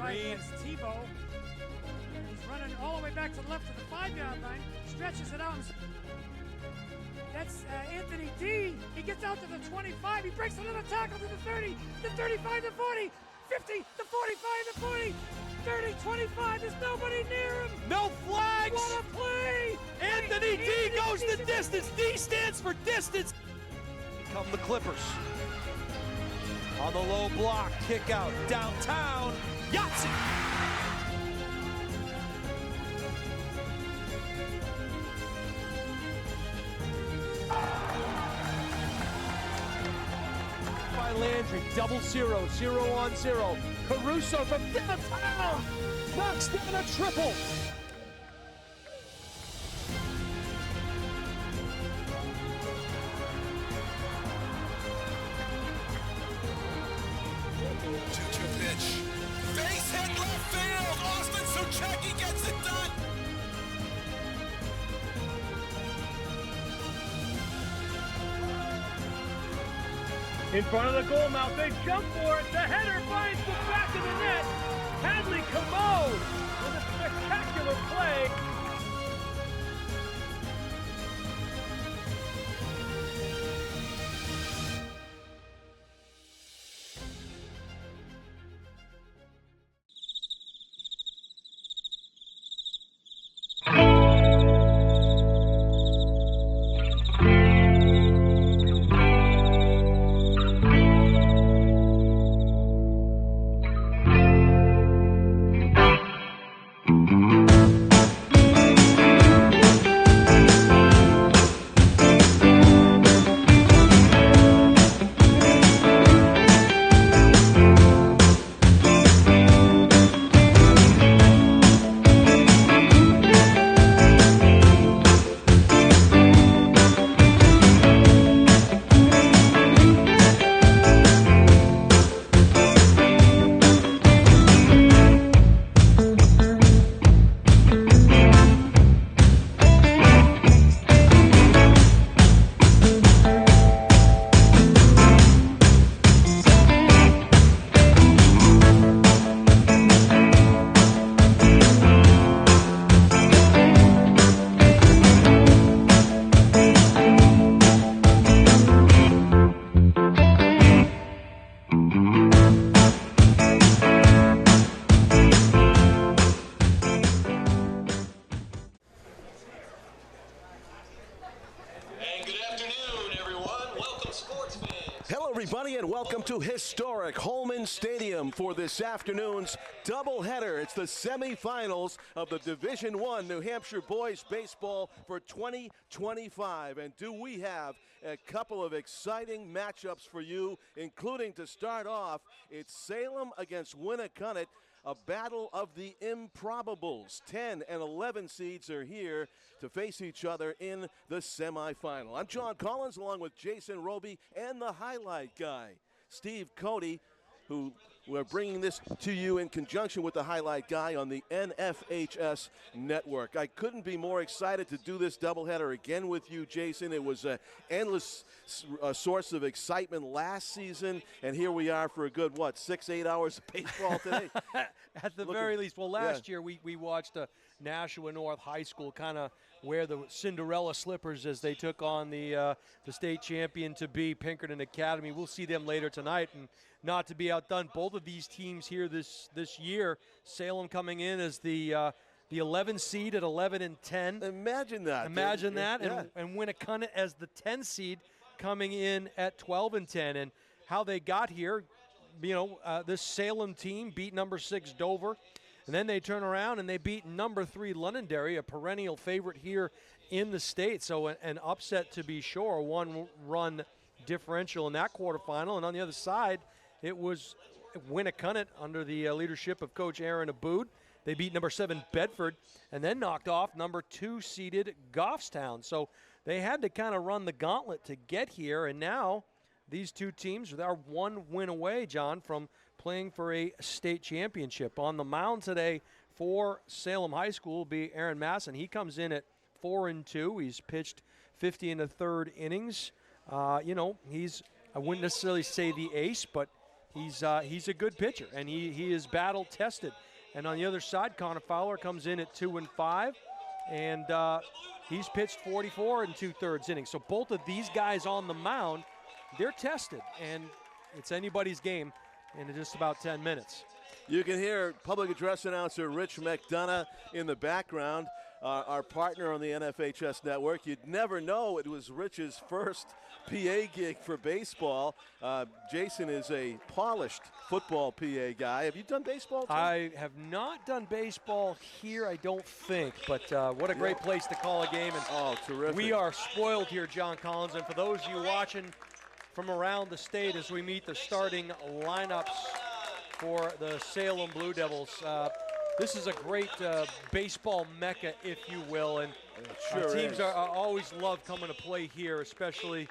Right, it's Tebow. He's running all the way back to the left to the 5-yard line, stretches it out. That's Anthony D. He gets out to the 25. He breaks another tackle to the 30, the 35, the 40, 50, the 45, the 40, 30, 25. There's nobody near him. No flags. What a play. Anthony D goes the distance. D stands for distance. Come the Clippers. On the low block, kick out, downtown, Yahtzee! By Landry, double 0, 0 on 0. Caruso from downtown, knocks down a triple. Pitch. Base hit left field. Austin Suchecki gets it done. In front of the goal mouth, they jump for it. The header finds the back of the net. Hadley Commode with a spectacular play. everybody, and welcome to historic Holman Stadium for this afternoon's doubleheader. It's the semifinals of the Division I New Hampshire Boys Baseball for 2025. And do we have a couple of exciting matchups for you, including, to start off, it's Salem against Winnacunnet, a battle of the improbables. 10 and 11 seeds are here to face each other in the semifinal. I'm John Collins, along with Jason Roby and the highlight guy, Steve Cody, who we're bringing this to you in conjunction with the highlight guy on the NFHS network. I couldn't be more excited to do this doubleheader again with you, Jason. It was an endless source of excitement last season, and here we are for a good, 6-8 hours of baseball today? At the very least. Well, last year we watched Nashua North High School kind of wear the Cinderella slippers as they took on the state champion to be Pinkerton Academy. We'll see them later tonight, and not to be outdone, both of these teams here this year, Salem coming in as the 11 seed at 11 and 10. Imagine that. Imagine that, and Winnacunnet as the 10 seed coming in at 12 and 10. And how they got here, this Salem team beat number 6 Dover, and then they turn around and they beat number 3 Londonderry, a perennial favorite here in the state. So an upset to be sure, one-run differential in that quarterfinal. And on the other side, it was Winnacunnet under the leadership of Coach Aaron Aboud. They beat number 7 Bedford and then knocked off number 2 seeded Goffstown. So they had to kind of run the gauntlet to get here, and now these two teams are one win away, John, from playing for a state championship. On the mound today for Salem High School will be Aaron Masson. He comes in at 4-2. He's pitched 50 in the third innings. He's, I wouldn't necessarily say the ace, but he's a good pitcher, and he is battle tested. And on the other side, Connor Fowler comes in at 2-5, and he's pitched 44 and 2/3 innings. So both of these guys on the mound, they're tested, and it's anybody's game in just about 10 minutes. You can hear public address announcer Rich McDonough in the background, our partner on the NFHS network. You'd never know it was Rich's first PA gig for baseball. Jason is a polished football PA guy. Have you done baseball too? I have not done baseball here, I don't think, but what a great place to call a game. And oh, terrific. We are spoiled here, John Collins, and for those of you watching from around the state as we meet the starting lineups for the Salem Blue Devils. This is a great baseball mecca, if you will, and teams are always love coming to play here, especially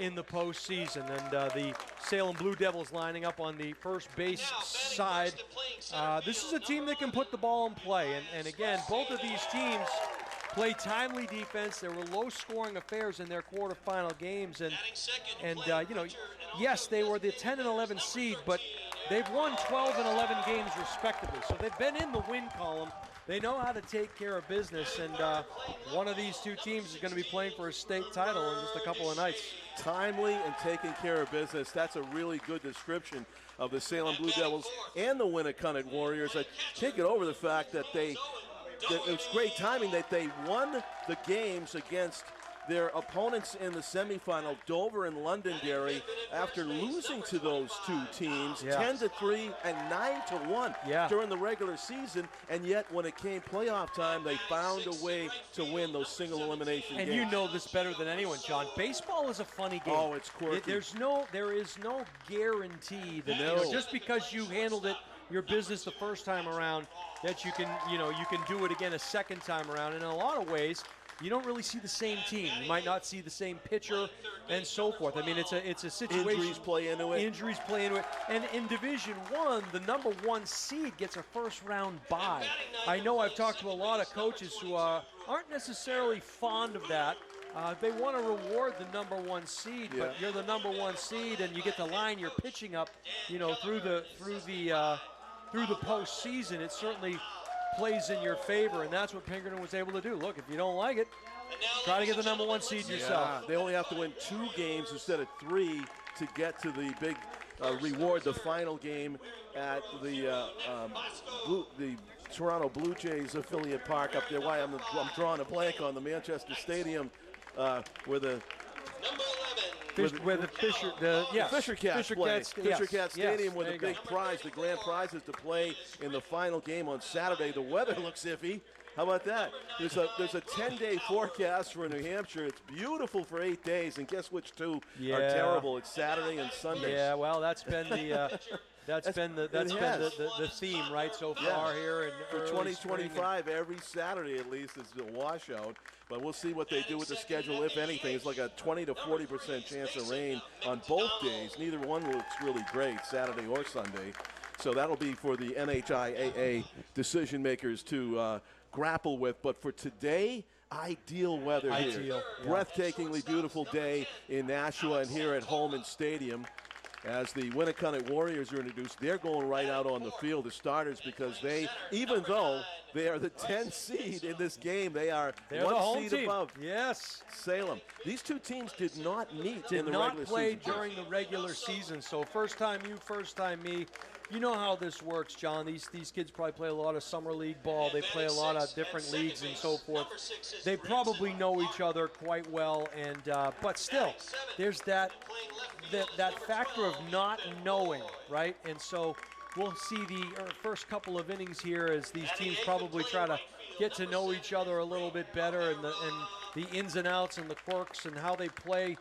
in the postseason. And the Salem Blue Devils lining up on the first base side. This is a team that can put the ball in play, and again, both of these teams play timely defense. There were low-scoring affairs in their quarterfinal games, and you know, yes, they were the 10 and 11 seed, but they've won 12 and 11 games respectively. So they've been in the win column. They know how to take care of business, and one of these two teams is going to be playing for a state title in just a couple of nights. Timely and taking care of business. That's a really good description of the Salem Blue Devils and the Winnacunnet Warriors. I take it over the fact that it was great timing that they won the games against their opponents in the semifinal, Dover and Londonderry, after losing to those two teams 10-3 and 9-1 during the regular season, and yet when it came playoff time, they found a way to win those single elimination games. And you know this better than anyone, John. Baseball is a funny game. Oh, it's quirky. There is no guarantee that you know, just because you handled your business the first time around, that you can do it again a second time around. And in a lot of ways, you don't really see the same team. You might not see the same pitcher and so forth. I mean, it's a situation. Injuries play into it. And in Division I, the number 1 seed gets a first-round bye. I know I've talked to a lot of coaches who aren't necessarily fond of that. They want to reward the number 1 seed, but you're the number 1 seed, and you get to line your pitching up, you know, through the postseason. It certainly plays in your favor, and that's what Pinkerton was able to do. Look, if you don't like it, try to get the number 1 seed yourself. They only have to win 2 games instead of 3 to get to the big reward, the final game at the Toronto Blue Jays affiliate park up there. Why I'm drawing a blank on the Manchester Stadium where the Fisher Cats Stadium with the big prize, the grand prize is to play in the final game on Saturday. The weather looks iffy. How about that? There's a 10-day forecast for New Hampshire. It's beautiful for 8 days, and guess which 2 are terrible? It's Saturday and Sunday. Yeah, well, that's been the the theme right so far here in for 2025. Every Saturday at least is a washout. But we'll see what they do with the schedule, if anything. It's like a 20 to 40% chance of rain on both days. Neither one looks really great, Saturday or Sunday. So that'll be for the NHIAA decision makers to grapple with. But for today, ideal weather here. Breathtakingly beautiful day in Nashua and here at Holman Stadium. As the Winnacunnet Warriors are introduced, they're going right out on the field, the starters, because even though they are the 10th seed in this game, they're 1 seed above Salem. These two teams did not meet in the regular season. Did not play during the regular season, so first time you, first time me. You know how this works, John. These kids probably play a lot of summer league ball. They play a lot of different leagues and so forth. They probably know each other quite well, and but still, there's that factor of not knowing, right? And so we'll see the first couple of innings here as these teams probably try to get to know each other a little bit better, and the ins and outs and the quirks and how they play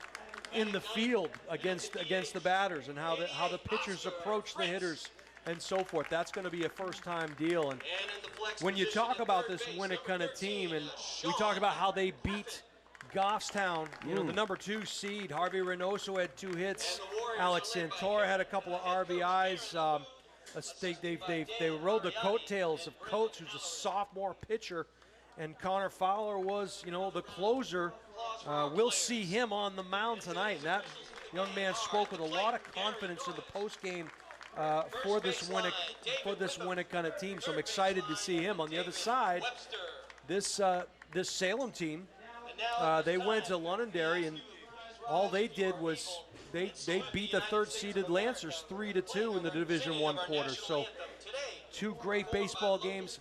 in the field against the batters, and how the pitchers approach the hitters and so forth. That's going to be a first-time deal. And when you talk about this Winnacunnet team, and we talk about how they beat Goffstown, you know, the number 2 seed, Harvey Reynoso had 2 hits. Alex Santora had a couple of RBIs. They rode the coattails of Coates, who's a sophomore pitcher, and Connor Fowler was, you know, the closer. We'll see him on the mound tonight. And that young man spoke with a lot of confidence in the post-game for this Winnacunnet team. So I'm excited to see him. On the other side, this Salem team, they went to Londonderry, and all they did was they beat the third-seeded Lancers 3-2 in the Division I quarter. So 2 great baseball games,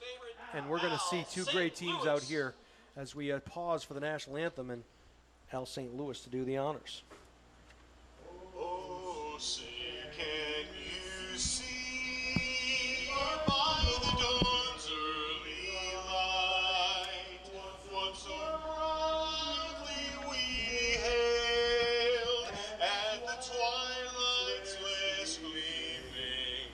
and we're going to see 2 great teams out here as we pause for the national anthem and Al St. Louis to do the honors. Oh, say, can you see by the dawn's early light what so proudly we hailed at the twilight's last gleaming,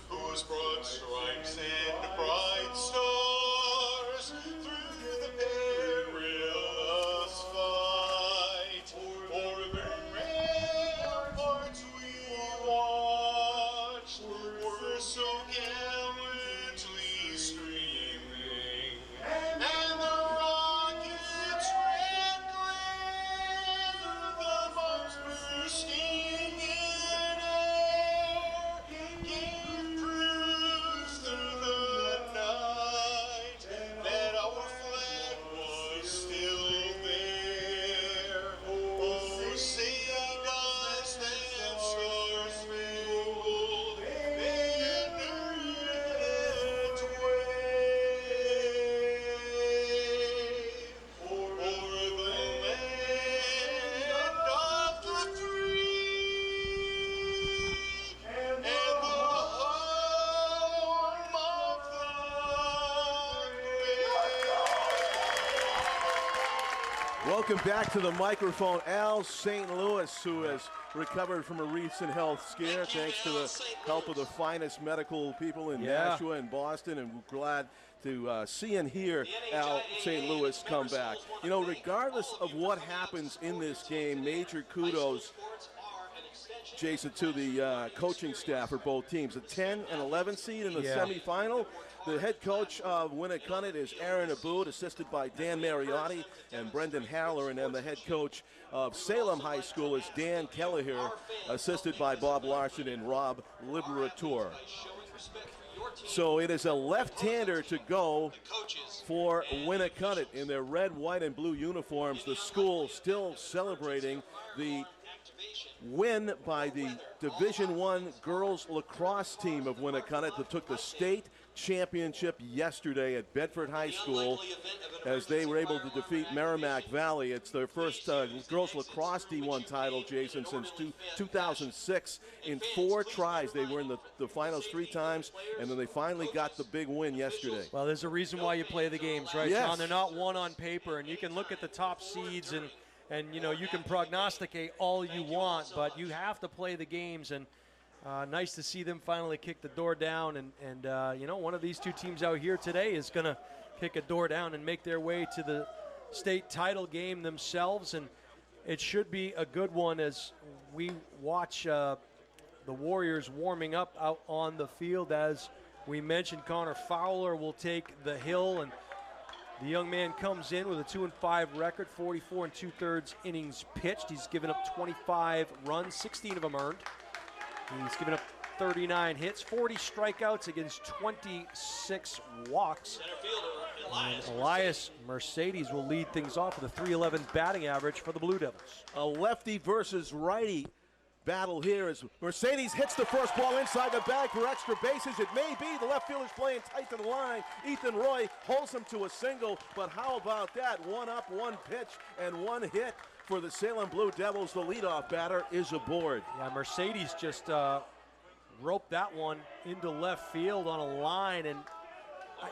whose broad stripes and bright stars through the perilous fight o'er the ramparts we watched were so gallantly streaming, and the rocket's red glare, the bombs bursting in air, gave proofs through the night that our flag was still there. Oh, say does that star-spangled banner yet wave o'er the land of the free and the home of the brave. Welcome back to the microphone, Al St. Louis, who has recovered from a recent health scare thanks to the help of the finest medical people in Nashua and Boston, and we're glad to see and hear Al St. Louis come back. You know, regardless of what happens in this game, major kudos, Jason, to the coaching staff for both teams. A 10 and 11 seed in the semifinal. The head coach of Winnacunnet is Aaron Aboud, assisted by Dan Mariotti and Brendan Haller, and then the head coach of Salem High School is Dan Kelleher, assisted by Bob Larson and Rob Liberator. So it is a left-hander to go for Winnacunnet in their red, white, and blue uniforms. The school still celebrating the win by the Division I girls lacrosse team of Winnacunnet that took the state championship yesterday at Bedford High School as they were able to defeat Merrimack Valley. It's their first girls lacrosse D1 title, Jason, since 2006. In 4 tries, they were in the finals 3 times, and then they finally got the big win yesterday. Well, there's a reason why you play the games, right, Yes. John? They're not won on paper, and you can look at the top seeds and you know, you can prognosticate all you want, but you have to play the games, and nice to see them finally kick the door down, and you know, one of these 2 teams out here today is going to kick a door down and make their way to the state title game themselves, and it should be a good one as we watch the Warriors warming up out on the field. As we mentioned, Connor Fowler will take the hill, and the young man comes in with a 2-5 record, 44 2/3 innings pitched. He's given up 25 runs, 16 of them earned. He's given up 39 hits, 40 strikeouts against 26 walks. And Elias Mercedes will lead things off with a .311 batting average for the Blue Devils. A lefty versus righty battle here as Mercedes hits the first ball inside the bag for extra bases. It may be the left fielder's playing tight to the line. Ethan Roy holds him to a single, but how about that? 1 up, 1 pitch, and 1 hit for the Salem Blue Devils. The leadoff batter is aboard. Yeah, Mercedes just roped that one into left field on a line, and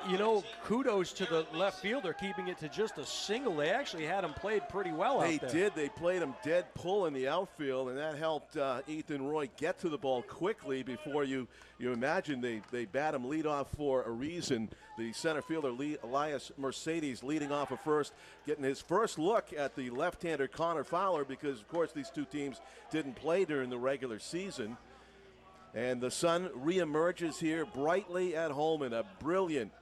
you know, kudos to the left fielder keeping it to just a single. They actually had him played pretty well out there. They did. They played him dead pull in the outfield, and that helped Ethan Roy get to the ball quickly before you imagine they bat him leadoff for a reason. The center fielder, Elias Mercedes, leading off of first, getting his first look at the left-hander Connor Fowler because, of course, these 2 teams didn't play during the regular season. And the sun reemerges here brightly at home in a brilliant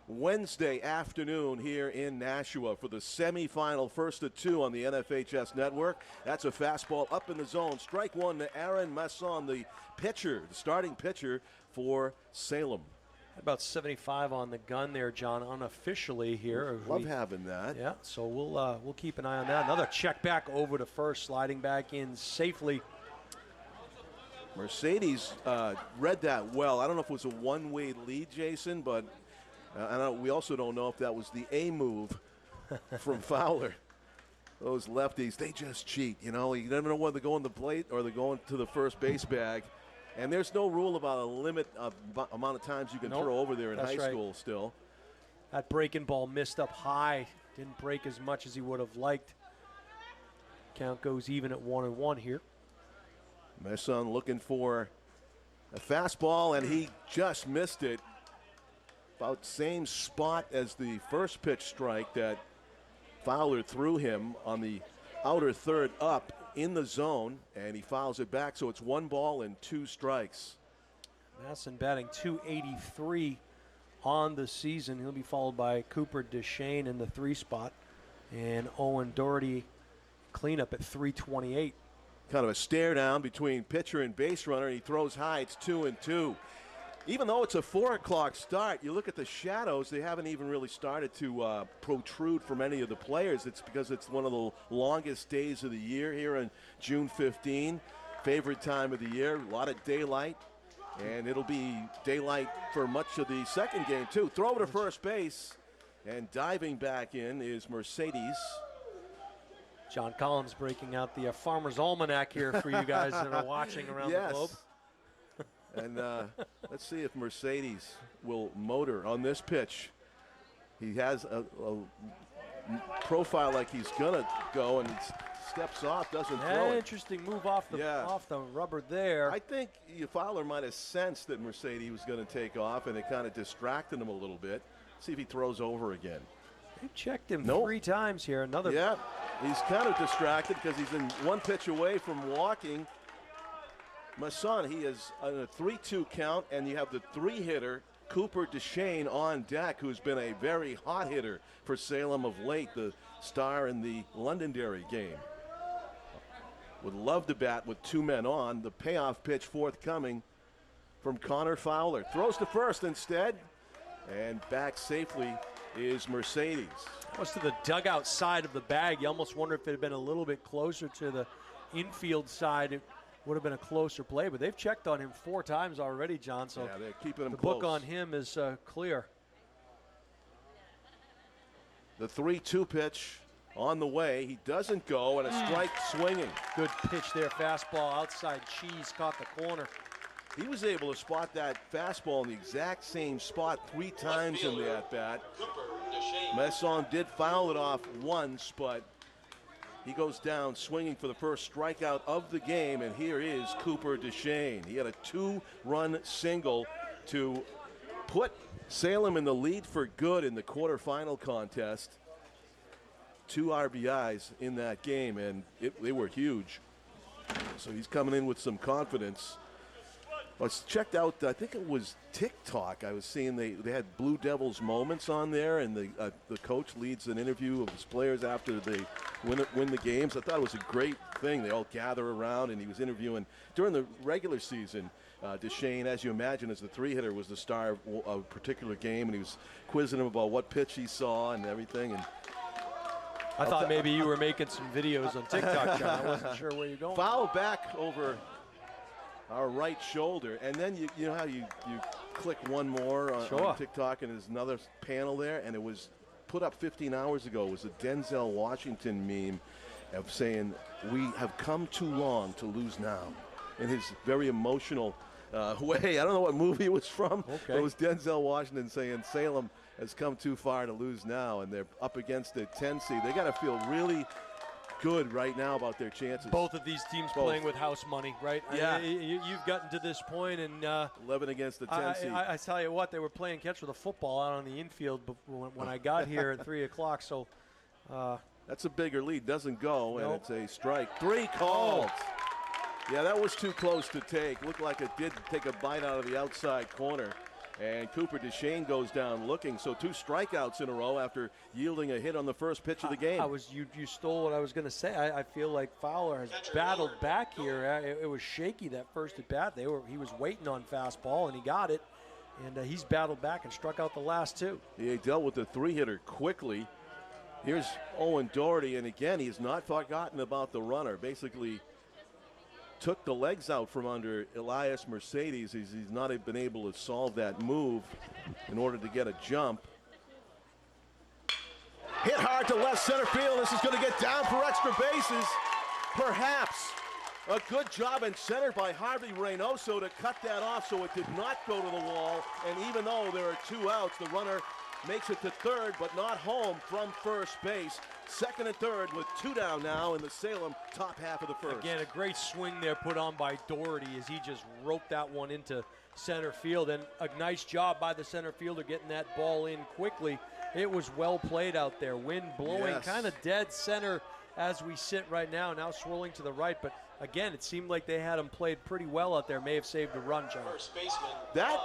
Wednesday afternoon here in Nashua for the semifinal, first of two on the NFHS network. That's a fastball up in the zone. Strike one to Aaron Masson, the pitcher, the starting pitcher for Salem. About 75 on the gun there, John, unofficially here. Love having that. Yeah, so we'll keep an eye on that. Another check back over to first, sliding back in safely. Mercedes read that well. I don't know if it was a one-way lead, Jason, but we also don't know if that was the A move from Fowler. Those lefties, they just cheat. You know, you never know whether they're going to the plate or they're going to the first base bag. And there's no rule about a limit of amount of times you can throw over there in high school still. That breaking ball missed up high. Didn't break as much as he would have liked. Count goes even at 1-1 here. Masson looking for a fastball, and he just missed it. About same spot as the first pitch strike that Fowler threw him on the outer third up in the zone, and he fouls it back, so it's 1 ball and 2 strikes. Masson batting .283 on the season. He'll be followed by Cooper DeShane in the 3 spot, and Owen Doherty cleanup at .328. Kind of a stare down between pitcher and base runner. He throws high. It's 2-2. Even though it's a 4 o'clock start, you look at the shadows, they haven't even really started to protrude from any of the players. It's because it's one of the longest days of the year here on June 15. Favorite time of the year, a lot of daylight, and it'll be daylight for much of the second game too. Throw to first base, and diving back in is Mercedes. John Collins breaking out the Farmer's Almanac here for you guys that are watching around the globe. And let's see if Mercedes will motor on this pitch. He has a profile like he's going to go, and he steps off, doesn't throw it. Interesting move off the rubber there. I think Fowler might have sensed that Mercedes was going to take off, and it kind of distracted him a little bit. See if he throws over again. They checked him 3 times here. Another. Yeah, he's kind of distracted because he's in 1 pitch away from walking. Masson, he is on a 3-2 count, and you have the 3-hitter, Cooper DeShane, on deck, who's been a very hot hitter for Salem of late, the star in the Londonderry game. Would love to bat with 2 men on. The payoff pitch forthcoming from Connor Fowler. Throws to first instead, and back safely is Mercedes. Almost to the dugout side of the bag. You almost wonder if it had been a little bit closer to the infield side. It would have been a closer play, but they've checked on him 4 times already, John. So yeah, they're keeping him the close. book on him is clear. The 3-2 pitch on the way. He doesn't go, and a strike swinging. Good pitch there. Fastball outside. Cheese caught the corner. He was able to spot that fastball in the exact same spot 3 times in the at-bat. Masson did foul it off once, but he goes down swinging for the first strikeout of the game, and here is Cooper DeShane. He had a 2-run single to put Salem in the lead for good in the quarterfinal contest. 2 RBIs in that game, and they were huge. So he's coming in with some confidence. I checked out, I think it was TikTok. I was seeing they had Blue Devils moments on there, and the coach leads an interview of his players after they win the games. I thought it was a great thing. They all gather around, and he was interviewing during the regular season. DeShane, as you imagine, as the 3-hitter, was the star of a particular game, and he was quizzing him about what pitch he saw and everything. And I thought maybe you were making some videos on TikTok, John. I wasn't sure where you're going. Foul back over our right shoulder, and then you know how you click one more on TikTok, and there's another panel there, and it was put up 15 hours ago. It was a Denzel Washington meme of saying, "We have come too long to lose now," in his very emotional way. I don't know what movie it was from, but it was Denzel Washington saying Salem has come too far to lose now, and they're up against a 10 seed. They got to feel really good right now about their chances. Both of these teams playing with house money, right? Yeah. You've gotten to this point, and 11 against the 10 seed. I tell you what, they were playing catch with a football out on the infield when I got here at 3 o'clock. So that's a bigger lead. Doesn't go, and it's a strike. 3 called. Yeah, that was too close to take. Looked like it did take a bite out of the outside corner. And Cooper DeShane goes down looking. So 2 strikeouts in a row after yielding a hit on the first pitch of the game. You stole what I was going to say. I feel like Fowler has battled back here. It was shaky that first at bat. He was waiting on fastball and he got it. And he's battled back and struck out the last 2. He dealt with the 3-hitter quickly. Here's Owen Doherty, and again, he's not forgotten about the runner. Basically took the legs out from under Elias Mercedes. He's not been able to solve that move in order to get a jump. Hit hard to left center field. This is going to get down for extra bases. Perhaps a good job in center by Harvey Reynoso to cut that off so it did not go to the wall. And even though there are 2 outs, the runner makes it to third, but not home from first base. Second and third with 2 down now in the Salem top half of the first. Again, a great swing there put on by Doherty as he just roped that one into center field. And a nice job by the center fielder getting that ball in quickly. It was well played out there. Wind blowing kind of dead center as we sit right now swirling to the right. But again, it seemed like they had him played pretty well out there. May have saved a run, John. That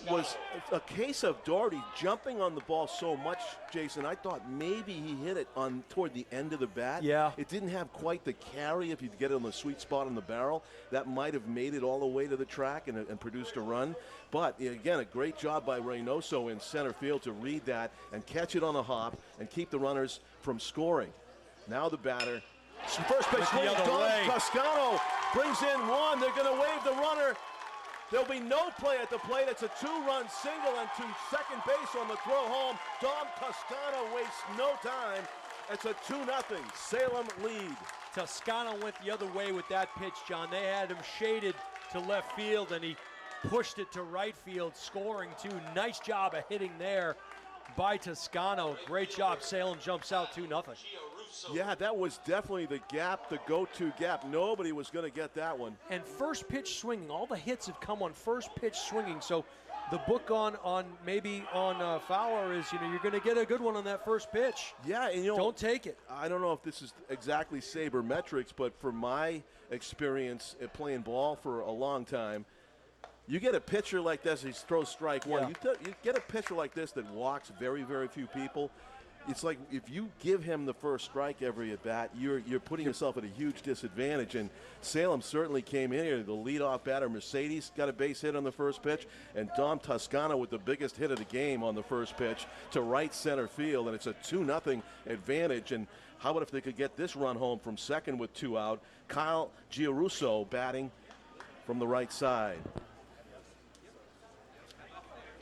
was a case of Doherty jumping on the ball so much, Jason. I thought maybe he hit it toward the end of the bat. Yeah. It didn't have quite the carry. If you get it on the sweet spot on the barrel, that might have made it all the way to the track and produced a run. But again, a great job by Reynoso in center field to read that and catch it on a hop and keep the runners from scoring. Now the batter. First pitch, Dom Toscano brings in 1. They're going to wave the runner. There'll be no play at the plate. It's a 2-run single and to second base on the throw home. Dom Toscano wastes no time. It's a 2-0 Salem lead. Toscano went the other way with that pitch, John. They had him shaded to left field, and he pushed it to right field, scoring 2. Nice job of hitting there by Toscano. Great job. Salem jumps out 2-0. Yeah, that was definitely the gap, the go-to gap. Nobody was going to get that one. And first pitch swinging. All the hits have come on first pitch swinging. So the book on Fowler is, you're going to get a good one on that first pitch. Yeah, and don't take it. I don't know if this is exactly sabermetrics, but from my experience at playing ball for a long time, you get a pitcher like this, he throws strike 1. Yeah. You get a pitcher like this that walks very, very few people. It's like if you give him the first strike every at bat, you're putting yourself at a huge disadvantage. And Salem certainly came in here. The leadoff batter, Mercedes, got a base hit on the first pitch, and Dom Toscano with the biggest hit of the game on the first pitch to right center field, and it's a 2-0 advantage. And how about if they could get this run home from second with 2 out? Kyle Giarrusso batting from the right side.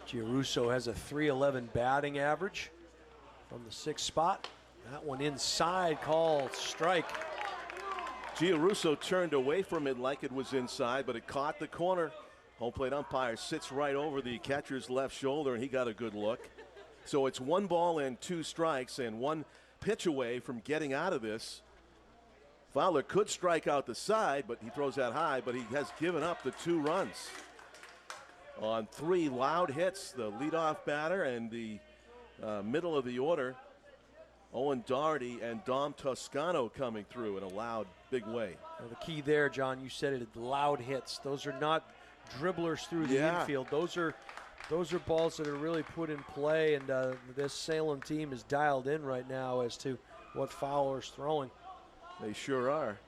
Giarrusso has a .311 batting average from the 6th spot. That one inside, called strike. Giarrusso turned away from it like it was inside, but it caught the corner. Home plate umpire sits right over the catcher's left shoulder, and he got a good look. So it's 1 ball and 2 strikes, and 1 pitch away from getting out of this. Fowler could strike out the side, but he throws that high, but he has given up the 2 runs. On 3 loud hits, the leadoff batter and the middle of the order, Owen Doherty and Dom Toscano coming through in a loud, big way. Well, the key there, John, you said it, loud hits. Those are not dribblers through the infield. Those are balls that are really put in play, and this Salem team is dialed in right now as to what Fowler's throwing. They sure are.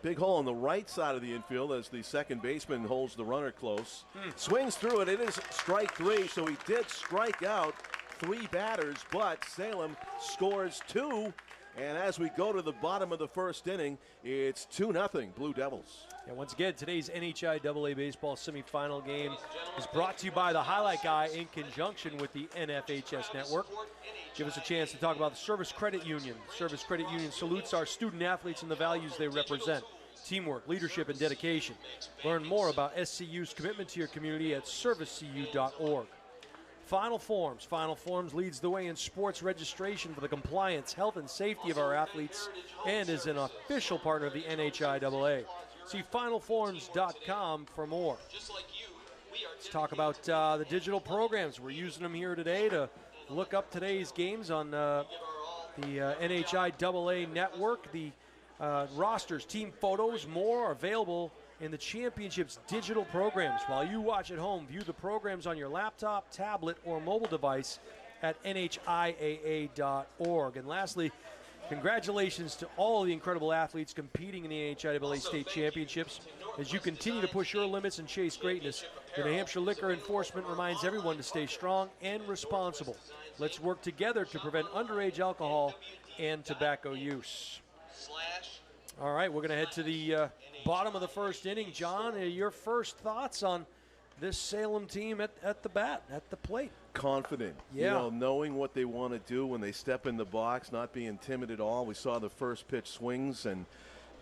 Big hole on the right side of the infield as the second baseman holds the runner close. Swings through it. It is strike 3, so he did strike out 3 batters, but Salem scores 2. And as we go to the bottom of the first inning, it's 2-0 Blue Devils. And once again, today's NHIAA Baseball Semifinal game is brought to you by the Highlight Guy in conjunction with the NFHS Network. Give us a chance to talk about the Service Credit Union. Service Credit Union salutes our student athletes and the values they represent: teamwork, leadership, and dedication. Learn more about SCU's commitment to your community at servicecu.org. Final Forms. Final Forms leads the way in sports registration for the compliance, health, and safety of our athletes and is an official partner of the NHIAA. See finalforms.com for more. Let's talk about the digital programs. We're using them here today to look up today's games on the NHIAA network. The rosters, team photos, more are available and the championship's digital programs. While you watch at home, view the programs on your laptop, tablet, or mobile device at NHIAA.org. And lastly, congratulations to all the incredible athletes competing in the NHIAA State Championships. As you continue to push your limits and chase greatness, the New Hampshire Liquor Enforcement reminds everyone to stay strong and responsible. Let's work together to prevent underage alcohol and tobacco use. All right, we're going to head to the bottom of the first inning. John, your first thoughts on this Salem team at the bat, at the plate? Confident, Yeah. Knowing what they want to do when they step in the box, not being timid at all. We saw the first pitch swings and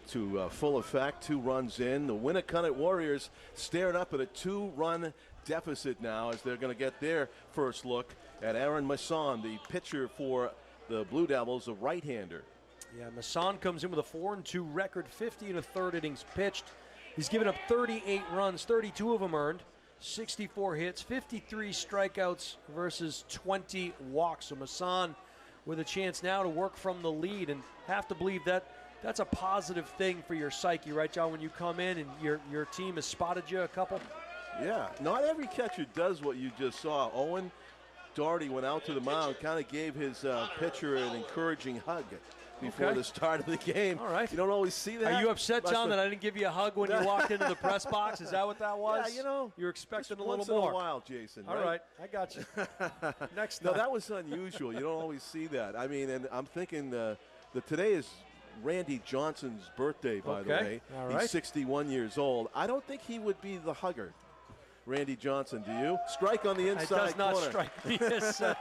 to full effect, 2 runs in. The Winnacunnet Warriors staring up at a 2-run deficit now as they're going to get their first look at Aaron Masson, the pitcher for the Blue Devils, a right-hander. Yeah, Masson comes in with a 4-2 record, 50 1/3 innings pitched. He's given up 38 runs, 32 of them earned, 64 hits, 53 strikeouts versus 20 walks. So Masson with a chance now to work from the lead, and have to believe that that's a positive thing for your psyche, right, John, when you come in and your team has spotted you a couple? Yeah, not every catcher does what you just saw. Owen Doherty went out to the mound, kind of gave his pitcher an encouraging hug before the start of the game. All right. You don't always see that. Are you upset, John, that I didn't give you a hug when you walked into the press box? Is that what that was? Yeah, You're expecting a little once more. in a while, Jason. All right, I got you. Next No, time. that was unusual. You don't always see that. I mean, and I'm thinking that today is Randy Johnson's birthday, by the way. All right. He's 61 years old. I don't think he would be the hugger. Randy Johnson, do you? Strike on the inside corner. It does not strike me as, I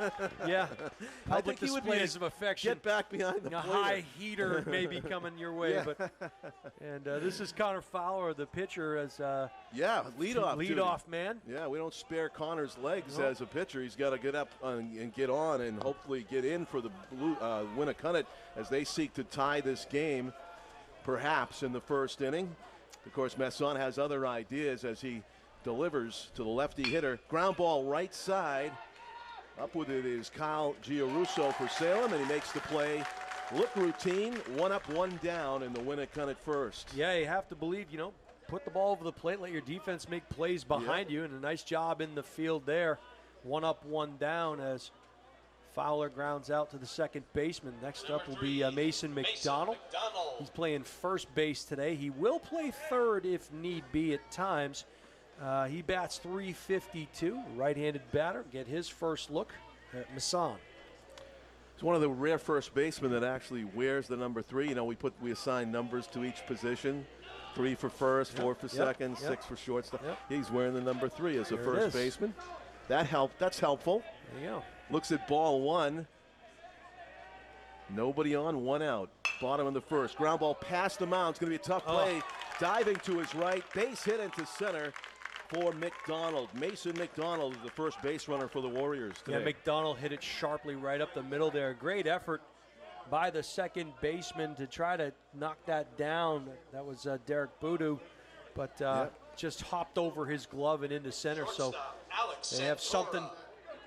public think he would be displays of affection. Get back behind the A plate. high heater may be coming your way. Yeah. And this is Connor Fowler, the pitcher, as leadoff man. Yeah, we don't spare Connor's legs as a pitcher. He's got to get up and get on and hopefully get in for the Winnacunnet as they seek to tie this game, perhaps in the first inning. Of course, Masson has other ideas as he delivers to the lefty hitter. Ground ball right side. Up with it is Kyle Giarusso for Salem, and he makes the play look routine. 1 up, 1 down in the Winnacunnet first. Yeah, you have to believe, put the ball over the plate, let your defense make plays behind you, and a nice job in the field there. 1 up, 1 down as Fowler grounds out to the second baseman. Next up will be Mason McDonald. He's playing first base today. He will play third if need be at times. He bats .352, right-handed batter. Get his first look at Masson. He's one of the rare first basemen that actually wears the number 3. We assign numbers to each position. 3 for first, 4 for second, 6 for shortstop. He's wearing the number 3 as a first baseman. That's helpful. There you go. Looks at ball 1. Nobody on, 1 out. Bottom of the first. Ground ball past the mound. It's going to be a tough play. Diving to his right. Base hit into center for McDonald. Mason McDonald is the first base runner for the Warriors today. Yeah, McDonald hit it sharply right up the middle there. Great effort by the second baseman to try to knock that down. That was Derek Boudou, but just hopped over his glove and into center. So they have something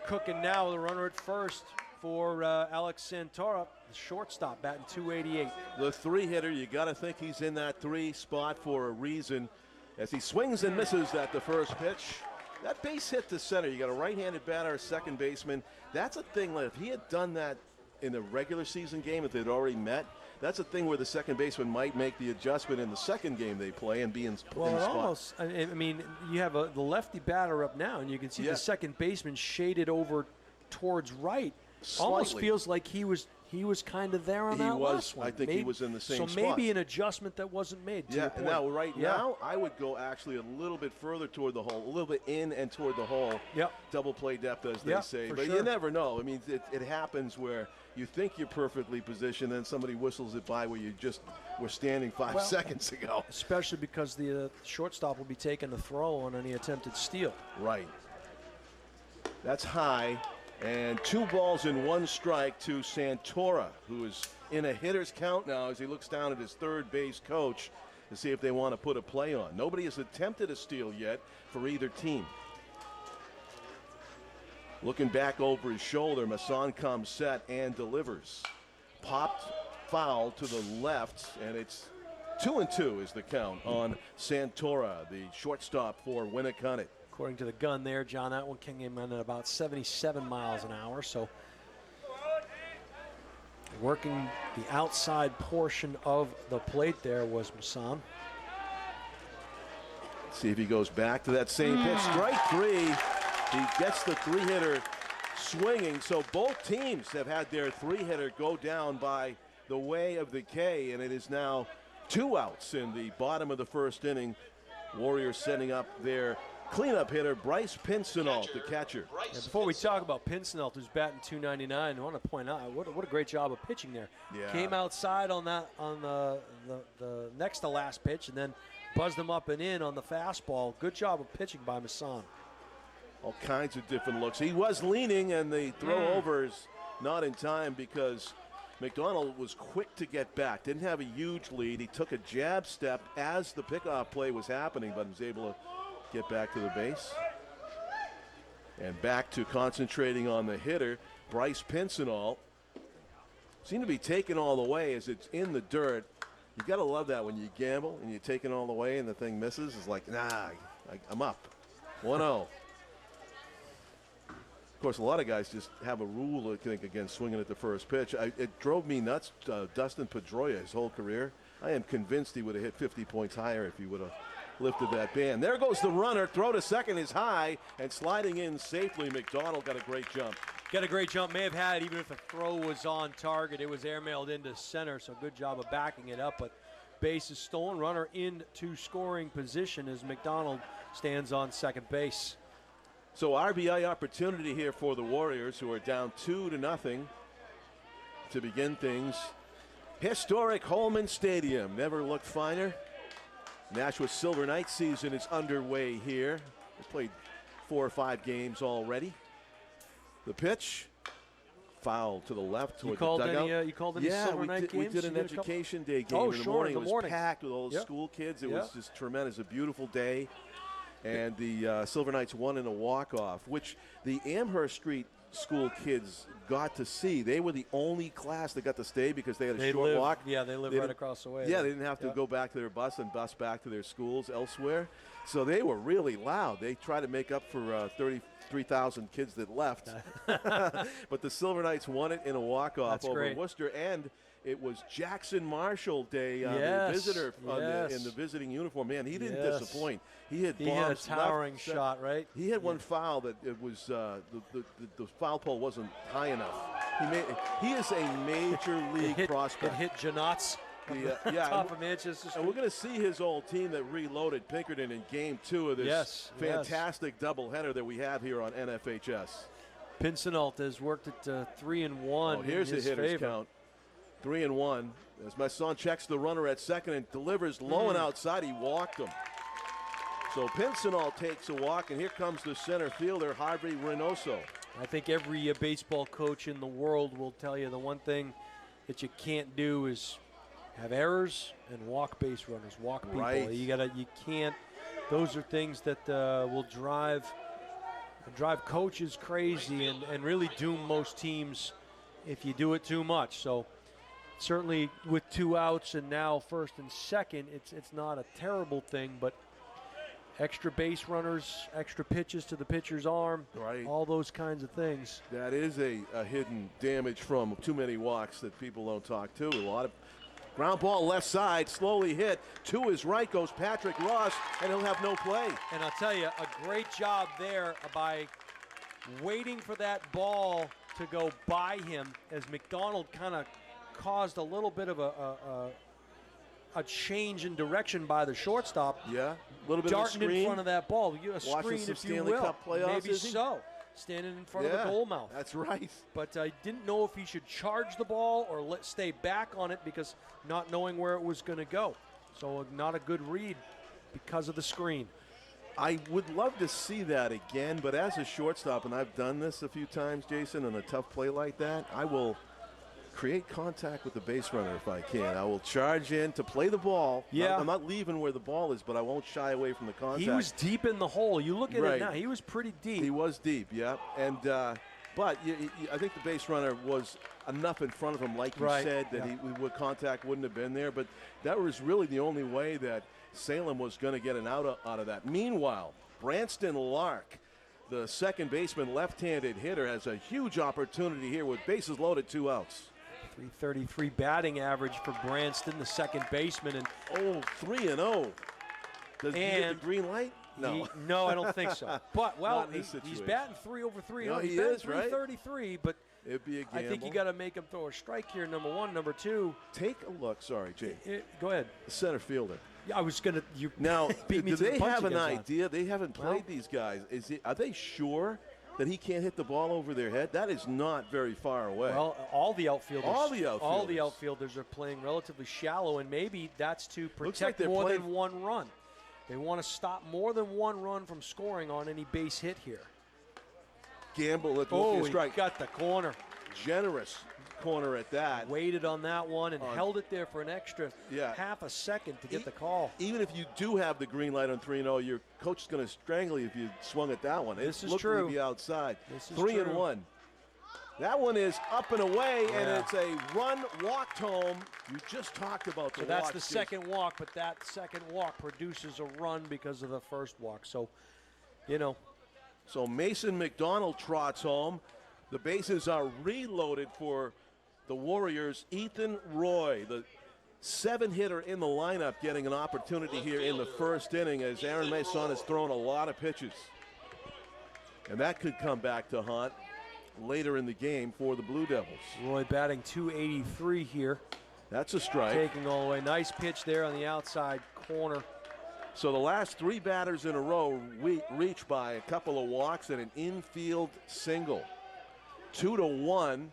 cooking now. The runner at first for Alex Santora, the shortstop, batting .288. The 3-hitter, you got to think he's in that 3 spot for a reason. As he swings and misses at the first pitch. That base hit to center. You got a right-handed batter, a second baseman. That's a thing, if he had done that in the regular season game, if they'd already met, that's a thing where the second baseman might make the adjustment in the second game they play and be in the spot. Almost, I mean, you have the lefty batter up now, and you can see the second baseman shaded over towards right. Slightly. Almost feels like he was kind of there on that last one. I think he was in the same spot. So maybe an adjustment that wasn't made. Yeah, and now now I would go actually a little bit further toward the hole, a little bit in and toward the hole. Yep. Double play depth, as they say. But you never know. I mean, it happens where you think you're perfectly positioned, and somebody whistles it by where you just were standing 5 seconds ago. Especially because the shortstop will be taking the throw on any attempted steal. Right. That's high. And 2 balls and 1 strike to Santora, who is in a hitter's count now as he looks down at his third base coach to see if they want to put a play on. Nobody has attempted a steal yet for either team. Looking back over his shoulder, Masson comes set and delivers. Popped foul to the left, and it's 2-2 is the count on Santora, the shortstop for Winnacunnet. According to the gun there, John, that one came in at about 77 miles an hour. So working the outside portion of the plate there was Masson. See if he goes back to that same pitch. Strike three. He gets the three-hitter swinging. So both teams have had their three-hitter go down by the way of the K, and it is now 2 outs in the bottom of the first inning. Warriors setting up their cleanup hitter, Bryce Pincinel, the catcher. And before we talk about Pincinel, who's batting .299, I want to point out what a great job of pitching there. Yeah. Came outside on the next to last pitch, and then buzzed him up and in on the fastball. Good job of pitching by Masson. All kinds of different looks. He was leaning, and the throw over is not in time because McDonald was quick to get back. Didn't have a huge lead. He took a jab step as the pickoff play was happening, but was able to get back to the base. And back to concentrating on the hitter, Bryce Pincinel. Seemed to be taken all the way as it's in the dirt. You got to love that when you gamble and you take it all the way and the thing misses. It's like, nah, I'm up. 1-0. Of course, a lot of guys just have a rule, I think, against swinging at the first pitch. It drove me nuts, Dustin Pedroia, his whole career. I am convinced he would have hit 50 points higher if he would have lifted that band. There goes the runner. Throw to second is high, and sliding in safely, McDonald got a great jump. Got a great jump. May have had, even if the throw was on target, it was airmailed into center, so good job of backing it up. But base is stolen. Runner into scoring position as McDonald stands on second base. So RBI opportunity here for the Warriors, who are down 2-0 to begin things. Historic Holman Stadium. Never looked finer. Nashua Silver Knights season is underway here. They've played 4 or 5 games already. The pitch, foul to the left toward the dugout. You called any Silver Knight games? We did an education day game in the morning. It was packed with all the school kids. It was just tremendous. A beautiful day. And the Silver Knights won in a walk-off, which the Amherst Street school kids got to see. They were the only class that got to stay because they had a short walk. Yeah, they live right across the way. Yeah, they didn't have to go back to their bus and bus back to their schools elsewhere. So they were really loud. They tried to make up for 33,000 kids that left. But the Silver Knights won it in a walk-off over Worcester. And it was Jackson Marshall Day on the visitor in the visiting uniform. Man, he didn't disappoint. He had a towering shot, right? He had one foul that it was the foul pole wasn't high enough. He is a major league prospect. It hit Janot's top of Manchester Street. And we're going to see his old team that reloaded Pinkerton in Game 2 of this fantastic doubleheader that we have here on NFHS. Pincinel has worked at 3-1. Oh, here's the hitter's count. 3-1. As my son checks the runner at second and delivers low and outside, he walked him. So Pincinel takes a walk, and here comes the center fielder, Harvey Reynoso. I think every baseball coach in the world will tell you the one thing that you can't do is have errors and walk base runners, walk people. Right. You can't. Those are things that will drive coaches crazy and really doom most teams if you do it too much. So certainly with 2 outs and now first and second, it's not a terrible thing, but extra base runners, extra pitches to the pitcher's arm, all those kinds of things. That is a hidden damage from too many walks that people don't talk to. A lot of ground ball left side, slowly hit. To his right goes Patrick Ross, and he'll have no play. And I'll tell you, a great job there by waiting for that ball to go by him as McDonald kind of caused a little bit of a change in direction by the shortstop. Yeah, a little bit darting of a screen. In front of that ball. A screen, some if you Stanley will. Cup playoffs, Maybe so. Standing in front of the goal mouth. That's right. But I didn't know if he should charge the ball or stay back on it because not knowing where it was going to go. So not a good read because of the screen. I would love to see that again, but as a shortstop, and I've done this a few times, Jason, on a tough play like that, I will create contact with the base runner if I can. I will charge in to play the ball. Yeah. I'm not leaving where the ball is, but I won't shy away from the contact. He was deep in the hole. You look at it now. He was pretty deep. He was deep, yeah. And But I think the base runner was enough in front of him, like you said, that contact wouldn't have been there. But that was really the only way that Salem was going to get an out of that. Meanwhile, Branston Lark, the second baseman, left-handed hitter, has a huge opportunity here with bases loaded, 2 outs. .333 batting average for Branston, the second baseman. And 3-0. Does he get the green light? No. No, I don't think so. But, well, he's batting 3 over 3. No, he's he batting is, right? 333, but it'd be a gamble. I think you got to make him throw a strike here, number one. Number two. Take a look. Sorry, Jay. Go ahead. The center fielder. Yeah, I was going to. Now, beat me do to the they punch have an again, John. idea? They haven't played these guys. Are they sure that he can't hit the ball over their head? That is not very far away. Well, all the outfielders. All the outfielders are playing relatively shallow, and maybe that's to protect like more than one run. They want to stop more than one run from scoring on any base hit here. Gamble at he strike. Got the corner. Generous corner at that. Waited on that one and held it there for an extra half a second to get the call. Even if you do have the green light on 3-0, your coach is going to strangle you if you swung at that one. This is looked true. to be outside. This is 3-1. That one is up and away, and it's a run walked home. You just talked about the So that's walk, the second walk, but that second walk produces a run because of the first walk. So, So Mason McDonald trots home. The bases are reloaded for the Warriors. Ethan Roy, the 7-hitter in the lineup, getting an opportunity here in the first inning as Aaron Mason has thrown a lot of pitches. And that could come back to haunt later in the game for the Blue Devils. Roy batting .283 here. That's a strike. Taking all the way. Nice pitch there on the outside corner. So the last 3 batters in a row reached by a couple of walks and an infield single. 2-1.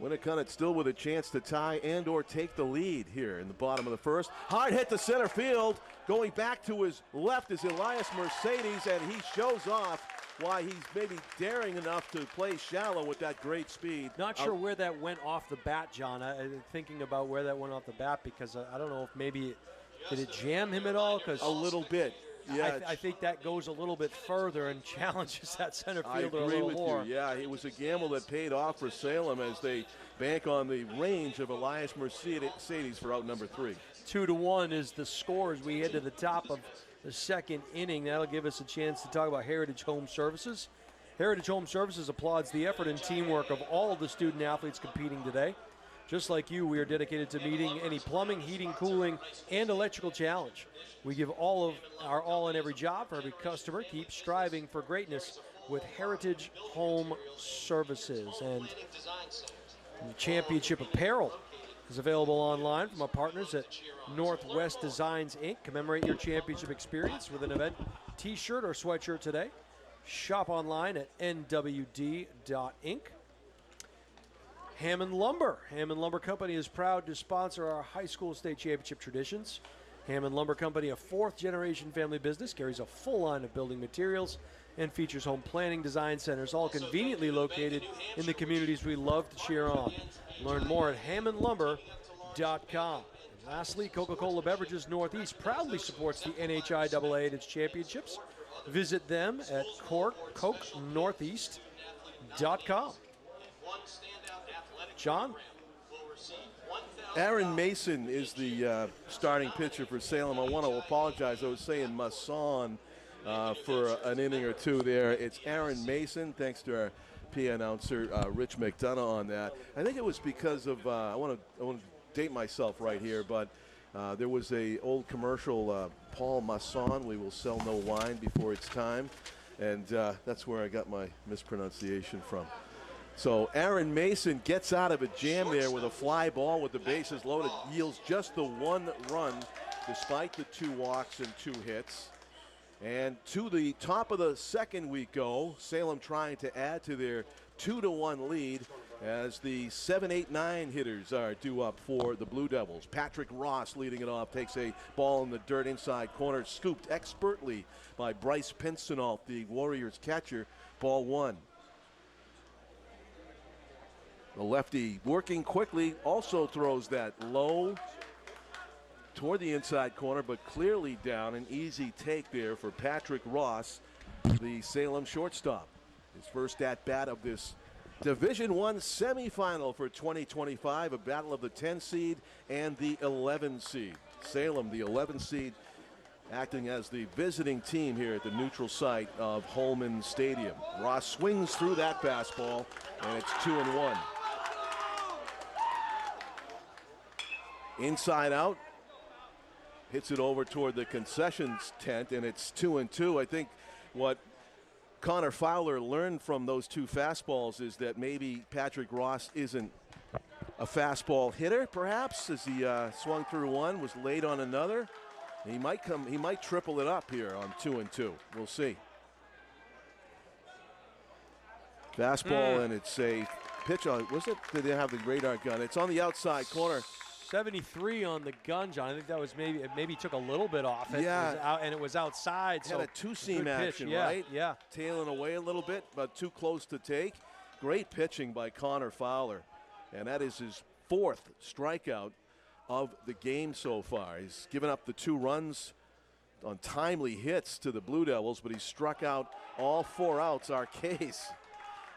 Winnacunnet still with a chance to tie and or take the lead here in the bottom of the first. Hard hit to center field. Going back to his left is Elias Mercedes, and he shows off why he's maybe daring enough to play shallow with that great speed. Not sure where that went off the bat, John. I'm thinking about where that went off the bat because I don't know if maybe did it jam him at all? Because a little bit. Yeah, I think that goes a little bit further and challenges that center fielder I agree a little with more. you. Yeah, it was a gamble that paid off for Salem as they bank on the range of Elias Mercedes for out number 3. 2-1 is the score as we head to the top of the second inning. That'll give us a chance to talk about Heritage Home Services. Heritage Home Services applauds the effort and teamwork of all of the student athletes competing today. Just like you, we are dedicated to meeting any plumbing, heating, cooling, and electrical challenge. We give all of our all in every job for every customer. Keep striving for greatness with Heritage Home Services. And the championship apparel is available online from our partners at Northwest Designs, Inc. Commemorate your championship experience with an event t-shirt or sweatshirt today. Shop online at nwd.inc. Hammond Lumber. Hammond Lumber Company is proud to sponsor our high school state championship traditions. Hammond Lumber Company, a 4th-generation family business, carries a full line of building materials and features home planning design centers, all conveniently located in the communities we love to cheer on. Learn more at hammondlumber.com. And lastly, Coca-Cola Beverages Northeast proudly supports the NHIAA and its championships. Visit them at cokenortheast.com. John? Aaron Mason is the starting pitcher for Salem. I want to apologize. I was saying Masson for an inning or two there. It's Aaron Mason, thanks to our PA announcer, Rich McDonough, on that. I think it was because of, I want to date myself right here, but there was a old commercial, Paul Masson, we will sell no wine before it's time. And that's where I got my mispronunciation from. So Aaron Mason gets out of a jam there with a fly ball with the bases loaded, yields just the 1 run despite the 2 walks and 2 hits. And to the top of the second we go, Salem trying to add to their 2-1 lead as the 7, 8, 9 hitters are due up for the Blue Devils. Patrick Ross leading it off, takes a ball in the dirt inside corner, scooped expertly by Bryce Pinsonault, the Warriors catcher. Ball 1. The lefty working quickly, also throws that low toward the inside corner, but clearly down. An easy take there for Patrick Ross, the Salem shortstop. His first at-bat of this Division I semifinal for 2025, a battle of the 10 seed and the 11 seed. Salem, the 11 seed, acting as the visiting team here at the neutral site of Holman Stadium. Ross swings through that fastball, and it's 2-1. Inside out, hits it over toward the concessions tent, and it's 2-2. I think what Connor Fowler learned from those two fastballs is that maybe Patrick Ross isn't a fastball hitter, perhaps, as he swung through one, was late on another. He might triple it up here on 2-2. We'll see. Fastball, and it's a pitch on, was it? Did they have the radar gun? It's on the outside corner. 73 on the gun, John. I think that was maybe took a little bit off. It was out, and it was outside. Had so a two-seam pitch, action, yeah, right? Yeah. Tailing away a little bit, but too close to take. Great pitching by Connor Fowler. And that is his 4th strikeout of the game so far. He's given up the 2 runs on timely hits to the Blue Devils, but he struck out all 4 outs, our case.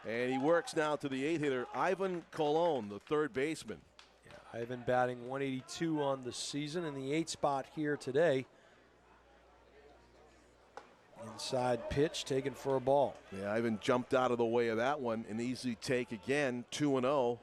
And he works now to the 8-hitter, Ivan Colon, the 3rd baseman. Yeah, Ivan batting 182 on the season in the 8 spot here today. Inside pitch taken for a ball. Yeah, Ivan jumped out of the way of that one. An easy take again, 2-0.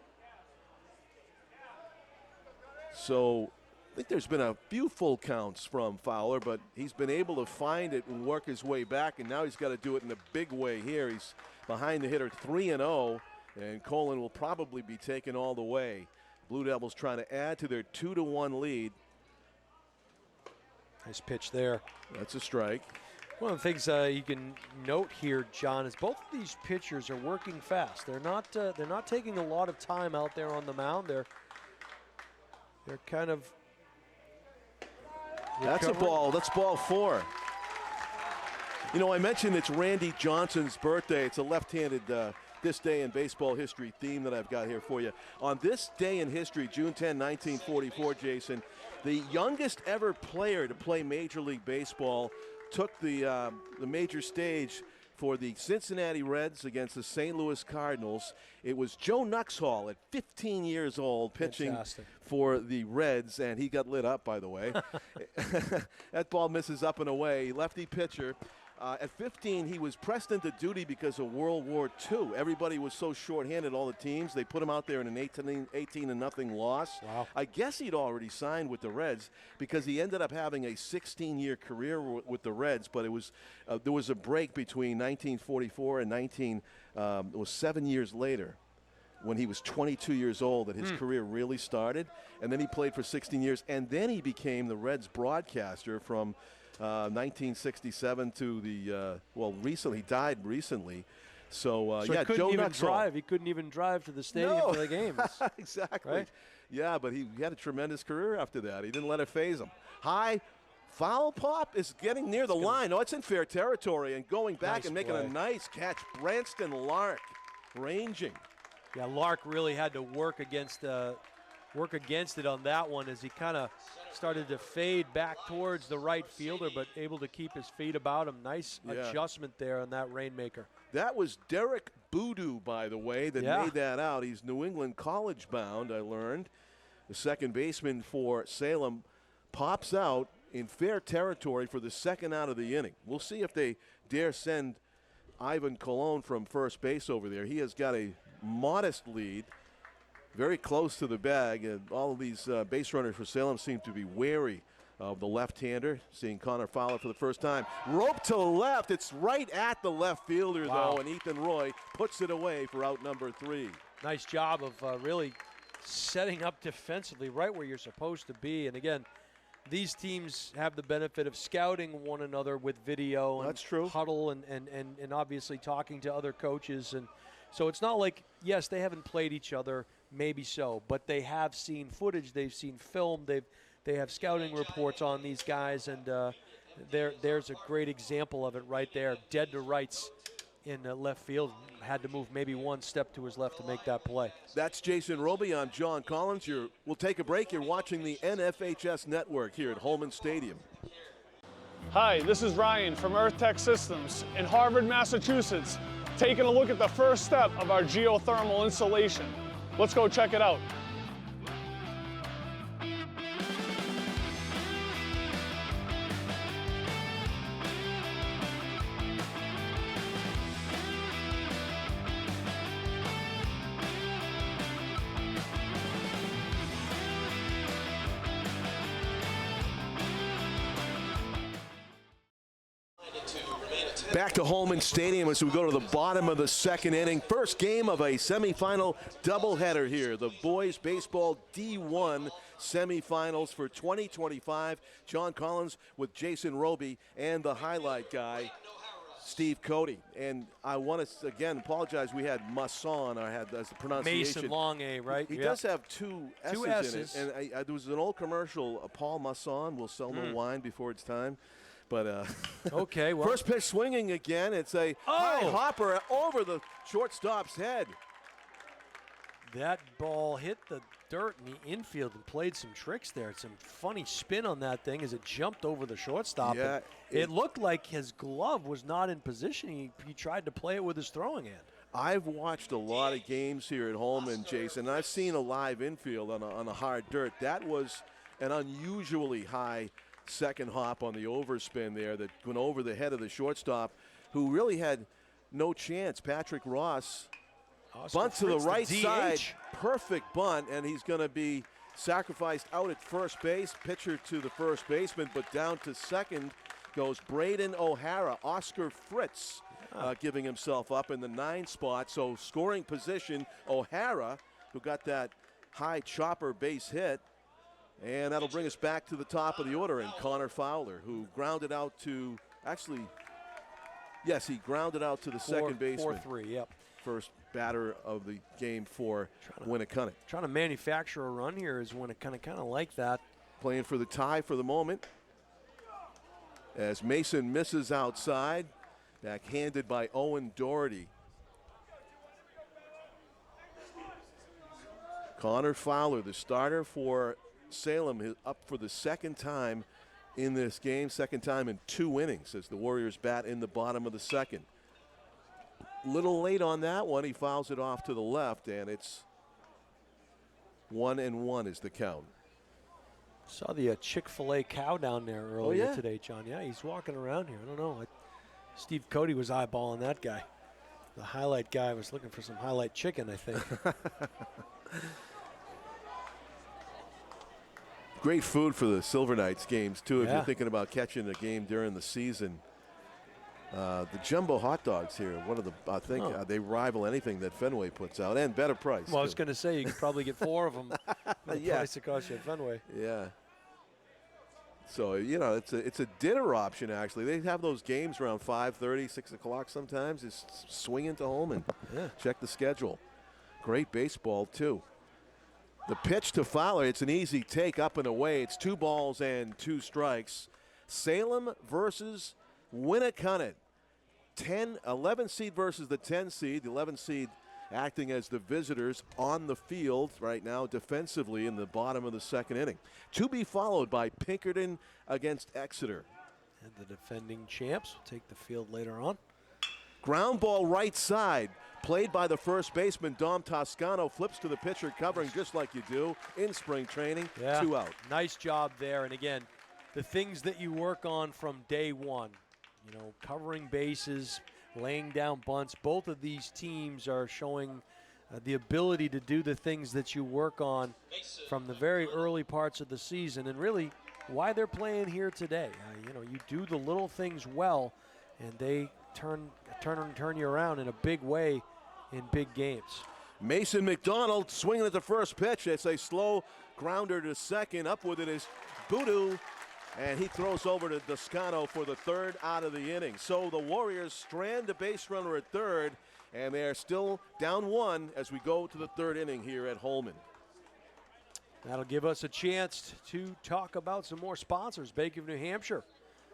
So I think there's been a few full counts from Fowler, but he's been able to find it and work his way back, and now he's got to do it in a big way here. He's behind the hitter 3-0, and Colon will probably be taken all the way. Blue Devils trying to add to their 2-1 lead. Nice pitch there. That's a strike. One of the things you can note here, John, is both of these pitchers are working fast. They're not taking a lot of time out there on the mound. They're kind of That's a ball. That's ball 4. You know, I mentioned it's Randy Johnson's birthday. It's a left-handed this day in baseball history theme that I've got here for you. On this day in history, June 10, 1944, Jason, the youngest ever player to play Major League Baseball took the major stage for the Cincinnati Reds against the St. Louis Cardinals. It was Joe Nuxhall at 15 years old pitching Fantastic. for the Reds, and he got lit up, by the way. That ball misses up and away. Lefty pitcher. At 15, he was pressed into duty because of World War II. Everybody was so shorthanded, all the teams. They put him out there in an 18-0 loss. Wow. I guess he'd already signed with the Reds because he ended up having a 16-year career with the Reds, but it was there was a break between 1944 and it was 7 years later when he was 22 years old that his career really started. And then he played for 16 years, and then he became the Reds broadcaster from 1967 to the recently, he died recently. So he yeah, couldn't Joe even Nuxhall. drive. He couldn't even drive to the stadium for the games. Exactly. Right? Yeah, but he had a tremendous career after that. He didn't let it phase him. High foul pop is getting near the line. Oh, it's in fair territory and going back Nice and making play. a nice catch. Branston Lark ranging. Yeah, Lark really had to work against it on that one as he kind of started to fade back towards the right fielder, but able to keep his feet about him. Nice adjustment there on that rainmaker. That was Derek Boudou, by the way, that made that out. He's New England college bound, I learned. The second baseman for Salem pops out in fair territory for the second out of the inning. We'll see if they dare send Ivan Colon from first base over there. He has got a modest lead, very close to the bag, and all of these base runners for Salem seem to be wary of the left-hander. Seeing Connor Fowler for the first time. Rope to left. It's right at the left fielder, though, and Ethan Roy puts it away for out number 3. Nice job of really setting up defensively right where you're supposed to be. And again, these teams have the benefit of scouting one another with video and That's true. huddle and obviously talking to other coaches. And so it's not like, yes, they haven't played each other, maybe so, but they have seen footage, they've seen film, they have scouting reports on these guys, and there's a great example of it right there. Dead to rights in left field, had to move maybe one step to his left to make that play. That's Jason Roby. I'm John Collins. We'll take a break. You're watching the NFHS Network here at Holman Stadium. Hi, this is Ryan from Earth Tech Systems in Harvard, Massachusetts. taking a look at the first step of our geothermal installation. Let's go check it out. Back to Holman Stadium as we go to the bottom of the second inning. First game of a semifinal doubleheader here. The boys baseball D1 semifinals for 2025. John Collins with Jason Roby and the highlight guy, Steve Cody. And I want to, again, apologize. We had Masson, I had as the pronunciation. Mason Long A, right? He Yep. does have two S's in it. And there was an old commercial, Paul Masson will sell no wine before it's time. But okay, well. First pitch swinging again. It's a high hopper over the shortstop's head. That ball hit the dirt in the infield and played some tricks there. Some funny spin on that thing as it jumped over the shortstop. Yeah, it looked like his glove was not in position. He tried to play it with his throwing hand. I've watched a lot of games here at home, and Jason, I've seen a live infield on a hard dirt. That was an unusually high second hop on the overspin there that went over the head of the shortstop, who really had no chance. Patrick Ross bunt to the right side, perfect bunt, and he's going to be sacrificed out at first base. Pitcher to the first baseman, but down to second goes Braden O'Hara. Oscar Fritz giving himself up in the 9 spot. So scoring position, O'Hara, who got that high chopper base hit. And that'll bring us back to the top of the order, and Connor Fowler, who grounded out to, he grounded out to the second baseman. 4-3, yep. First batter of the game for Winnacunnet. Trying to manufacture a run here is Winnacunnet kind of like that. Playing for the tie for the moment. As Mason misses outside, backhanded by Owen Doherty. Connor Fowler, the starter for Salem, is up for the second time in this game, second time in 2 innings as the Warriors bat in the bottom of the second. Little late on that one, he fouls it off to the left, and it's 1-1 is the count. Saw the Chick-fil-A cow down there earlier today, John. Yeah, he's walking around here. I don't know. Steve Cody was eyeballing that guy. The highlight guy was looking for some highlight chicken, I think. Great food for the Silver Knights games, too, if you're thinking about catching a game during the season. The jumbo hot dogs here, they rival anything that Fenway puts out, and better price. Well, I was going to say, you could probably get 4 of them for the price it costs you at Fenway. Yeah. So, it's a dinner option, actually. They have those games around 5:30, 6 o'clock sometimes. Just swing into home and check the schedule. Great baseball, too. The pitch to Fowler, it's an easy take up and away. It's 2 balls and 2 strikes. Salem versus Winnacunnet. 11 seed versus the 10 seed. The 11 seed acting as the visitors on the field right now defensively in the bottom of the second inning. To be followed by Pinkerton against Exeter. And the defending champs will take the field later on. Ground ball right side. Played by the first baseman, Dom Toscano, flips to the pitcher, covering just like you do in spring training. 2 out. Nice job there. And again, the things that you work on from day one, covering bases, laying down bunts, both of these teams are showing the ability to do the things that you work on from the very early parts of the season, and really why they're playing here today. You do the little things well, and they turn you around in a big way in big games. Mason McDonald swinging at the first pitch. It's a slow grounder to second. Up with it is Boudou, and he throws over to Toscano for the 3rd out of the inning. So the Warriors strand a base runner at 3rd, and they are still down 1 as we go to the 3rd inning here at Holman. That'll give us a chance to talk about some more sponsors. Bank of New Hampshire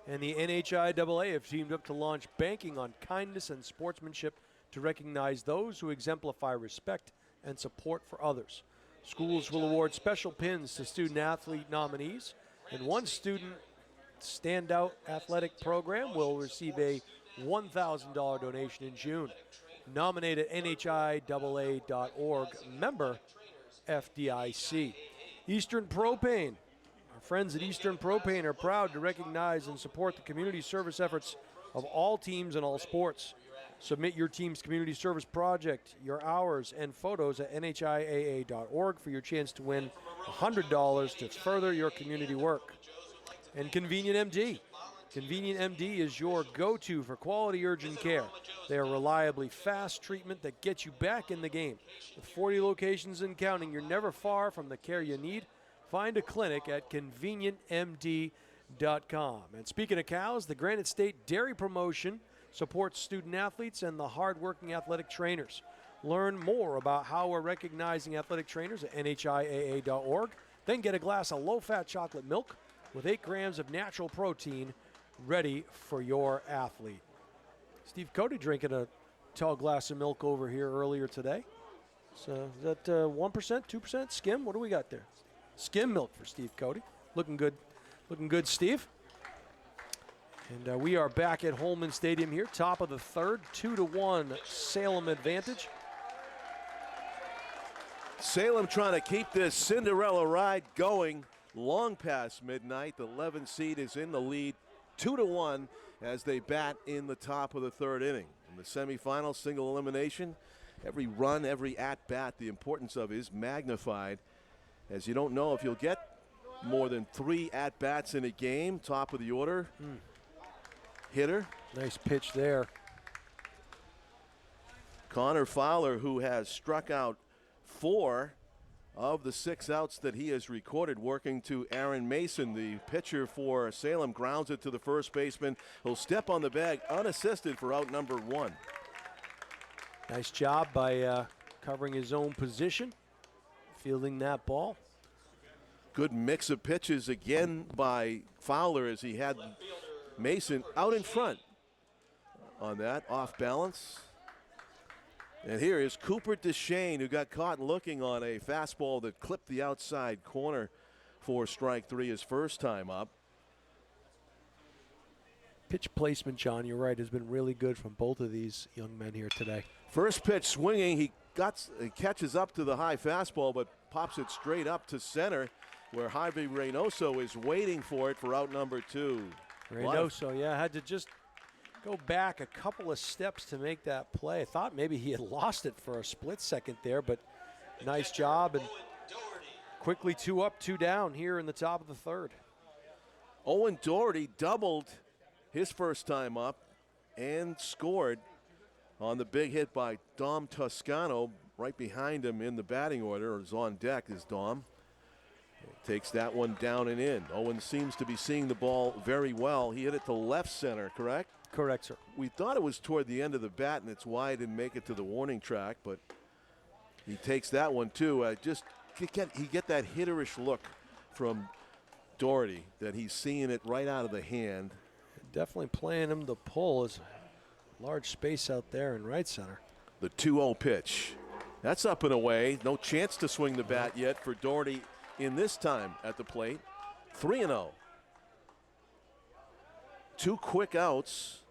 and the NHIAA have teamed up to launch Banking on Kindness and Sportsmanship to recognize those who exemplify respect and support for others. Schools will award special pins to student-athlete nominees, and one student standout athletic program will receive a $1,000 donation in June. Nominate at NHIAA.org. Member FDIC. Eastern Propane. Our friends at Eastern Propane are proud to recognize and support the community service efforts of all teams and all sports. Submit your team's community service project, your hours, and photos at NHIAA.org for your chance to win $100 to further your community work. And Convenient MD. Convenient MD is your go-to for quality urgent care. They are reliably fast treatment that gets you back in the game. With 40 locations and counting, you're never far from the care you need. Find a clinic at convenientmd.com. And speaking of cows, the Granite State Dairy Promotion supports student athletes and the hardworking athletic trainers. Learn more about how we're recognizing athletic trainers at NHIAA.org. Then get a glass of low-fat chocolate milk with 8 grams of natural protein ready for your athlete. Steve Cody drinking a tall glass of milk over here earlier today. So is that 1%, 2% skim? What do we got there? Skim milk for Steve Cody. Looking good, Steve. And we are back at Holman Stadium here, top of the third, 2-1 Salem advantage. Salem trying to keep this Cinderella ride going long past midnight. The 11 seed is in the lead, 2-1 as they bat in the top of the third inning. In the semifinal, single elimination, every run, every at-bat, the importance of is magnified, as you don't know if you'll get more than 3 at-bats in a game. Top of the order hitter. Nice pitch there. Connor Fowler, who has struck out 4 of the 6 outs that he has recorded, working to Aaron Mason, the pitcher for Salem, grounds it to the first baseman. He'll step on the bag unassisted for out number 1. Nice job by covering his own position, fielding that ball. Good mix of pitches again by Fowler as he had Mason out in front on that, off balance. And here is Cooper DeShane, who got caught looking on a fastball that clipped the outside corner for strike 3 his first time up. Pitch placement, John, you're right, has been really good from both of these young men here today. First pitch swinging, he catches up to the high fastball, but pops it straight up to center, where Javi Reynoso is waiting for it for out number 2. Reynoso, yeah, had to just go back a couple of steps to make that play. I thought maybe he had lost it for a split second there, but nice job, and quickly 2 up, 2 down here in the top of the third. Owen Doherty doubled his first time up and scored on the big hit by Dom Toscano. Right behind him in the batting order, or is on deck, is Dom. Takes that one down and in. Owen seems to be seeing the ball very well. He hit it to left center, correct? Correct, sir. We thought it was toward the end of the bat and it's wide and make it to the warning track, but he takes that one too. He get that hitterish look from Doherty that he's seeing it right out of the hand. Definitely playing him to pull. Is large space out there in right center. The 2-0 pitch. That's up and away. No chance to swing the bat yet for Doherty in this time at the plate. 3-0. 2 quick outs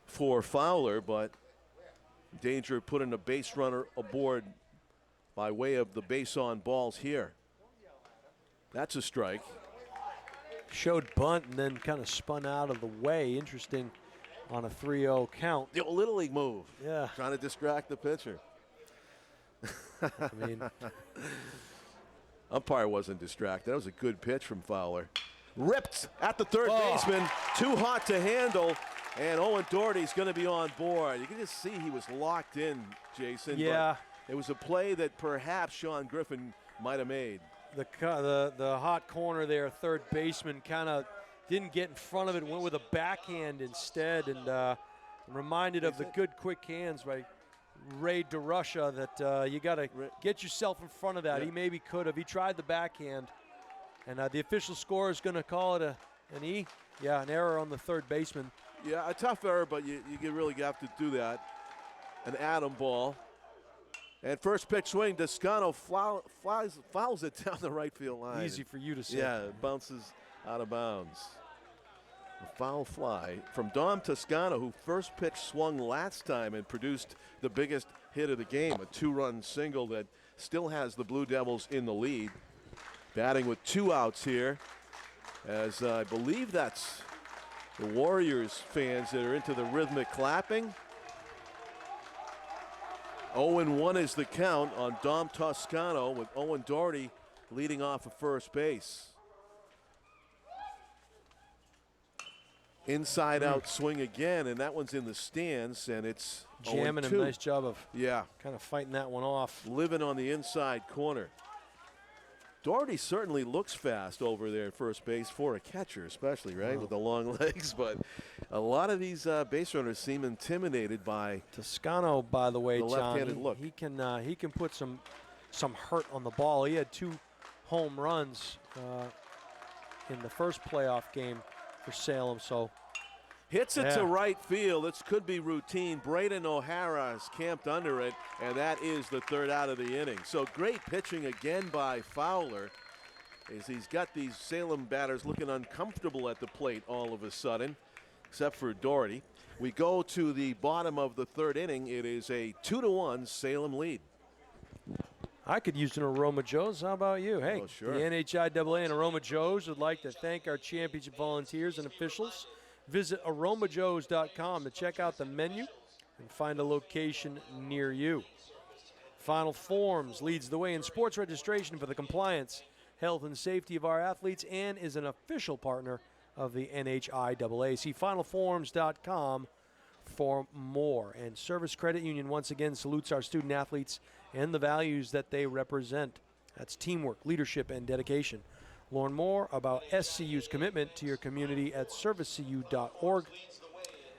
for Fowler, but danger of putting a base runner aboard by way of the base on balls here. That's a strike. Showed bunt and then kind of spun out of the way. Interesting on a 3-0 count. The old Little League move. Yeah. Trying to distract the pitcher. I mean, umpire wasn't distracted. That was a good pitch from Fowler. Ripped at the third baseman. Too hot to handle. And Owen Doherty's going to be on board. You can just see he was locked in, Jason. Yeah. It was a play that perhaps Sean Griffin might have made. The hot corner there, third baseman kind of didn't get in front of it, went with a backhand instead, and reminded of the good quick hands by Ray DeRusha that you got to get yourself in front of that. Yeah. He maybe could have. He tried the backhand, and the official score is going to call it an E. Yeah, an error on the third baseman. Yeah, a tough error, but you really have to do that. An Adam ball. And first pitch swing, Toscano fouls it down the right field line. Easy for you to say. Yeah, it bounces out of bounds. A foul fly from Dom Toscano, who first pitch swung last time and produced the biggest hit of the game, a 2-run single that still has the Blue Devils in the lead. Batting with 2 outs here, as I believe that's the Warriors fans that are into the rhythmic clapping. 0-1 is the count on Dom Toscano, with Owen Doherty leading off of first base. Inside out swing again, and that one's in the stands, and it's Jamming 0-2. him, nice job of Yeah, kind of fighting that one off. living on the inside corner. Doherty certainly looks fast over there at first base for a catcher, especially, right, with the long legs. But a lot of these base runners seem intimidated by Toscano, by the way, the John, left-handed look. he can put some hurt on the ball. He had 2 home runs in the first playoff game for Salem. So hits it Yeah. to right field. This could be routine. Braden O'Hara is camped under it, and that is the 3rd out of the inning. So great pitching again by Fowler, as he's got these Salem batters looking uncomfortable at the plate all of a sudden, except for Doherty. We go to the bottom of the 3rd inning. It is a 2-1 Salem lead. I could use an Aroma Joe's. How about you? Hey, Oh, sure. The NHIAA and Aroma Joe's would like to thank our championship volunteers and officials. Visit aromajoes.com to check out the menu and find a location near you. Final Forms leads the way in sports registration for the compliance, health, and safety of our athletes and is an official partner of the NHIAA. See finalforms.com for more. And Service Credit Union once again salutes our student athletes and the values that they represent. That's teamwork, leadership, and dedication. Learn more about SCU's commitment to your community at servicecu.org.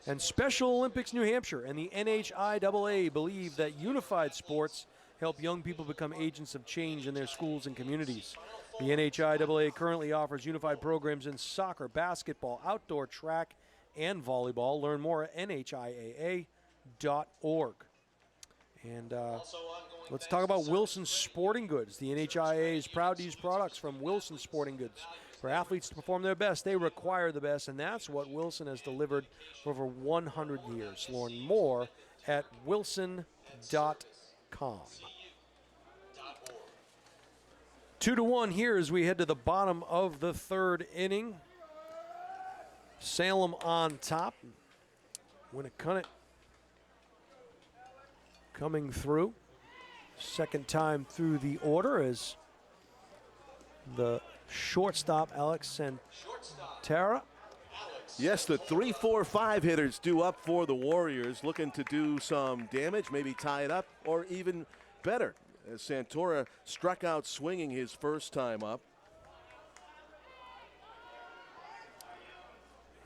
And Special Olympics New Hampshire and the NHIAA believe that unified sports help young people become agents of change in their schools and communities. The NHIAA currently offers unified programs in soccer, basketball, outdoor track, and volleyball. Learn more at NHIAA.org. And let's talk about Wilson Sporting Goods. The NHIAA is proud to use products from Wilson Sporting Goods. For athletes to perform their best, they require the best, and that's what Wilson has delivered for over 100 years. Learn more at wilson.com. 2-1 here as we head to the bottom of the 3rd inning. Salem on top. Winnacunnet coming through. Second time through the order as the shortstop, Alex Santera. Yes, the 3-4-5 hitters due up for the Warriors, looking to do some damage, maybe tie it up, or even better, as Santora struck out swinging his first time up.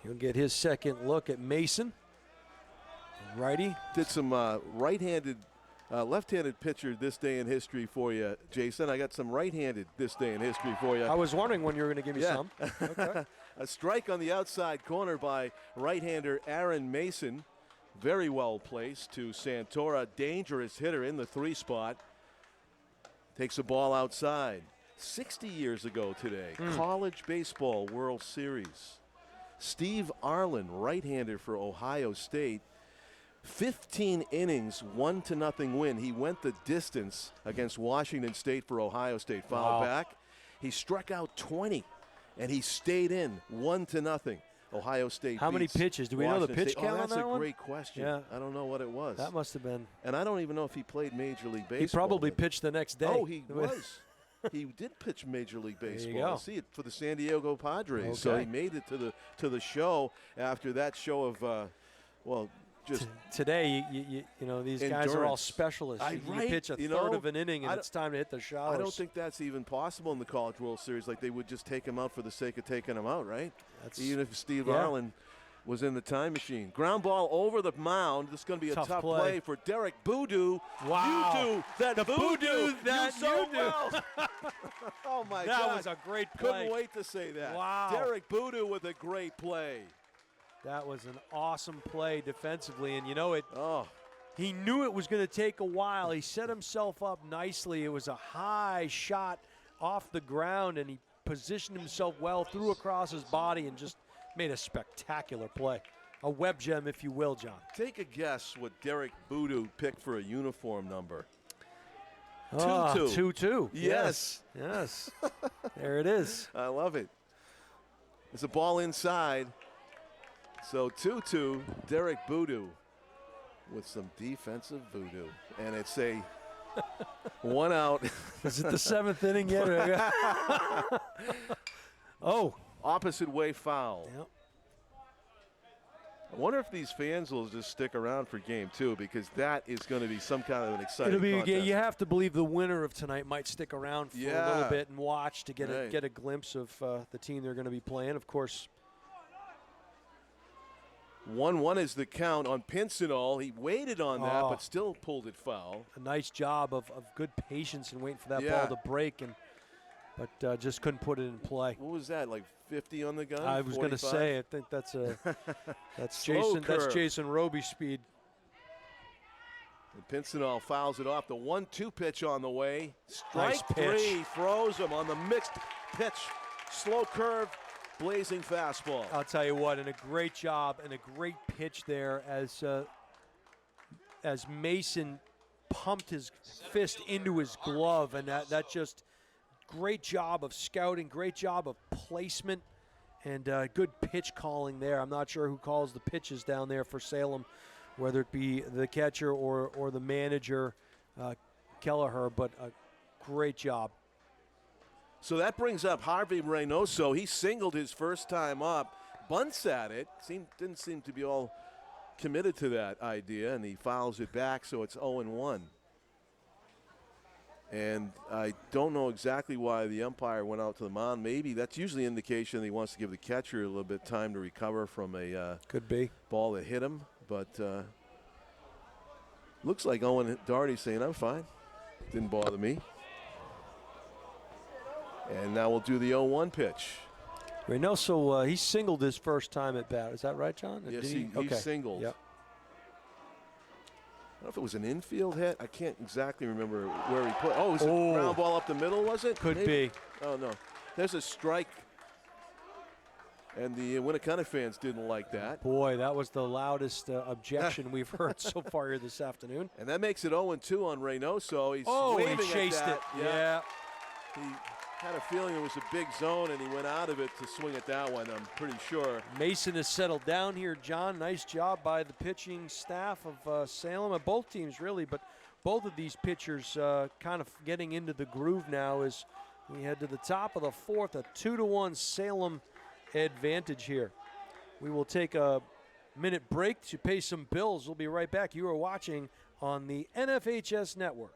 He'll get his second look at Mason. Righty. Did some left-handed pitcher this day in history for you, Jason. I got some right-handed this day in history for you. I was wondering when you were going to give me Yeah. some. Okay. A strike on the outside corner by right-hander Aaron Mason. Very well placed to Santora. Dangerous hitter in the 3 spot. Takes a ball outside. 60 years ago today, College Baseball World Series. Steve Arlen, right-hander for Ohio State. 15 innings, 1-0 win. He went the distance against Washington State for Ohio State. Foul back. He struck out 20, and he stayed in 1-0. Ohio State. How many beats pitches? Do we know the Washington pitch State. count on That's that a one? great question. Yeah. I don't know what it was. That must have been. And I don't even know if he played Major League Baseball. He probably but- pitched the next day. Oh, he was. He did pitch Major League you Baseball. go. I see it for the San Diego Padres. So Okay. he made it to the show after that show of, just Today, you know, these guys are all Endurance. specialists. You Right, pitch a you third know, of an inning, and I it's time to hit the showers. I don't think that's even possible in the College World Series. Like, they would just take him out for the sake of taking him out, right? That's- Even if Steve yeah. Arlen was in the time machine. Ground ball over the mound. This is going to be a Tough tough play. play for Derek Boudou. Wow. You do that The voodoo voodoo that you so you do. well. Oh, my That God. was a great play. Couldn't wait to say that. Wow. Derek Boudou with a great play. That was an awesome play defensively, and you know it. Oh, He knew it was going to take a while. He set himself up nicely. It was a high shot off the ground, and he positioned himself well, threw across his body, and just made a spectacular play. A web gem, if you will, John. Take a guess what Derek Boodoo picked for a uniform number. 2-2. 2-2. Yes. Yes. There it is. I love it. There's a ball inside. So 2-2, Derek Boodoo with some defensive voodoo. And it's a 1 out. Is it the 7th inning yet? Oh. Opposite way foul. Yep. I wonder if these fans will just stick around for game 2, because that is going to be some kind of an exciting contest. You have to believe the winner of tonight might stick around for a little bit and watch to get Right. get a glimpse of the team they're going to be playing. Of course, 1-1 is the count on Pincinel. He waited on that, but still pulled it foul. a nice job of good patience and waiting for that Yeah. ball to break, but just couldn't put it in play. What was that, like 50 on the gun? I was going to 45? say, I think that's Slow Jason. That's curve. Jason Roby's speed. And Pincinel fouls it off. The 1-2 pitch on the way. Nice Strike pitch. 3, throws him on the mixed pitch. Slow curve, blazing fastball. I'll tell you what, and a great job and a great pitch there as Mason pumped his fist into his glove, and that just great job of scouting, great job of placement, and good pitch calling there. I'm not sure who calls the pitches down there for Salem, whether it be the catcher or the manager, Kelleher, but a great job. So that brings up Harvey Reynoso. He singled his first time up, bunts at it, didn't seem to be all committed to that idea, and he fouls it back, so it's 0-1. And I don't know exactly why the umpire went out to the mound. Maybe that's usually an indication that he wants to give the catcher a little bit of time to recover from a Could be ball that hit him. But looks like Owen Doherty saying, I'm fine. Didn't bother me. And now we'll do the 0-1 pitch. Reynoso, he singled his first time at bat. Is that right, John? Yes, Did he singled. Yep. I don't know if it was an infield hit. I can't exactly remember where he put. Oh, it was a ground ball up the middle, was it? Could Maybe? be. Oh, no. There's a strike. And the Winnacunnet fans didn't like that. Boy, that was the loudest objection we've heard so far here this afternoon. And that makes it 0-2 on Reynoso. He's Oh, waving he chased at that. it. Yeah. He had a feeling it was a big zone, and he went out of it to swing at that one, I'm pretty sure. Mason has settled down here, John. Nice job by the pitching staff of Salem, and both teams really, but both of these pitchers kind of getting into the groove now as we head to the top of the fourth, a 2-1 Salem advantage here. We will take a minute break to pay some bills. We'll be right back. You are watching on the NFHS Network.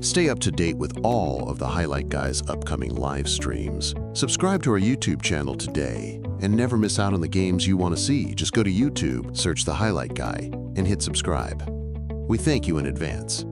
Stay up to date with all of the Highlight Guy's upcoming live streams. Subscribe to our YouTube channel today and never miss out on the games you want to see. Just go to YouTube, search The Highlight Guy, and hit subscribe. We thank you in advance.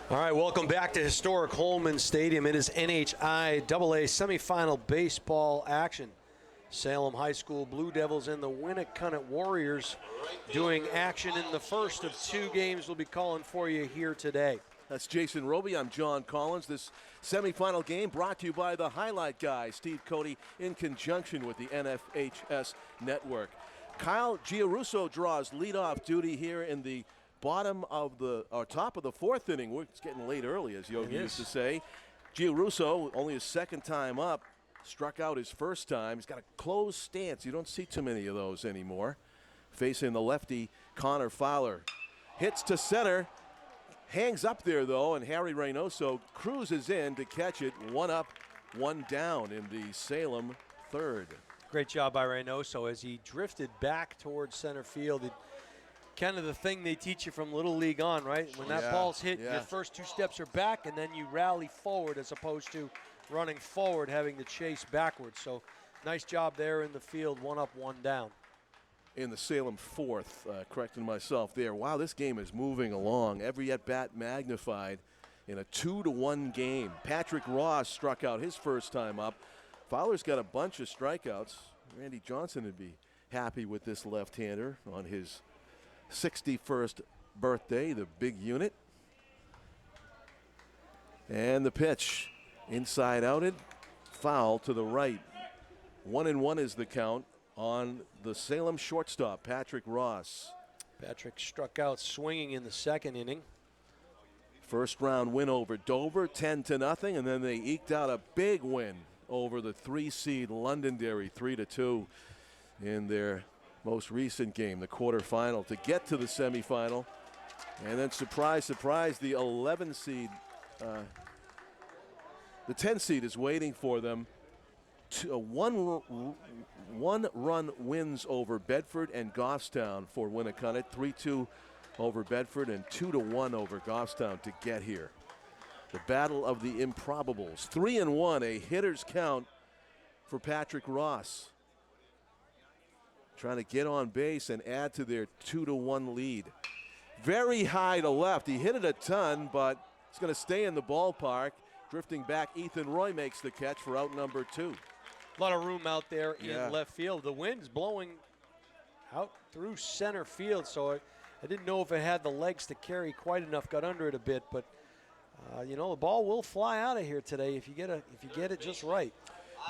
All right, welcome back to historic Holman Stadium. It is NHIAA Semifinal baseball action. Salem High School Blue Devils and the Winnacunnet Warriors doing action in the first of 2 games we'll be calling for you here today. That's Jason Roby. I'm John Collins. This semifinal game brought to you by the Highlight Guy, Steve Cody, in conjunction with the NFHS Network. Kyle Giarusso draws leadoff duty here in the bottom of the, or top of the 4th inning. It's getting late early, as Yogi used to say. Giarusso, only his 2nd time up, struck out his 1st time. He's got a closed stance. You don't see too many of those anymore. Facing the lefty, Connor Fowler. Hits to center. Hangs up there, though, and Harry Reynoso cruises in to catch it. 1 up, 1 down in the Salem 3rd. Great job by Reynoso as he drifted back towards center field. Kind of the thing they teach you from Little League on, right? When that ball's hit, your first 2 steps are back, and then you rally forward as opposed to running forward, having to chase backwards. So nice job there in the field, 1 up, 1 down. In the Salem 4th, correcting myself there. Wow, this game is moving along. Every at-bat magnified in a 2-1 game. Patrick Ross struck out his 1st time up. Fowler's got a bunch of strikeouts. Randy Johnson would be happy with this left-hander on his 61st birthday, the big unit. And the pitch, inside outed, foul to the right. 1-1 is the count on the Salem shortstop, Patrick Ross. Patrick struck out swinging in the 2nd inning. 1st round win over Dover, 10-0, and then they eked out a big win over the 3-seed Londonderry, 3-2 in their most recent game, the quarterfinal, to get to the semifinal. And then surprise, surprise, the 11 seed, the 10 seed is waiting for them. One run wins over Bedford and Goffstown for Winnacunnet, 3-2 over Bedford and 2-1 over Goffstown to get here. The battle of the improbables. 3-1, a hitter's count for Patrick Ross. Trying to get on base and add to their 2-1 lead. Very high to left. He hit it a ton, but it's going to stay in the ballpark. Drifting back, Ethan Roy makes the catch for out number 2. A lot of room out there in left field. The wind's blowing out through center field, so I didn't know if it had the legs to carry quite enough. Got under it a bit, but you know, the ball will fly out of here today if you get it just right.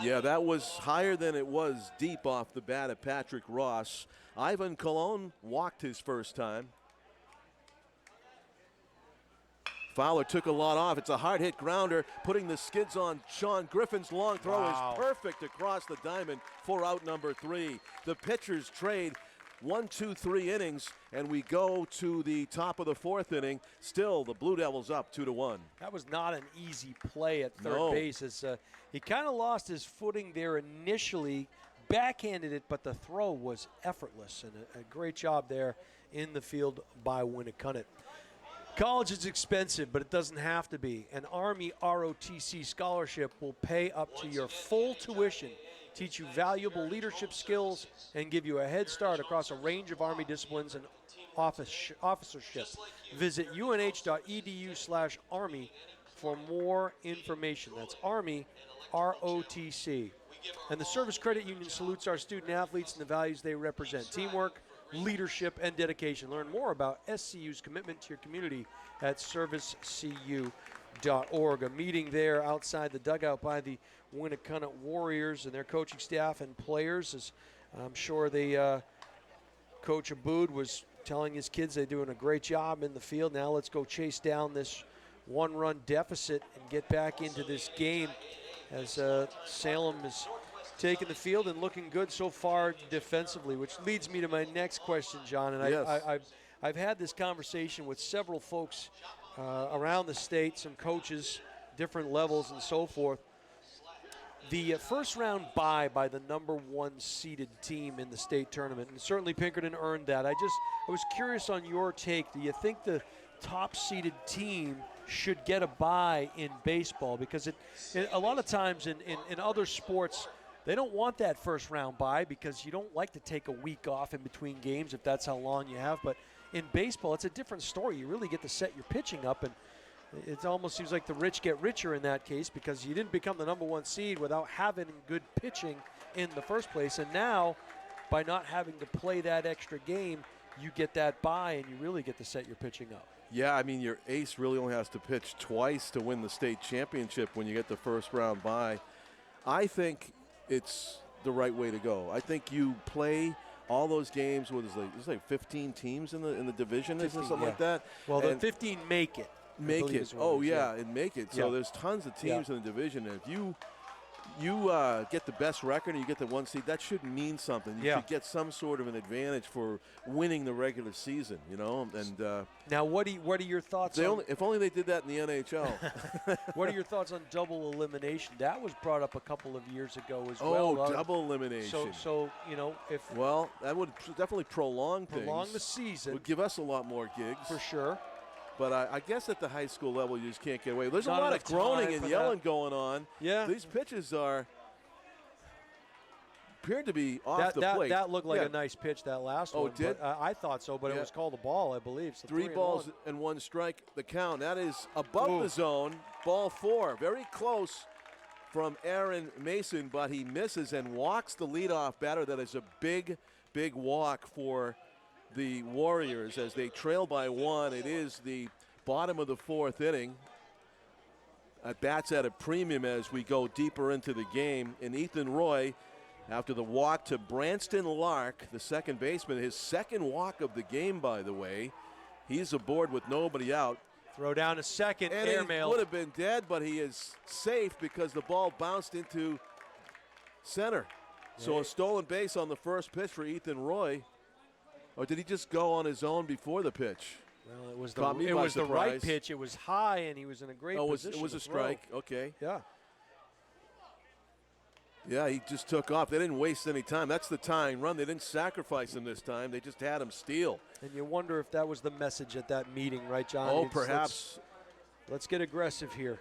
Yeah, that was higher than it was deep off the bat of Patrick Ross. Ivan Colon walked his 1st time. Fowler took a lot off. It's a hard hit grounder, putting the skids on Sean Griffin's long throw is perfect across the diamond for out number 3. The pitchers trade 1, 2, 3 innings, and we go to the top of the 4th inning. Still, the Blue Devils up 2-1. That was not an easy play at third base. As, he kind of lost his footing there initially, backhanded it, but the throw was effortless, and a great job there in the field by Winnacunnet. College is expensive, but it doesn't have to be. An Army ROTC scholarship will pay up to your full tuition, teach you valuable leadership skills, and give you a head start across a range of Army disciplines and officership. Visit unh.edu/Army for more information. That's Army ROTC. And the Service Credit Union salutes our student athletes and the values they represent: teamwork, leadership, and dedication. Learn more about SCU's commitment to your community at servicecu.org. A meeting there outside the dugout by the Winnacunnet Warriors and their coaching staff and players. As I'm sure Coach Abood was telling his kids they're doing a great job in the field. Now let's go chase down this 1-run deficit and get back into this game, as Salem is taking the field and looking good so far defensively, which leads me to my next question, John. And I've had this conversation with several folks around the state, some coaches, different levels and so forth. The first round bye by the number 1 seeded team in the state tournament, and certainly Pinkerton earned that. I was curious on your take. Do you think the top seeded team should get a bye in baseball? Because a lot of times in other sports, they don't want that first round bye because you don't like to take a week off in between games if that's how long you have. But in baseball, it's a different story. You really get to set your pitching up. And It almost seems like the rich get richer in that case because you didn't become the #1 seed without having good pitching in the first place. And now, by not having to play that extra game, you get that bye and you really get to set your pitching up. Yeah, I mean, your ace really only has to pitch twice to win the state championship when you get the first round bye. I think it's the right way to go. I think you play all those games with there's like 15 teams in the division, isn't it, something like that? Well, the 15 make it. Make it. Oh, yeah, and make it. So Yeah. there's tons of teams in the division. And if you get the best record and you get the 1 seed, that should mean something. You should get some sort of an advantage for winning the regular season, you know. And now, what are your thoughts on if only they did that in the NHL. what are your thoughts on double elimination? That was brought up a couple of years ago as well. well. Double elimination. So you know, if that would definitely prolong the season, would give us a lot more gigs for sure. But I guess at the high school level, you just can't get away. There's Not a lot enough of groaning time and for yelling that. going on. Yeah. These pitches appeared to be off the plate. That looked like a nice pitch, that last one. Oh, it did? But, I thought so, but it was called a ball, I believe. So 3 balls and 1 strike, the count. That is above the zone, ball 4. Very close from Aaron Mason, but he misses and walks the leadoff batter. That is a big, big walk for the Warriors as they trail by 1. It is the bottom of the 4th inning. At bats at a premium as we go deeper into the game. And Ethan Roy, after the walk to Branston Lark, the second baseman, his second walk of the game, by the way. He's aboard with nobody out. Throw down a second, and airmail. He would have been dead, but he is safe because the ball bounced into center. So a stolen base on the first pitch for Ethan Roy. Or did he just go on his own before the pitch? Well, it was the right pitch. It was high, and he was in a great position. It was to a strike. throw. Okay. Yeah. Yeah, he just took off. They didn't waste any time. That's the tying run. They didn't sacrifice him this time. They just had him steal. And you wonder if that was the message at that meeting, right, John? Oh, perhaps. Let's get aggressive here.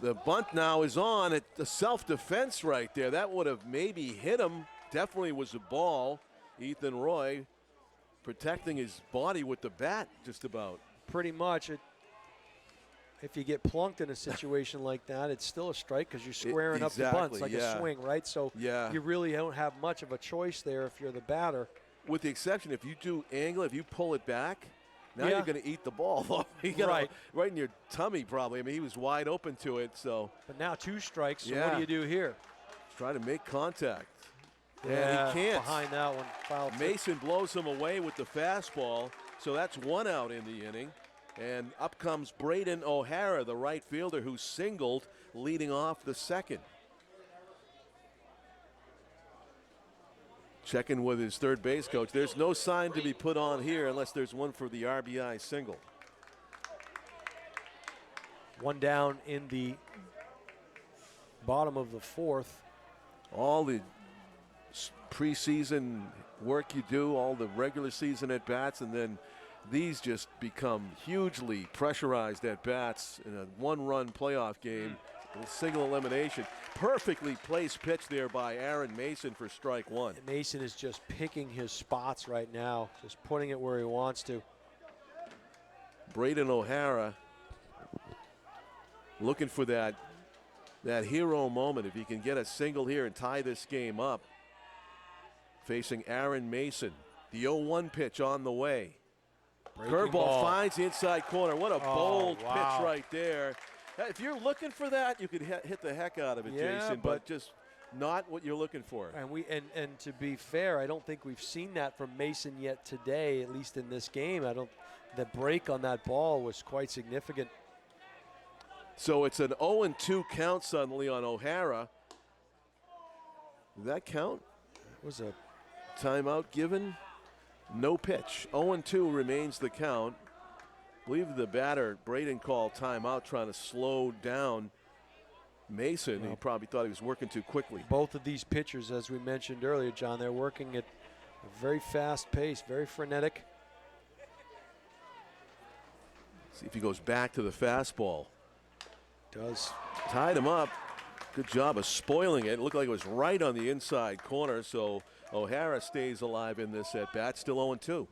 The bunt now is on at the self-defense right there. That would have maybe hit him. Definitely was a ball. Ethan Roy protecting his body with the bat just about. Pretty much. If you get plunked in a situation like that, it's still a strike because you're squaring up the bunt. It's like a swing, right? So you really don't have much of a choice there if you're the batter. With the exception, if you do angle, if you pull it back, now you're going to eat the ball. Right in your tummy probably. I mean, he was wide open to it. So. But now 2 strikes, so what do you do here? Try to make contact. Yeah, and he can't. Behind that one. Foul Mason blows him away with the fastball. So that's 1 out in the inning. And up comes Braden O'Hara, the right fielder who singled, leading off the second. Checking with his third base coach. There's no sign to be put on here unless there's one for the RBI single. 1 down in the bottom of the 4th. All the preseason work you do, all the regular season at bats, and then these just become hugely pressurized at bats in a 1-run playoff game. Single elimination. Perfectly placed pitch there by Aaron Mason for strike 1. Mason is just picking his spots right now, just putting it where he wants to. Braden O'Hara looking for that hero moment. If he can get a single here and tie this game up. Facing Aaron Mason. The 0-1 pitch on the way. Curveball finds the inside corner. What a bold pitch right there. If you're looking for that, you could hit the heck out of it, Jason, but just not what you're looking for. And to be fair, I don't think we've seen that from Mason yet today, at least in this game. The break on that ball was quite significant. So it's an 0-2 count suddenly on O'Hara. Did that count? It was a timeout given. No pitch. 0-2 remains the count. I believe the batter, Braden, called timeout trying to slow down Mason. He probably thought he was working too quickly. Both of these pitchers, as we mentioned earlier, John, they're working at a very fast pace, very frenetic. See if he goes back to the fastball. Does. Tied him up. Good job of spoiling it. It looked like it was right on the inside corner, so O'Hara stays alive in this at bat, still 0-2.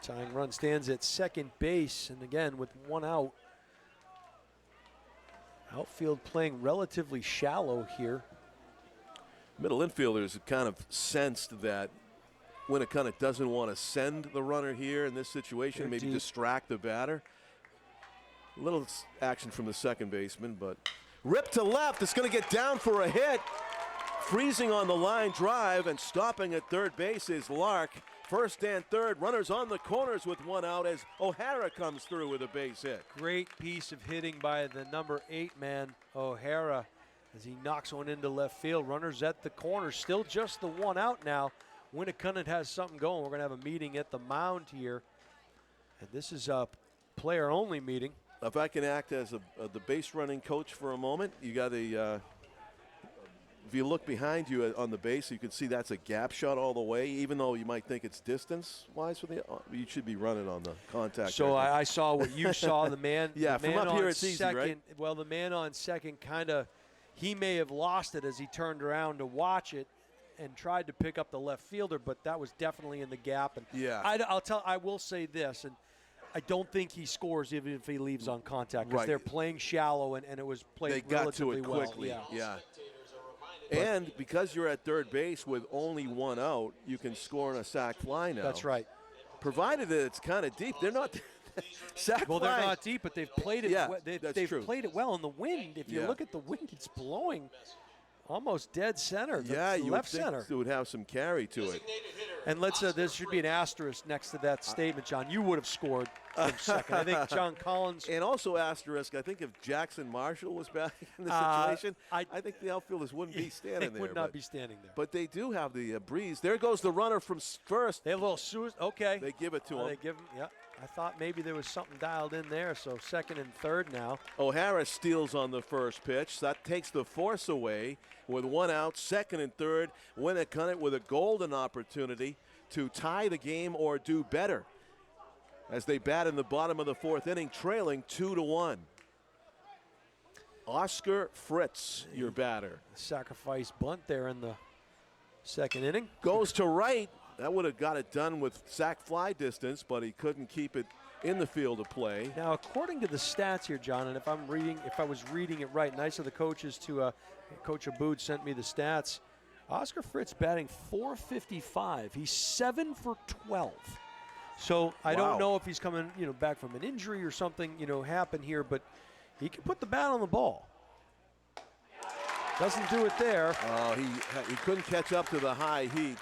Tying run stands at second base, and again with one out. Outfield playing relatively shallow here. Middle infielders have kind of sensed that Winnacunnet doesn't want to send the runner here in this situation, They're maybe deep. distract the batter. A little action from the second baseman, but ripped to left. It's going to get down for a hit. Freezing on the line drive and stopping at third base is Lark. First and third, runners on the corners with one out as O'Hara comes through with a base hit. Great piece of hitting by the number 8 man, O'Hara, as he knocks one into left field. Runners at the corner, still just the one out now. Winnacunnet has something going. We're going to have a meeting at the mound here. And this is a player-only meeting. If I can act as the base running coach for a moment, you got a, if you look behind you on the base, you can see that's a gap shot all the way, even though you might think it's distance-wise for the, you should be running on the contact. So I saw what you saw, the man. Yeah, the from man up here on it's easy, second, right? Well, the man on second kind of, he may have lost it as he turned around to watch it and tried to pick up the left fielder, but that was definitely in the gap. And yeah, I will say this, and I don't think he scores even if he leaves on contact, because right. they're playing shallow and it was played they got relatively to it quickly. well. Yeah. And because you're at third base with only one out, you can score on a sac fly now. That's right. Provided that it's kind of deep. They're not sac Well, fly. they're not deep, but they've played it. Yeah, they've true. played it well in the wind. If you Yeah. look at the wind, it's blowing almost dead center. Yeah, you left would think center. it would have some carry to it. And let's there should be an asterisk next to that statement, John. You would have scored from second. I think John Collins. And also asterisk, I think if Jackson Marshall was back in the situation, I think the outfielders wouldn't be standing there. Would not be standing there. But they do have the breeze. There goes the runner from first. They have a little okay. They give it to him. They give him. Yeah. I thought maybe there was something dialed in there. So second and third now. O'Hara steals on the first pitch. That takes the force away with one out. Second and third. Winnacunnet with a golden opportunity to tie the game or do better as they bat in the bottom of the fourth inning, trailing 2-1. Oscar Fritz, your batter. Sacrifice bunt there in the second inning. Goes to right. That would have got it done with sac fly distance, but he couldn't keep it in the field of play. Now, according to the stats here, John, and if I was reading it right, nice of the coaches to Coach Aboud sent me the stats. Oscar Fritz batting .455. He's 7 for 12. So I don't know if he's coming, back from an injury or something, happened here, but he can put the bat on the ball. Doesn't do it there. He couldn't catch up to the high heat.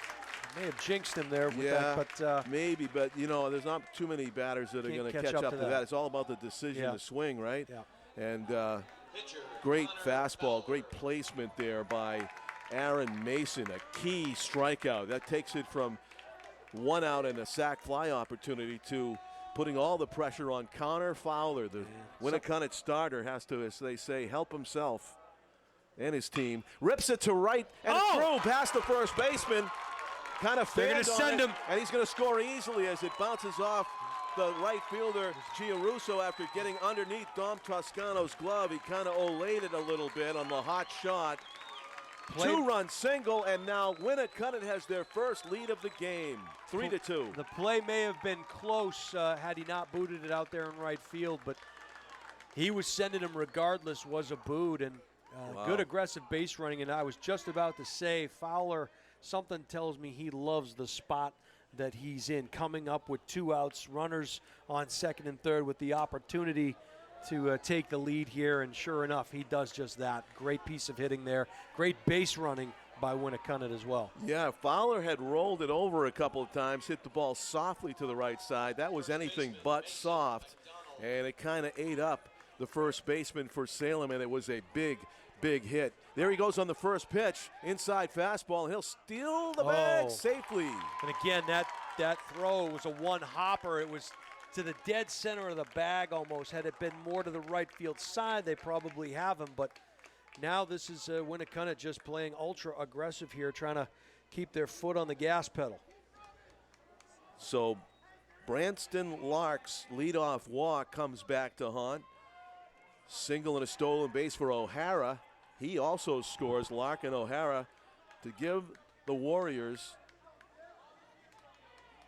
May have jinxed him there with that, but maybe, but there's not too many batters that are going to catch up to that. It's all about the decision to swing, right? Yeah. And great fastball, great placement there by Aaron Mason, a key strikeout. That takes it from one out and a sac fly opportunity to putting all the pressure on Connor Fowler. The Winnacunnet starter has to, as they say, help himself and his team. Rips it to right and through past the first baseman. Kind of They're going to send him. And he's going to score easily as it bounces off the right fielder, Giarusso, after getting underneath Dom Toscano's glove. He kind of olayed it a little bit on the hot shot. Two-run single, and now Winnacunnet has their first lead of the game, 3-2. The play may have been close had he not booted it out there in right field, but he was sending him regardless, was a boot, and good aggressive base running. And I was just about to say, Fowler, something tells me he loves the spot that he's in, coming up with two outs, runners on second and third with the opportunity to take the lead here, and sure enough, he does just that. Great piece of hitting there. Great base running by Winnacunnet as well. Yeah, Fowler had rolled it over a couple of times, hit the ball softly to the right side. That was anything but soft, and it kind of ate up the first baseman for Salem, and it was a big hit. There he goes on the first pitch, inside fastball, and he'll steal the bag safely. And again, that throw was a one-hopper. It was to the dead center of the bag almost. Had it been more to the right field side, they probably have him. But now this is Winnacunnet just playing ultra aggressive here, trying to keep their foot on the gas pedal. So Branston Lark's leadoff walk comes back to haunt. Single and a stolen base for O'Hara. He also scores, Lark and O'Hara, to give the Warriors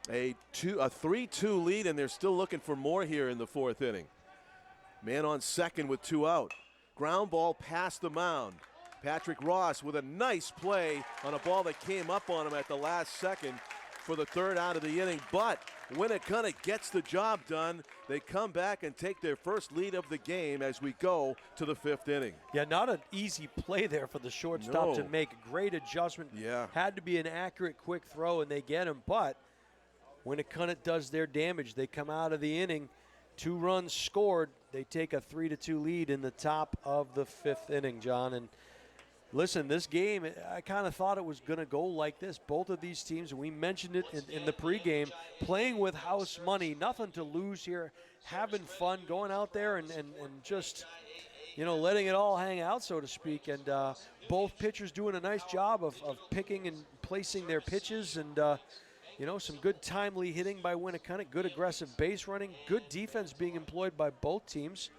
A 3-2 lead, and they're still looking for more here in the fourth inning. Man on second with 2 out. Ground ball past the mound. Patrick Ross with a nice play on a ball that came up on him at the last second for the third out of the inning. But Winnacunnet gets the job done. They come back and take their first lead of the game as we go to the fifth inning. Yeah, not an easy play there for the shortstop to make. Great adjustment. Yeah. Had to be an accurate, quick throw, and they get him. But Winnacunnet does their damage. They come out of the inning, 2 runs scored. They take a 3-2 lead in the top of the fifth inning, John. And listen, this game, I kind of thought it was going to go like this. Both of these teams, and we mentioned it in the pregame, playing with house money, nothing to lose here, having fun, going out there and just, letting it all hang out, so to speak. And both pitchers doing a nice job of picking and placing their pitches, and some good timely hitting by Winnacunnet, good aggressive base running, good defense being employed by both teams.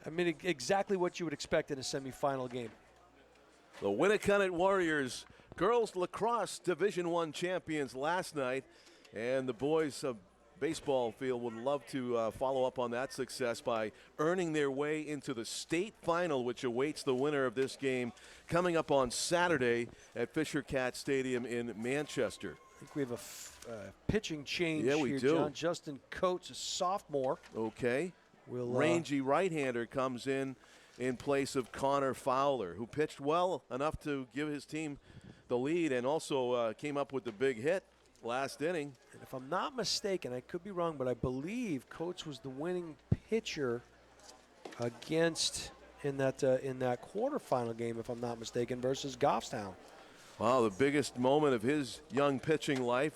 I mean, exactly what you would expect in a semifinal game. The Winnacunnet Warriors, girls lacrosse Division I champions last night, and the boys baseball field would love to follow up on that success by earning their way into the state final, which awaits the winner of this game coming up on Saturday at Fisher Cat Stadium in Manchester. I think we have a pitching change Yeah, we here, do. John. Justin Coates, a sophomore. Okay. Rangy right-hander comes in place of Connor Fowler, who pitched well enough to give his team the lead and also came up with the big hit last inning. And if I'm not mistaken, I could be wrong, but I believe Coates was the winning pitcher against in that quarterfinal game, if I'm not mistaken, versus Goffstown. Wow, the biggest moment of his young pitching life.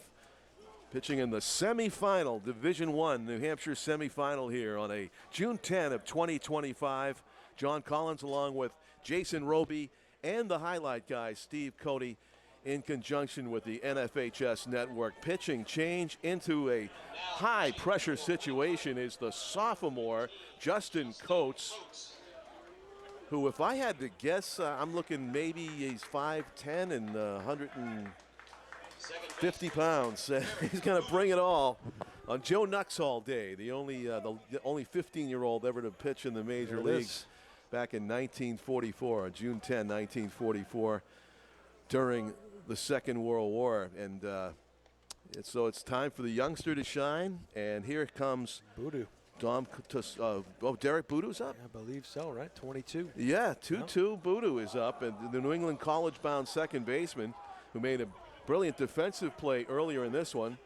Pitching in the semifinal, Division I, New Hampshire semifinal here on a June 10 of 2025. John Collins along with Jason Roby and the highlight guy, Steve Cody, in conjunction with the NFHS Network. Pitching change into a high-pressure situation is the sophomore, Justin Coates, who, if I had to guess, I'm looking maybe he's 5'10 and 150 pounds. He's going to bring it all on Joe Nuxhall Day, the only 15-year-old ever to pitch in the major leagues back in 1944, on June 10, 1944, during the Second World War. And so it's time for the youngster to shine, and here comes Boodoo. Derek Boodoo's up? Yeah, I believe so, right? 22. Yeah, 2-2. Boodoo is up, and the New England college-bound second baseman who made a brilliant defensive play earlier in this one,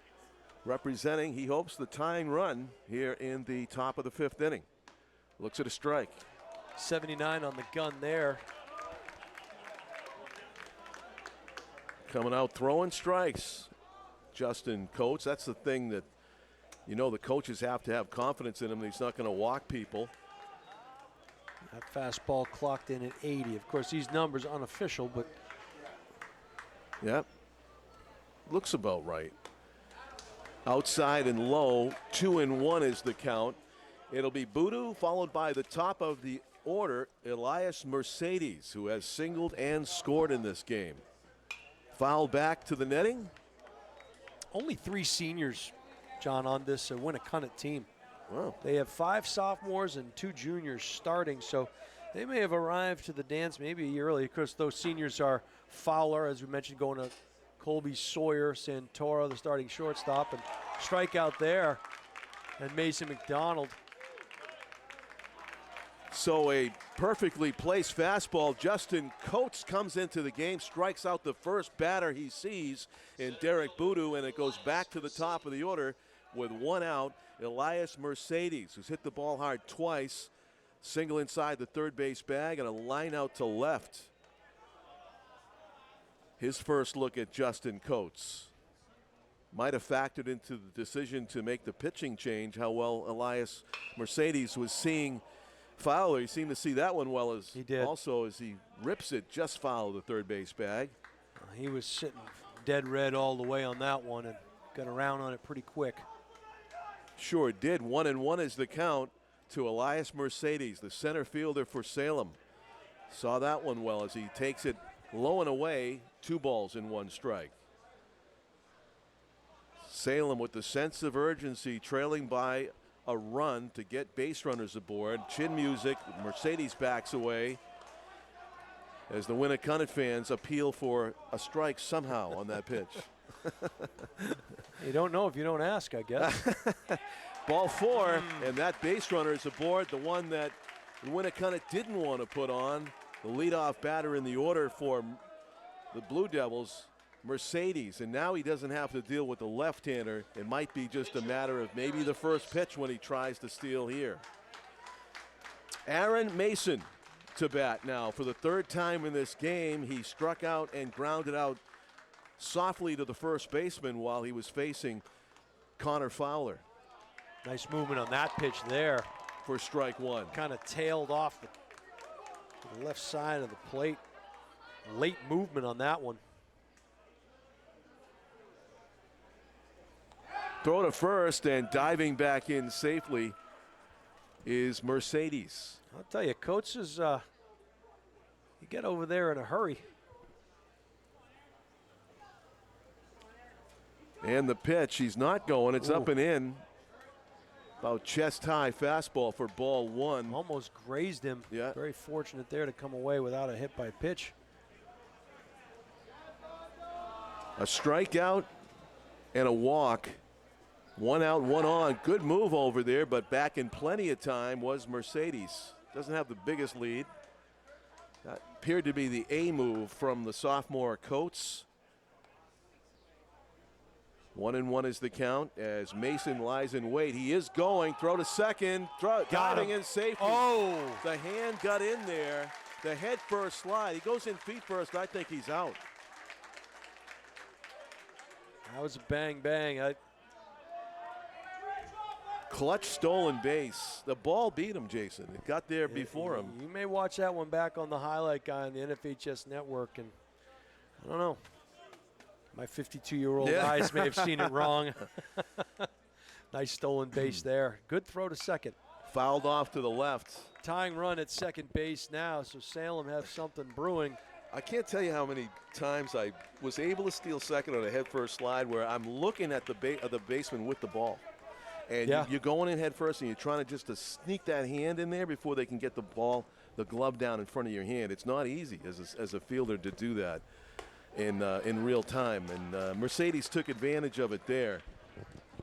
representing, he hopes, the tying run here in the top of the fifth inning. Looks at a strike. 79 on the gun there. Coming out throwing strikes. Justin Coates, that's the thing that, the coaches have to have confidence in him that he's not going to walk people. That fastball clocked in at 80. Of course, these numbers unofficial, but. Yep. Looks about right. Outside and low, 2-1 is the count. It'll be Boodoo followed by the top of the order, Elias Mercedes, who has singled and scored in this game. Foul back to the netting. Only 3 seniors, John, on this Winnacunnet team. Wow. They have 5 sophomores and 2 juniors starting, so they may have arrived to the dance maybe a year early. Of course, those seniors are Fowler, as we mentioned, going to Colby Sawyer, Santora, the starting shortstop, and strikeout there, and Mason McDonald. So a perfectly placed fastball. Justin Coates comes into the game, strikes out the first batter he sees in Derek Boodoo, and it goes back to the top of the order with 1 out. Elias Mercedes, who's hit the ball hard twice, single inside the third base bag and a line out to left. His first look at Justin Coates might have factored into the decision to make the pitching change, how well Elias Mercedes was seeing Fowler. He seemed to see that one well as he did. Also as he rips it just foul of the third base bag. He was sitting dead red all the way on that one and got around on it pretty quick. Sure did. 1-1 is the count to Elias Mercedes, the center fielder for Salem. Saw that one well as he takes it low and away, 2 balls and 1 strike. Salem with the sense of urgency, trailing by a run to get base runners aboard. Chin music, Mercedes backs away as the Winnacunnet fans appeal for a strike somehow on that pitch. You don't know if you don't ask, I guess. Ball 4, and that base runner is aboard, the one that Winnacunnet didn't want to put on. The leadoff batter in the order for the Blue Devils, Mercedes, and now he doesn't have to deal with the left-hander. It might be just a matter of maybe the first pitch when he tries to steal here. Aaron Mason to bat now for the third time in this game. He struck out and grounded out softly to the first baseman while he was facing Connor Fowler. Nice movement on that pitch there. For strike 1. Kind of tailed off to the left side of the plate. Late movement on that one. Throw to first, and diving back in safely is Mercedes. I'll tell you, coaches, you get over there in a hurry. And the pitch, he's not going. It's up and in. About chest high fastball for ball 1. Almost grazed him. Yeah. Very fortunate there to come away without a hit by pitch. A strikeout and a walk. 1 out, 1 on. Good move over there, but back in plenty of time was Mercedes. Doesn't have the biggest lead. That appeared to be the A move from the sophomore Coates. 1-1 is the count as Mason lies in wait. He is going. Throw to second. Diving in safety. Oh! The hand got in there. The head first slide. He goes in feet first. I think he's out. That was a bang. Clutch stolen base. The ball beat him, Jason. It got there before him. You may watch that one back on the highlight guy on the NFHS network, and I don't know. My 52-year-old eyes may have seen it wrong. Nice stolen base there. Good throw to second. Fouled off to the left. Tying run at second base now, so Salem has something brewing. I can't tell you how many times I was able to steal second on a head first slide where I'm looking at the baseman with the ball. And you're going in head first and you're trying to just to sneak that hand in there before they can get the ball, the glove down in front of your hand. It's not easy as a fielder to do that in real time. And Mercedes took advantage of it there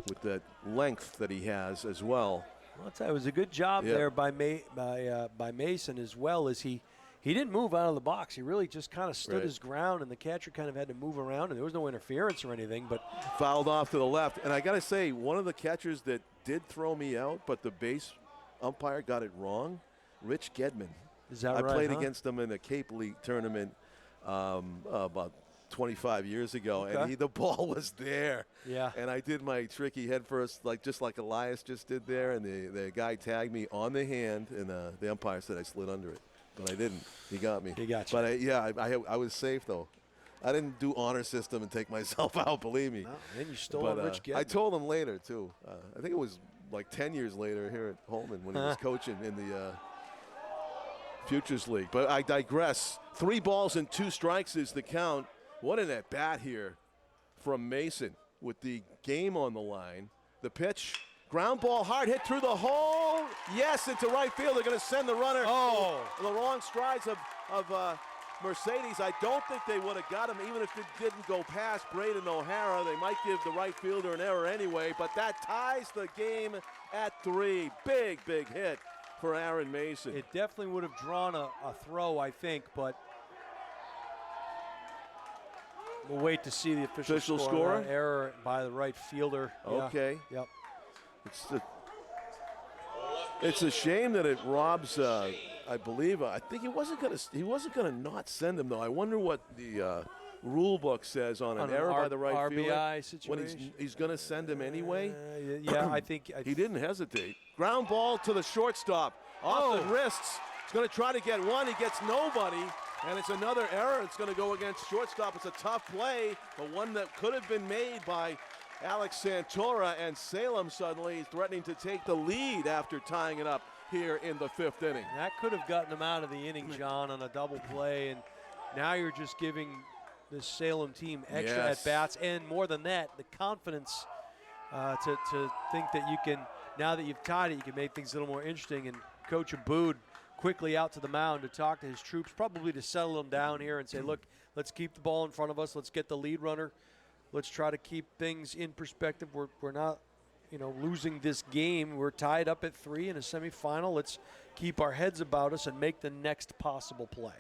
with that length that he has as well. I'll tell you, it was a good job there by Mason, as well as he didn't move out of the box. He really just kind of stood his ground, and the catcher kind of had to move around, and there was no interference or anything. But fouled off to the left. And I got to say, one of the catchers that did throw me out, but the base umpire got it wrong, Rich Gedman. Is that right? I played against him in a Cape League tournament about 25 years ago, and the ball was there. Yeah. And I did my tricky head first, just like Elias just did there, and the guy tagged me on the hand, and the umpire said I slid under it. But I didn't. He got me. He got you. But I was safe, though. I didn't do honor system and take myself out, believe me. No, and you stole Rich Gedman. I told him later, too. I think it was like 10 years later here at Holman when he was coaching in the Futures League. But I digress. 3 balls and 2 strikes is the count. What an at-bat here from Mason with the game on the line. The pitch. Ground ball, hard hit through the hole. Yes, into right field. They're going to send the runner the long strides of Mercedes. I don't think they would have got him, even if it didn't go past Braden O'Hara. They might give the right fielder an error anyway, but that ties the game at 3. Big hit for Aaron Mason. It definitely would have drawn a throw, I think, but we'll wait to see the official score. Error by the right fielder. Okay. Yep. It's a shame that it robs. I believe. I think he wasn't gonna not send him though. I wonder what the rule book says on an error by the right RBI fielder. situation. When he's gonna send him anyway. I think he didn't hesitate. Ground ball to the shortstop off the wrists. He's gonna try to get one. He gets nobody. And it's another error. It's going to go against shortstop. It's a tough play, but one that could have been made by Alex Santora, and Salem suddenly threatening to take the lead after tying it up here in the 5th inning. That could have gotten him out of the inning, John, on a double play, and now you're just giving this Salem team extra at-bats, and more than that, the confidence to think that you can, now that you've tied it, you can make things a little more interesting. And Coach Aboud quickly out to the mound to talk to his troops, probably to settle them down here and say, look, let's keep the ball in front of us. Let's get the lead runner. Let's try to keep things in perspective. We're not, losing this game. We're tied up at 3 in a semifinal. Let's keep our heads about us and make the next possible play.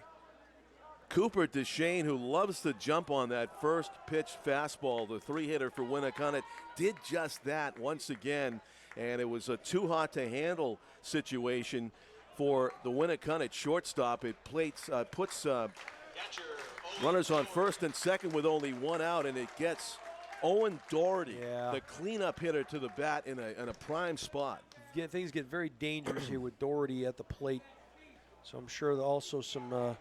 Cooper DeShane, who loves to jump on that first pitch fastball, the 3-hitter for Winnacunnet, did just that once again, and it was a too hot to handle situation for the Winnacunnet shortstop. It puts runners on first and second with only one out, and it gets Owen Doherty, the cleanup hitter, to the bat in a prime spot. Things get very dangerous here with Doherty at the plate, so I'm sure that also some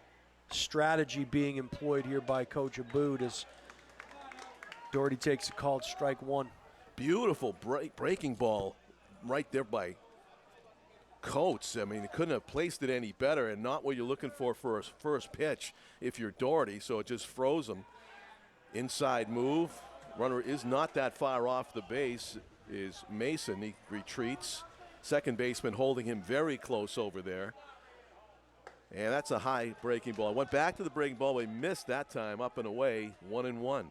strategy being employed here by Coach Aboud as Doherty takes a called strike 1. Beautiful breaking ball right there by Coates. I mean, he couldn't have placed it any better, and not what you're looking for a first pitch if you're Doherty, so it just froze him. Inside move. Runner is not that far off the base, is Mason. He retreats. Second baseman holding him very close over there. And that's a high breaking ball. Went back to the breaking ball, but he missed that time, up and away, 1-1.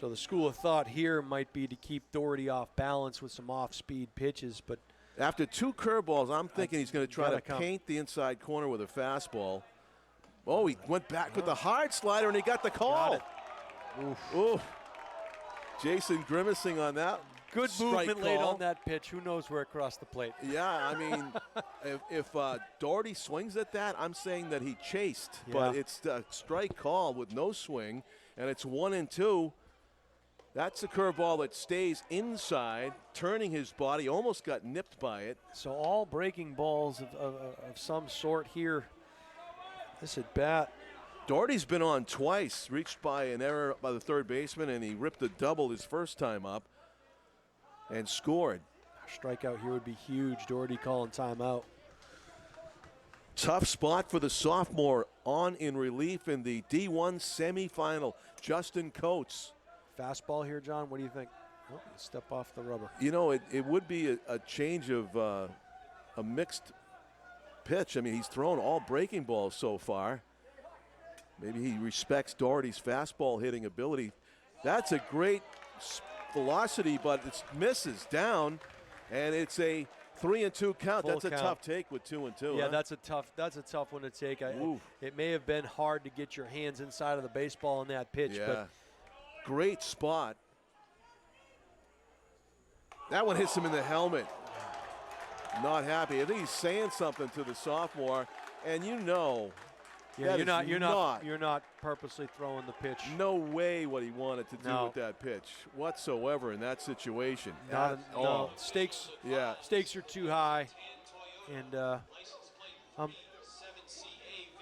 So the school of thought here might be to keep Doherty off balance with some off-speed pitches, but after 2 curveballs, I'm thinking he's going to try to paint the inside corner with a fastball. Oh, he went back with the hard slider, and he got the call. Oof. Jason grimacing on that. Good movement late on that pitch. Who knows where it crossed the plate? Yeah, I mean, if Doherty swings at that, I'm saying that he chased. But it's a strike call with no swing, and it's 1-2. That's a curveball that stays inside, turning his body. Almost got nipped by it. So all breaking balls of some sort here. This at bat. Doherty's been on twice, reached by an error by the third baseman, and he ripped a double his first time up and scored. A strikeout here would be huge. Doherty calling timeout. Tough spot for the sophomore on in relief in the D1 semifinal. Justin Coates. Fastball here, John. What do you think? Oh, step off the rubber. You know, it would be a change of a mixed pitch. I mean, he's thrown all breaking balls so far. Maybe he respects Doherty's fastball hitting ability. That's a great velocity, but it misses down, and it's a 3-2 count. That's a tough take with 2-2. Yeah, that's a tough one to take. It may have been hard to get your hands inside of the baseball on that pitch, but great spot. That one hits him in the helmet. Not happy. I think he's saying something to the sophomore, and you're not purposely throwing the pitch. No way what he wanted to do with that pitch whatsoever in that situation. No, stakes. Yeah, stakes are too high, and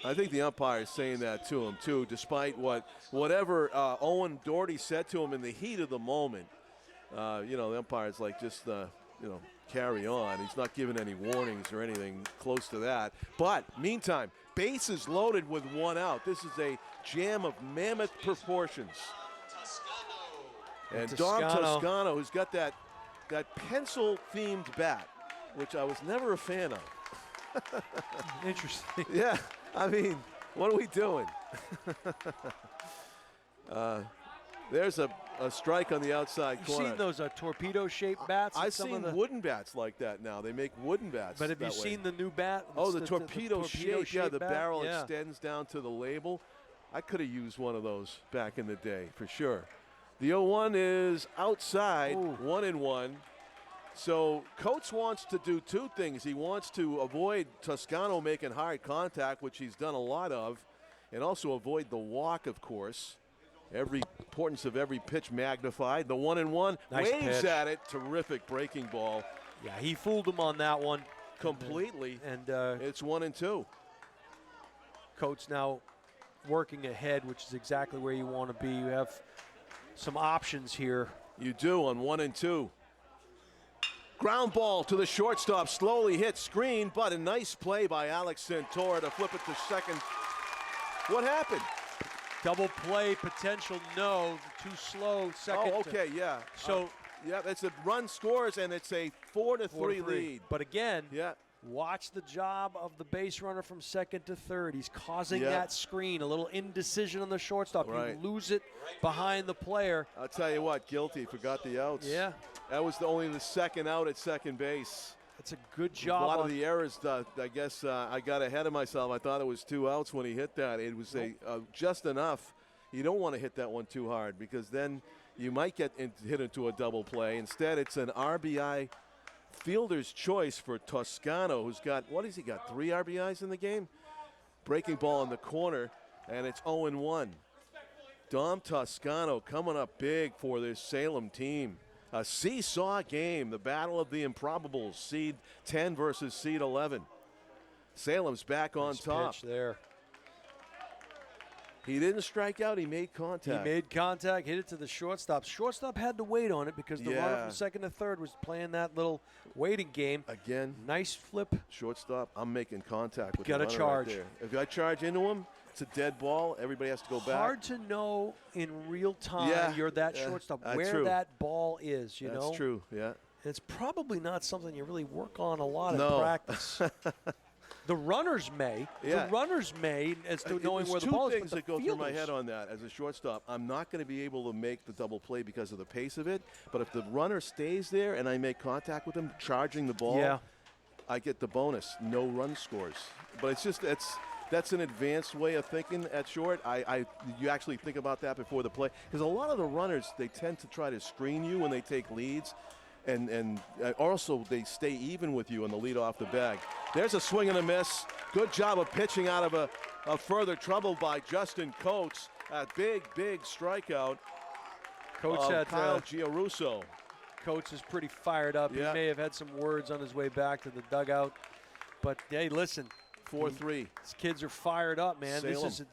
I think the umpire is saying that to him too, despite whatever Owen Doherty said to him in the heat of the moment. The umpire's like, just carry on. He's not giving any warnings or anything close to that. But meantime, bases loaded with 1 out. This is a jam of mammoth proportions. And Dom Toscano, who's got that pencil-themed bat, which I was never a fan of. Interesting. Yeah, I mean, what are we doing? There's a strike on the outside corner. You've seen those torpedo-shaped bats? I've seen wooden bats like that now. They make wooden bats. But have you seen the new bat? Oh, the torpedo shape. Yeah, the barrel extends down to the label. I could have used one of those back in the day for sure. The 0-1 is outside, 1-1. So Coates wants to do 2 things. He wants to avoid Toscano making hard contact, which he's done a lot of, and also avoid the walk, of course. Every importance of every pitch magnified. The 1-1 waves at it. Terrific breaking ball. Yeah, he fooled him on that one completely. And it's 1-2. Coates now working ahead, which is exactly where you want to be. You have some options here. You do on 1-2. Ground ball to the shortstop, slowly hit screen, but a nice play by Alex Santora to flip it to second. What happened? Double play potential, no. Too slow, second. Oh, okay, yeah. So, yeah, it's a run scores, and it's a 4-3 lead. But again, Yeah. watch the job of the base runner from second to third. He's causing Yeah. that screen, a little indecision on the shortstop. Right. You lose it behind the player. I'll tell you what, guilty, forgot the outs. Yeah. That was only the second out at second base. That's a good job. A lot of the errors, I guess I got ahead of myself. I thought it was 2 outs when he hit that. It was just enough. You don't want to hit that one too hard because then you might get hit into a double play. Instead, it's an RBI fielder's choice for Toscano, who's got, what has he got, 3 RBIs in the game? Breaking ball in the corner, and it's 0-1. Dom Toscano coming up big for this Salem team. A seesaw game, the battle of the improbables, seed 10 versus seed 11. Salem's back on top. Pitch there. He didn't strike out, he made contact. He made contact, hit it to the shortstop. Shortstop had to wait on it because the runner from second to third was playing that little waiting game. Again, nice flip. Shortstop, I'm making contact with Gotta the runner charge. right there. If I charge into him, it's a dead ball. Everybody has to go back. Hard to know in real time you're that shortstop where true. that ball is, you know? That's true, yeah. It's probably not something you really work on a lot No. in practice. The runners may. Yeah. The runners may as to knowing There's where the two ball is. things but that the go through my fielders- head on that as a shortstop. I'm not going to be able to make the double play because of the pace of it, but if the runner stays there and I make contact with him, charging the ball, I get the bonus. No run scores. But it's just that's an advanced way of thinking at short. You actually think about that before the play because a lot of the runners, they tend to try to screen you when they take leads. And also they stay even with you in the lead off the bag. There's a swing and a miss. Good job of pitching out of a further trouble by Justin Coates. A big strikeout. Coach had Kyle Giarrusso. Coach is pretty fired up. Yeah. He may have had some words on his way back to the dugout. But, hey, listen. 4-3. These kids are fired up, man. Salem. This is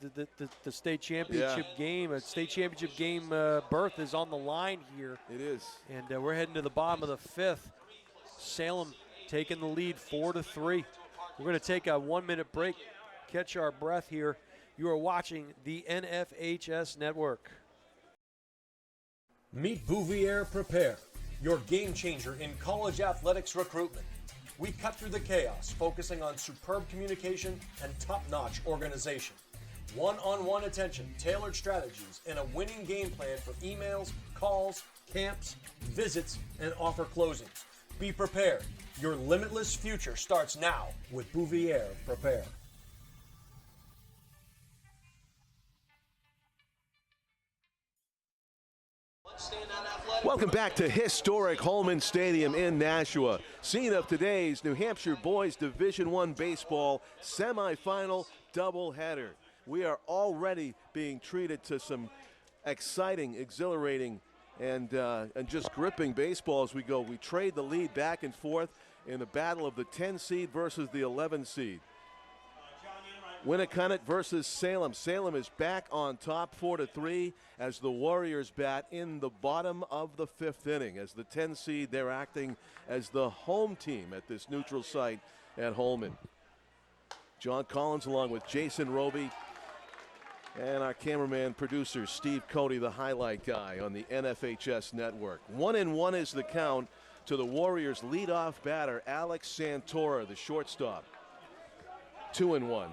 the state championship game. A state championship game berth is on the line here. It is. And we're heading to the bottom of the 5th. Salem taking the lead 4-3. We're going to take a 1-minute break, catch our breath here. You are watching the NFHS Network. Meet Bouvier Prepare, your game changer in college athletics recruitment. We cut through the chaos, focusing on superb communication and top-notch organization. One-on-one attention, tailored strategies, and a winning game plan for emails, calls, camps, visits, and offer closings. Be prepared. Your limitless future starts now with Bouvier Prepare. Welcome back to historic Holman Stadium in Nashua, scene of today's New Hampshire Boys Division I baseball semifinal doubleheader. We are already being treated to some exciting, exhilarating, and just gripping baseball as we go. We trade the lead back and forth in the battle of the 10 seed versus the 11 seed. Winnacunnet versus Salem. Salem is back on top 4-3 as the Warriors bat in the bottom of the 5th inning. As the 10 seed, they're acting as the home team at this neutral site at Holman. John Collins along with Jason Roby and our cameraman producer Steve Cody, the highlight guy on the NFHS network. 1-1 is the count to the Warriors leadoff batter Alex Santora, the shortstop. 2-1.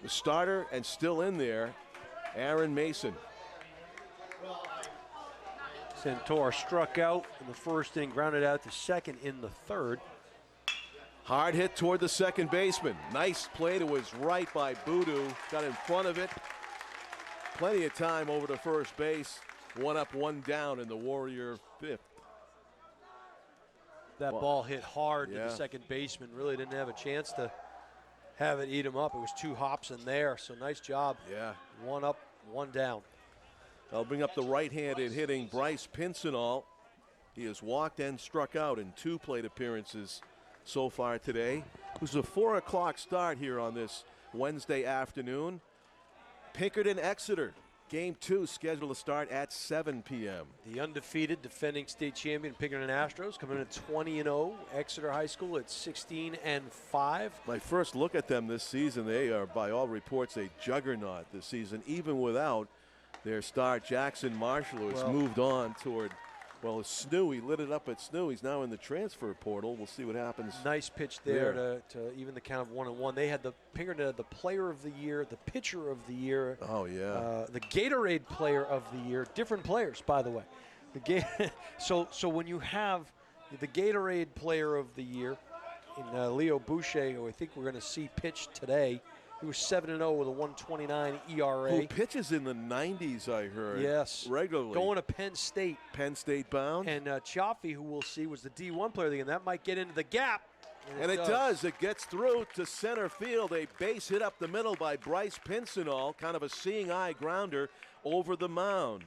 The starter and still in there, Aaron Mason. Santora struck out in the first inning, grounded out to second in the third. Hard hit toward the second baseman. Nice play to his right by Boudou. Got in front of it. Plenty of time over to first base. 1 up, 1 down in the Warrior 5th. That ball hit hard to the second baseman. Really didn't have a chance to have it eat him up. It was 2 hops in there, so nice job. Yeah. 1 up, 1 down. I'll bring up the right-handed hitting Bryce Pincinall. He has walked and struck out in 2 plate appearances so far today. It was a 4 o'clock start here on this Wednesday afternoon. Pinkerton Exeter Game 2 scheduled to start at 7 p.m. The undefeated defending state champion Pinkerton Astros coming in at 20-0. Exeter High School at 16-5. My first look at them this season, they are by all reports a juggernaut this season, even without their star Jackson Marshall, who has moved on toward, well, SNU. He lit it up at SNU. He's now in the transfer portal. We'll see what happens. Nice pitch there to even the count of 1-1. They had the Pinkerton had the player of the year, the pitcher of the year. Oh, yeah. The Gatorade player of the year. Different players, by the way. So when you have the Gatorade player of the year in Leo Boucher, who I think we're going to see pitch today. He was 7-0 with a 1.29 ERA. Who pitches in the 90s, I heard. Yes. Regularly. Going to Penn State. Penn State bound. And Chaffee, who we'll see, was the D1 player of the game. That might get into the gap. And it does. It gets through to center field. A base hit up the middle by Bryce Pincinall. Kind of a seeing eye grounder over the mound.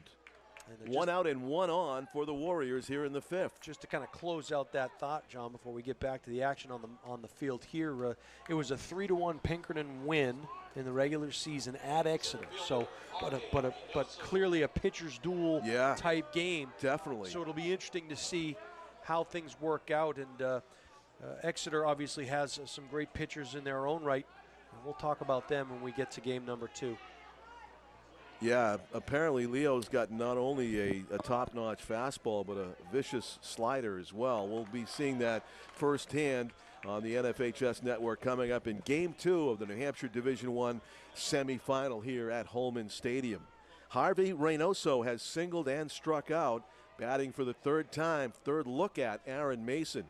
One out and one on for the Warriors here in the 5th. Just to kind of close out that thought, John, before we get back to the action on the field here, it was a 3-1 Pinkerton win in the regular season at Exeter. So, but clearly a pitcher's duel type game. Definitely. So it'll be interesting to see how things work out. And Exeter obviously has some great pitchers in their own right. And we'll talk about them when we get to game number 2. Yeah, apparently Leo's got not only a top-notch fastball, but a vicious slider as well. We'll be seeing that firsthand on the NFHS network coming up in Game 2 of the New Hampshire Division I semifinal here at Holman Stadium. Harvey Reynoso has singled and struck out, batting for the third time, third look at Aaron Mason.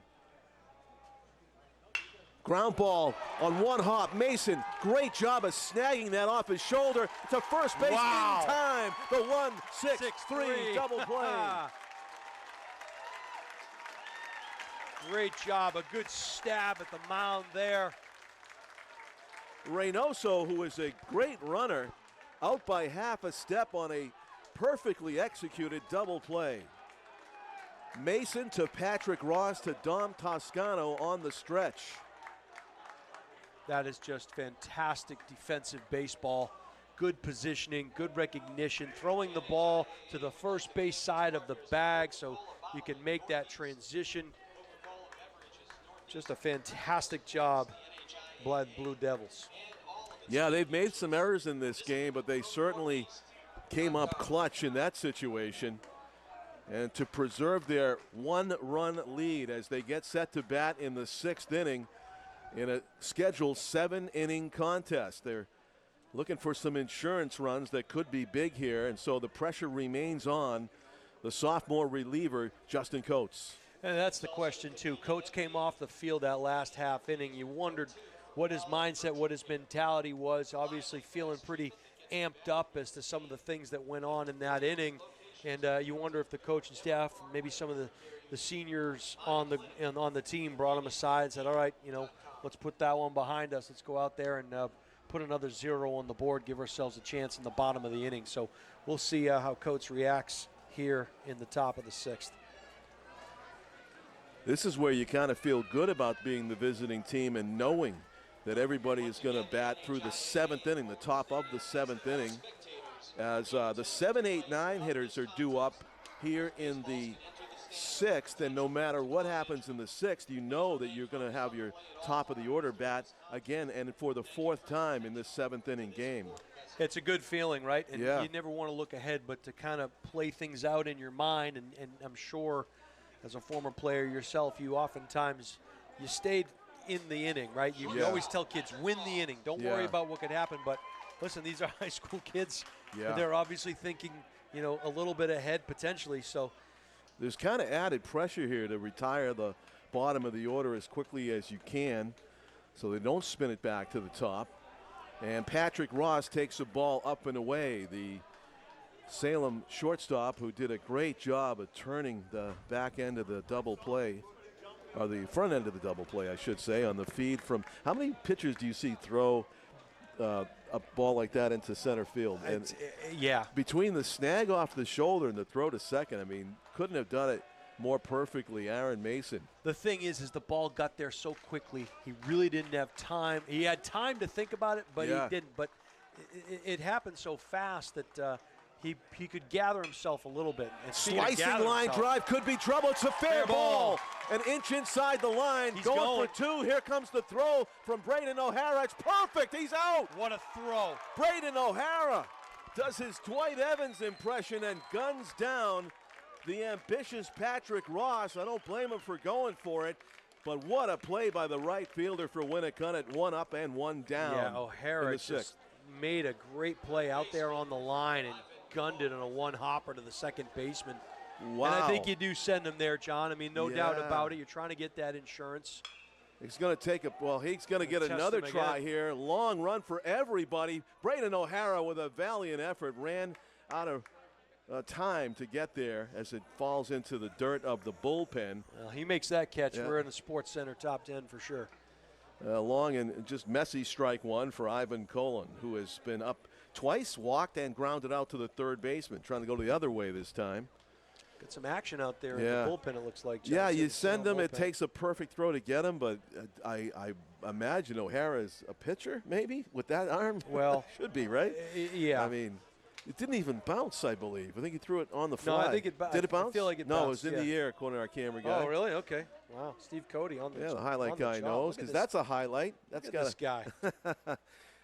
Ground ball on one hop. Mason, great job of snagging that off his shoulder to first base in time. The 1-6-3 double play. Great job, a good stab at the mound there. Reynoso, who is a great runner, out by half a step on a perfectly executed double play. Mason to Patrick Ross to Dom Toscano on the stretch. That is just fantastic defensive baseball. Good positioning, good recognition, throwing the ball to the first base side of the bag so you can make that transition. Just a fantastic job by the Blue Devils. Yeah, they've made some errors in this game, but they certainly came up clutch in that situation. And to preserve their one-run lead as they get set to bat in the 6th inning, in a scheduled 7-inning contest. They're looking for some insurance runs that could be big here, and so the pressure remains on the sophomore reliever, Justin Coates. And that's the question, too. Coates came off the field that last half inning. You wondered what his mindset, what his mentality was. Obviously feeling pretty amped up as to some of the things that went on in that inning. And you wonder if the coaching staff, maybe some of the seniors on the team brought him aside and said, all right, let's put that one behind us. Let's go out there and put another 0 on the board, give ourselves a chance in the bottom of the inning. So we'll see how Coates reacts here in the top of the 6th. This is where you kind of feel good about being the visiting team and knowing that everybody is going to bat through the 7th inning, the top of the 7th inning, as the 7, 8, 9 hitters are due up here in the 6th, and no matter what happens in the 6th, you know that you're going to have your top of the order bat again and for the 4th time in this 7th inning game. It's a good feeling, right? And you never want to look ahead, but to kind of play things out in your mind, and I'm sure as a former player yourself, you oftentimes, you stayed in the inning, right? You always tell kids, win the inning. Don't worry about what could happen, but listen, these are high school kids. They're obviously thinking, a little bit ahead potentially, so. There's kind of added pressure here to retire the bottom of the order as quickly as you can so they don't spin it back to the top. And Patrick Ross takes the ball up and away. The Salem shortstop, who did a great job of turning the back end of the double play, or the front end of the double play, I should say, on the feed from. How many pitchers do you see throw a ball like that into center field? And between the snag off the shoulder and the throw to second, I mean, couldn't have done it more perfectly, Aaron Mason. The thing is the ball got there so quickly. He really didn't have time. He had time to think about it, but he didn't. But it happened so fast that he could gather himself a little bit. And Slicing line drive could be trouble. It's a fair ball. An inch inside the line. He's going for two. Here comes the throw from Braden O'Hara. It's perfect. He's out. What a throw. Braden O'Hara does his Dwight Evans impression and guns down the ambitious Patrick Ross. I don't blame him for going for it. But what a play by the right fielder for Winnacunnet. One up and one down. Yeah, O'Hara just made a great play out there on the line and gunned it on a one-hopper to the second baseman. Wow. And I think you do send him there, John. I mean, no doubt about it. You're trying to get that insurance. He's going to take he's going to get another try here. Long run for everybody. Braden O'Hara with a valiant effort ran out of time to get there as it falls into the dirt of the bullpen. Well, he makes that catch. Yeah. We're in the Sports Center top 10 for sure. Long and just messy strike one for Ivan Colon, who has been up twice, walked and grounded out to the third baseman, trying to go the other way this time. Get some action out there in the bullpen, it looks like. Yeah, you send him. It takes a perfect throw to get him, but I imagine O'Hara is a pitcher, maybe, with that arm. Well, should be, right? Yeah. I mean, it didn't even bounce, I believe. I think he threw it on the fly. No, I think it bounced. Did it bounce? I feel like it bounced. No, it was in the air, according to our camera guy. Oh, really? Okay. Wow. Steve Cody on the the highlight guy knows, because that's a highlight. That's got this guy.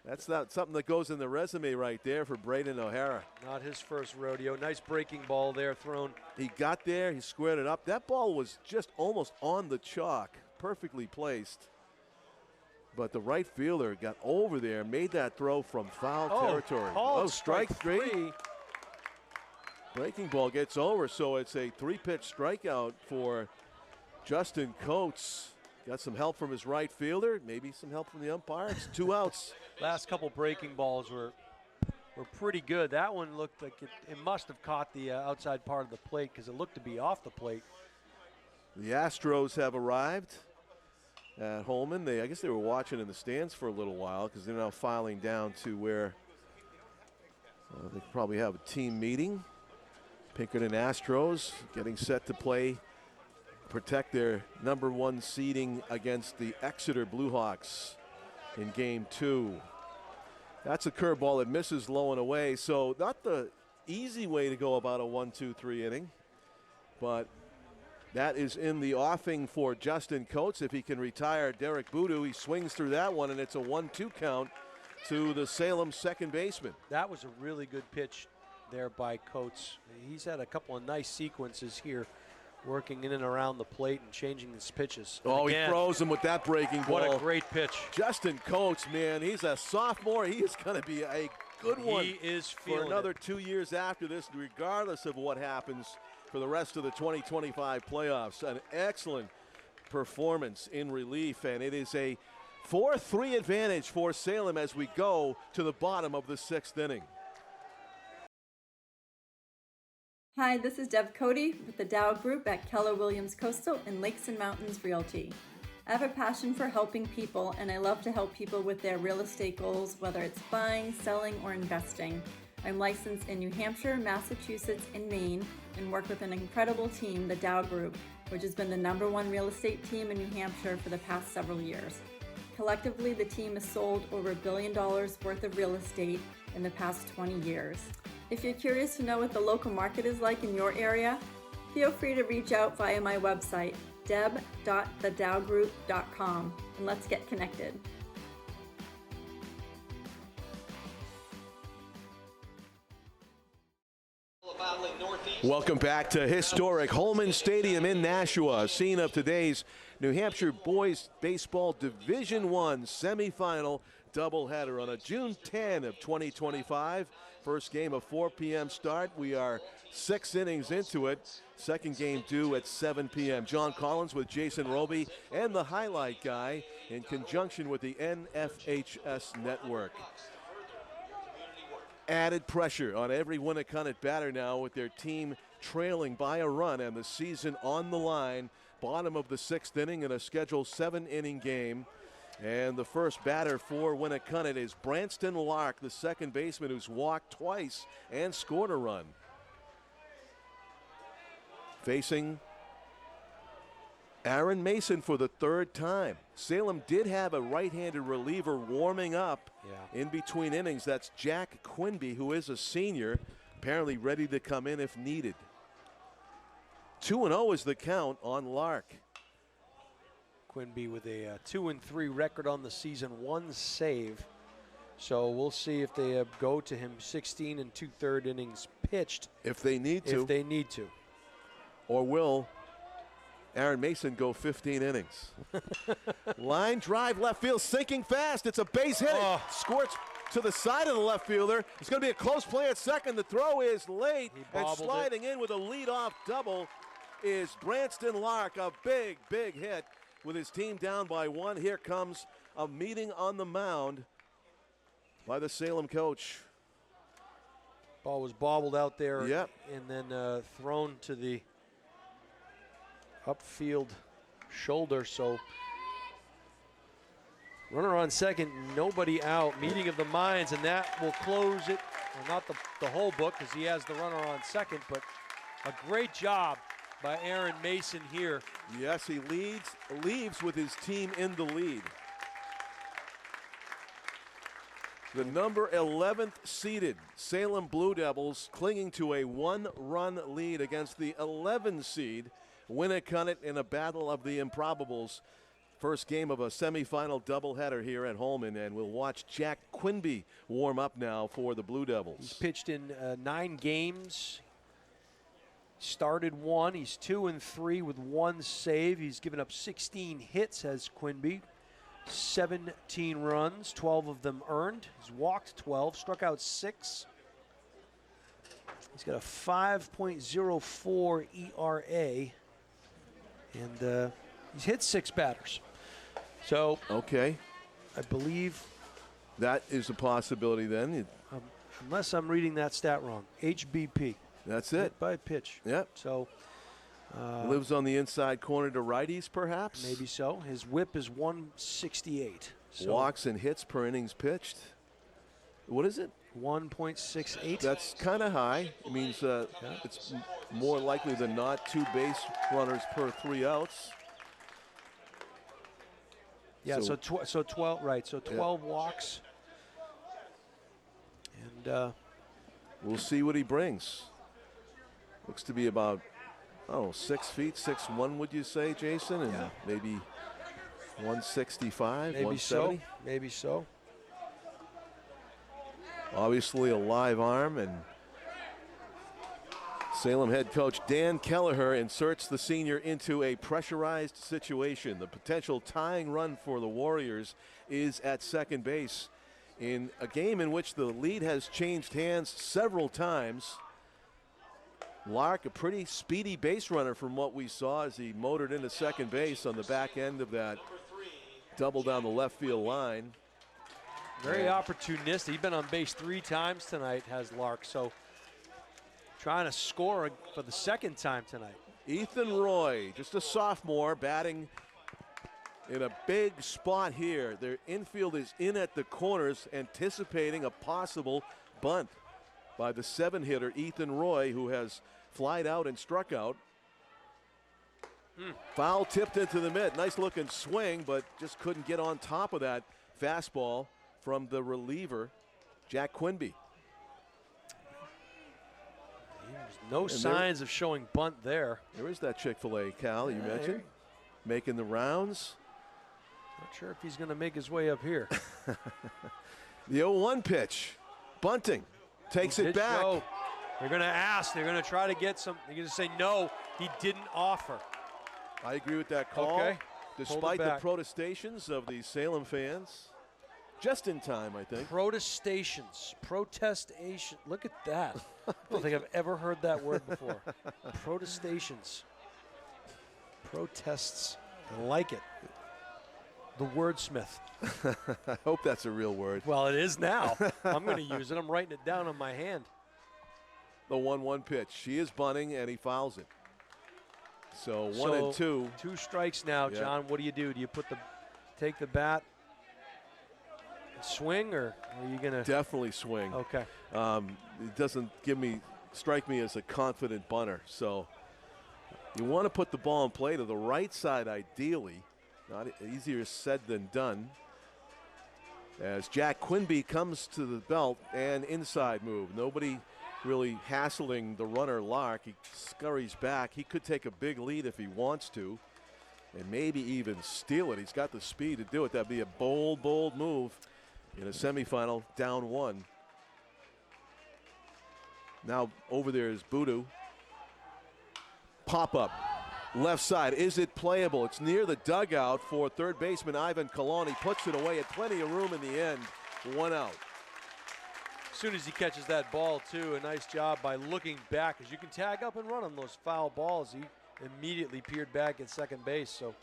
That's not something that goes in the resume right there for Braden O'Hara. Not his first rodeo. Nice breaking ball there thrown. He got there. He squared it up. That ball was just almost on the chalk, perfectly placed. But the right fielder got over there, made that throw from foul territory. Strike three. Breaking ball gets over, so it's a three-pitch strikeout for Justin Coates. Got some help from his right fielder, maybe some help from the umpire. It's 2 outs. Last couple breaking balls were pretty good. That one looked like it must have caught the outside part of the plate because it looked to be off the plate. The Astros have arrived at Holman. I guess they were watching in the stands for a little while because they're now filing down to where they probably have a team meeting. Pinkerton Astros getting set to play, protect their #1 seeding against the Exeter Bluehawks in game 2. That's a curveball that misses low and away, so not the easy way to go about a 1-2-3 inning, but that is in the offing for Justin Coates. If he can retire Derek Boudou, he swings through that one, and it's a 1-2 count to the Salem second baseman. That was a really good pitch there by Coates. He's had a couple of nice sequences here, working in and around the plate and changing his pitches. And he throws him with that breaking ball. What a great pitch. Justin Coates, man, he's a sophomore. He is going to be a good one. He is for another 2 years after this, regardless of what happens for the rest of the 2025 playoffs. An excellent performance in relief, and it is a 4-3 advantage for Salem as we go to the bottom of the 6th inning. Hi, this is Deb Cody with the Dow Group at Keller Williams Coastal and Lakes and Mountains Realty. I have a passion for helping people, and I love to help people with their real estate goals, whether it's buying, selling, or investing. I'm licensed in New Hampshire, Massachusetts, and Maine, and work with an incredible team, the Dow Group, which has been the #1 real estate team in New Hampshire for the past several years. Collectively, the team has sold over $1 billion worth of real estate in the past 20 years. If you're curious to know what the local market is like in your area, feel free to reach out via my website, deb.thedowgroup.com, and let's get connected. Welcome back to historic Holman Stadium in Nashua, scene of today's New Hampshire Boys Baseball Division I Semifinal doubleheader on a June 10 of 2025. First game, a 4 p.m. start. We are 6 innings into it. Second game due at 7 p.m. John Collins with Jason Roby and the highlight guy in conjunction with the NFHS network. Added pressure on every Winnacunnet batter now with their team trailing by a run and the season on the line. Bottom of the 6th inning in a scheduled 7-inning game. And the first batter for Winnacunnet is Branston Lark, the second baseman who's walked twice and scored a run. Facing Aaron Mason for the 3rd time. Salem did have a right-handed reliever warming up in between innings. That's Jack Quinby, who is a senior. apparently ready to come in if needed. 2-0 is the count on Lark. Quinby with a 2-3 record on the season, 1 save. So we'll see if they go to him 16 and 2/3 innings pitched. If they need to. If they need to. Or will Aaron Mason go 15 innings? Line drive, left field, sinking fast. It's a base hit. Oh. Squirts to the side of the left fielder. It's going to be a close play at second. The throw is late, and sliding in with a leadoff double is Branston Lark. A big, big hit with his team down by 1. Here comes a meeting on the mound by the Salem coach. Ball was bobbled out there. Yep. And then thrown to the upfield shoulder. So runner on second, nobody out. Meeting of the minds, and that will close it. Well, not the whole book, because he has the runner on second, but a great job by Aaron Mason here. Yes, he leaves with his team in the lead. The number 11th seeded Salem Blue Devils clinging to a 1-run lead against the 11 seed Winnacunnet in a battle of the improbables. First game of a semifinal doubleheader here at Holman, and we'll watch Jack Quinby warm up now for the Blue Devils. He's pitched in 9 games. Started 1. He's 2-3 with 1 save. He's given up 16 hits, has Quinby. 17 runs, 12 of them earned. He's walked 12, struck out 6. He's got a 5.04 ERA, and he's hit 6 batters. So, okay, I believe that is a possibility then. Unless I'm reading that stat wrong, HBP. That's it. Hit by pitch. Yep. So. Lives on the inside corner to righties, perhaps? Maybe so. His whip is 168. So walks and hits per innings pitched. What is it? 1.68. That's kind of high. It means it's more likely than not 2 base runners per 3 outs. Yeah, so 12, right, so 12 walks. And we'll see what he brings. Looks to be about 6 feet, 6'1", would you say, Jason? And maybe 165, maybe 170? So. Maybe so. Obviously a live arm, and Salem head coach Dan Kelleher inserts the senior into a pressurized situation. The potential tying run for the Warriors is at second base in a game in which the lead has changed hands several times. Lark, a pretty speedy base runner from what we saw as he motored into second base on the back end of that double down the left field line. Very opportunistic. He's been on base 3 times tonight, has Lark. So trying to score for the second time tonight. Ethan Roy, just a sophomore, batting in a big spot here. Their infield is in at the corners, anticipating a possible bunt by the 7-hitter Ethan Roy, who has flied out and struck out. Foul tipped into the mid. Nice looking swing, but just couldn't get on top of that fastball from the reliever, Jack Quinby. No signs of showing bunt there. There is that Chick-fil-A, Cal, you mentioned. Making the rounds. Not sure if he's going to make his way up here. The 0-1 pitch. Bunting. Takes it back. Go. They're going to ask. They're going to try to get some. They're going to say, no, he didn't offer. I agree with that call. Okay. Despite the protestations of the Salem fans. Just in time, I think. Protestations. Protestation. Look at that. I don't think I've ever heard that word before. Protestations. Protests. I like it. The wordsmith. I hope that's a real word. Well, it is now. I'm going to use it. I'm writing it down on my hand. The 1-1 pitch. She is bunting, and he fouls it. So 1-2. 2 strikes now, John. What do? Do you take the bat, swing, or are you going to? Definitely swing. Okay. It doesn't strike me as a confident bunter. So you want to put the ball in play to the right side, ideally. Not easier said than done. As Jack Quinby comes to the belt and inside move. Nobody really hassling the runner Lark. He scurries back. He could take a big lead if he wants to, and maybe even steal it. He's got the speed to do it. That'd be a bold, bold move in a semifinal, down 1. Now over there is Boodoo. Pop up, left side. Is it playable? It's near the dugout for third baseman Ivan Colon. He puts it away at plenty of room in the end. 1 out. As soon as he catches that ball, too, a nice job by looking back. As you can tag up and run on those foul balls, he immediately peered back at second base. So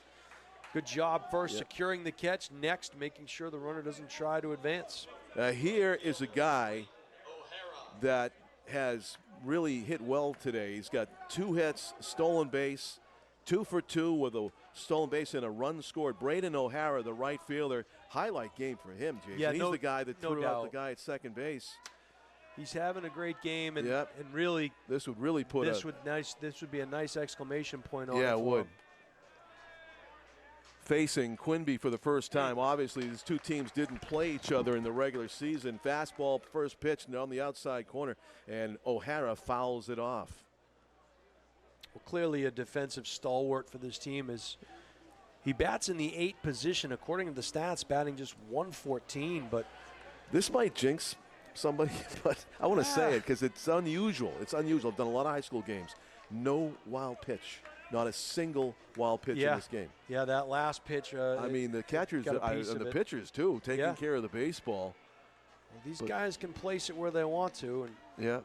good job first securing the catch. Next, making sure the runner doesn't try to advance. Here is a guy that has really hit well today. He's got 2 hits, stolen base, 2 for 2 with a stolen base and a run scored. Braden O'Hara, the right fielder, highlight game for him, Jason. Yeah, he's the guy that threw out the guy at second base. He's having a great game, and really, this would really put this would be a nice exclamation point on it. Yeah, it would. Him. Facing Quinby for the first time. Obviously, these two teams didn't play each other in the regular season. Fastball, first pitch, and on the outside corner, and O'Hara fouls it off. Well, clearly a defensive stalwart for this team as he bats in the 8th position, according to the stats, batting just 114. But this might jinx somebody, but I want to say it because it's unusual. It's unusual. I've done a lot of high school games. No wild pitch. Not a single wild pitch in this game. Yeah, that last pitch. I mean, the catchers and the pitchers, too, taking care of the baseball. Well, these guys can place it where they want to. And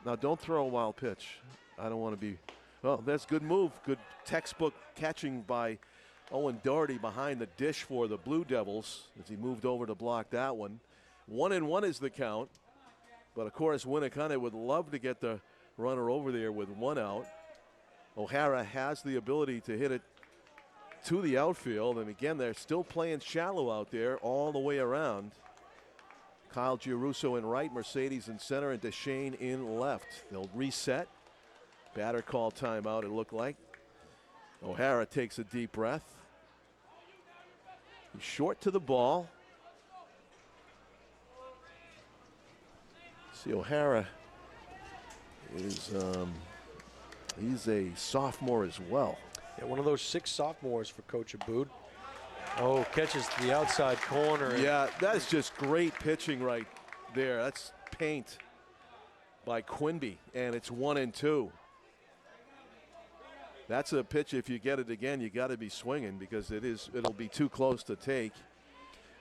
now, don't throw a wild pitch. I don't want to be. Well, that's a good move. Good textbook catching by Owen Doherty behind the dish for the Blue Devils as he moved over to block that one. 1-1 is the count. But, of course, Winnacunnet would love to get the runner over there with 1 out. O'Hara has the ability to hit it to the outfield. And, again, they're still playing shallow out there all the way around. Kyle Giarusso in right, Mercedes in center, and Deshane in left. They'll reset. Batter call timeout, it looked like. O'Hara takes a deep breath. He's short to the ball. See, O'Hara is he's a sophomore as well. Yeah, one of those 6 sophomores for Coach Abood. Oh, catches the outside corner. Yeah, that's just great pitching right there. That's paint by Quinby, and it's 1-2. That's a pitch, if you get it again, you got to be swinging because it'll be too close to take.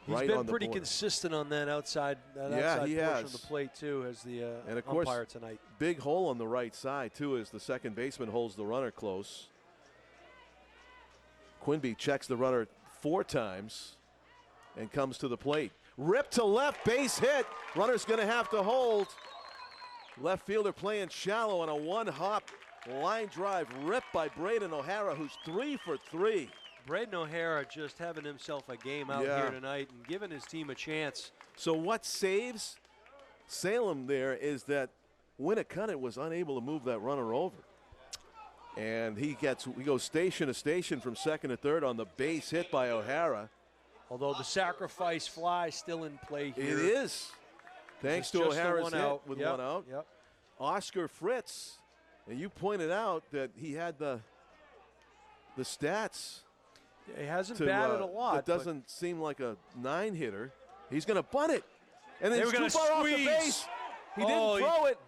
He's been pretty consistent on that outside, portion of the plate, too, as the and of course, umpire tonight. Big hole on the right side, too, as the second baseman holds the runner close. Quinby checks the runner 4 times and comes to the plate. Rip to left, base hit. Runner's going to have to hold. Left fielder playing shallow on a 1-hop line drive ripped by Braden O'Hara, who's 3 for 3. Braden O'Hara just having himself a game out here tonight and giving his team a chance. So what saves Salem there is that Winnacunnet was unable to move that runner over. And he goes station to station from second to third on the base hit by O'Hara. Although the sacrifice fly still in play here. It is. Thanks to O'Hara's hit with 1 out. Yep. Oscar Fritz, and you pointed out that he had the stats. He hasn't batted a lot. It doesn't seem like a 9-hitter. He's going to bunt it. And then it's too far off the base. He didn't throw it.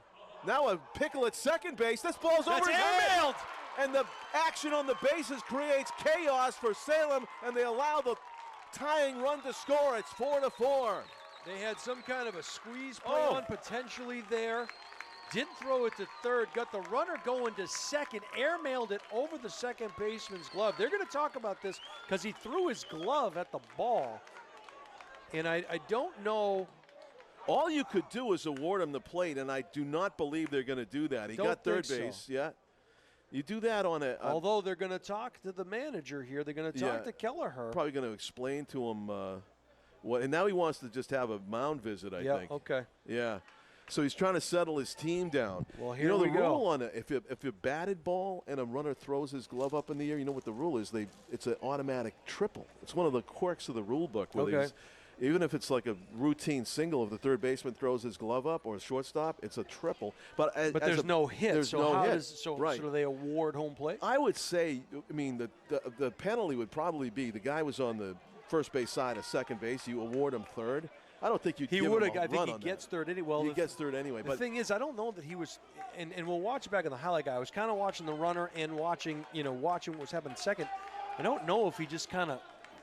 Now a pickle at second base. This ball's over his head. And the action on the bases creates chaos for Salem, and they allow the tying run to score. It's 4-4. They had some kind of a squeeze play on potentially there. Didn't throw it to third, got the runner going to second, airmailed it over the second baseman's glove. They're going to talk about this because he threw his glove at the ball. And I don't know. All you could do is award him the plate, and I do not believe they're going to do that. He got third base, You do that on a. Although they're going to talk to the manager here. They're going to talk to Kelleher. Probably going to explain to him what. And now he wants to just have a mound visit, I think. Okay. Yeah. So he's trying to settle his team down. Well, here the we go. rule on it, if you batted ball and a runner throws his glove up in the air, you know what the rule is? It's an automatic triple. It's one of the quirks of the rule book. Even if it's like a routine single, if the third baseman throws his glove up or a shortstop, it's a triple. But there's no hit. There's so no how hit. does Right. so do they award home plate? I would say, I mean, the penalty would probably be the guy was on the first base side of second base. You award him third. I don't think you'd He give would him have. a I think run he on gets that. third anyway. Well, He gets third anyway. The But thing is, I don't know that he was, and we'll watch it back in the highlight guy. I was kind of watching the runner and watching what was happening second. I don't know if he just kind of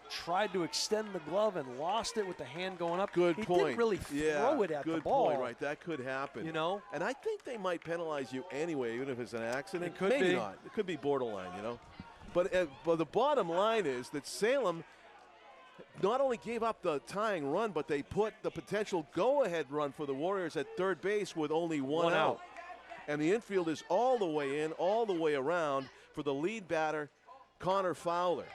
tried to extend the glove and lost it with the hand going up. Good he point. Didn't really throw it at good the ball. point, right? That could happen. And I think they might penalize you anyway, even if it's an accident. It could Maybe be. not. It could be borderline, But the bottom line is that Salem not only gave up the tying run, but they put the potential go-ahead run for the Warriors at third base with only one out. And the infield is all the way in, all the way around for the lead batter, Connor Fowler,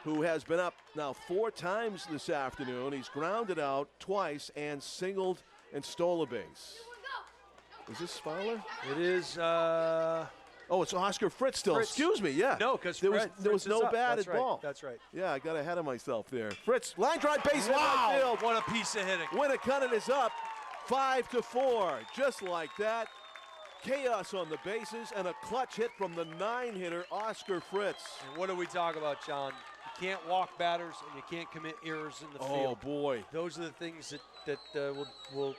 who has been up now 4 times this afternoon. He's grounded out twice and singled and stole a base. Is this Fowler? It is. Oh, it's Oscar Fritz still. Fritz. Excuse me, yeah. No, because there was Fritz no is up. batted That's right. ball. That's right. Yeah, I got ahead of myself there. Fritz, line drive, base hit, Wow, right field. what a piece of hitting. Winnacunnet is up 5-4, just like that. Chaos on the bases and a clutch hit from the 9-hitter, Oscar Fritz. And what do we talk about, John? You can't walk batters and you can't commit errors in the field. Oh, boy. Those are the things that will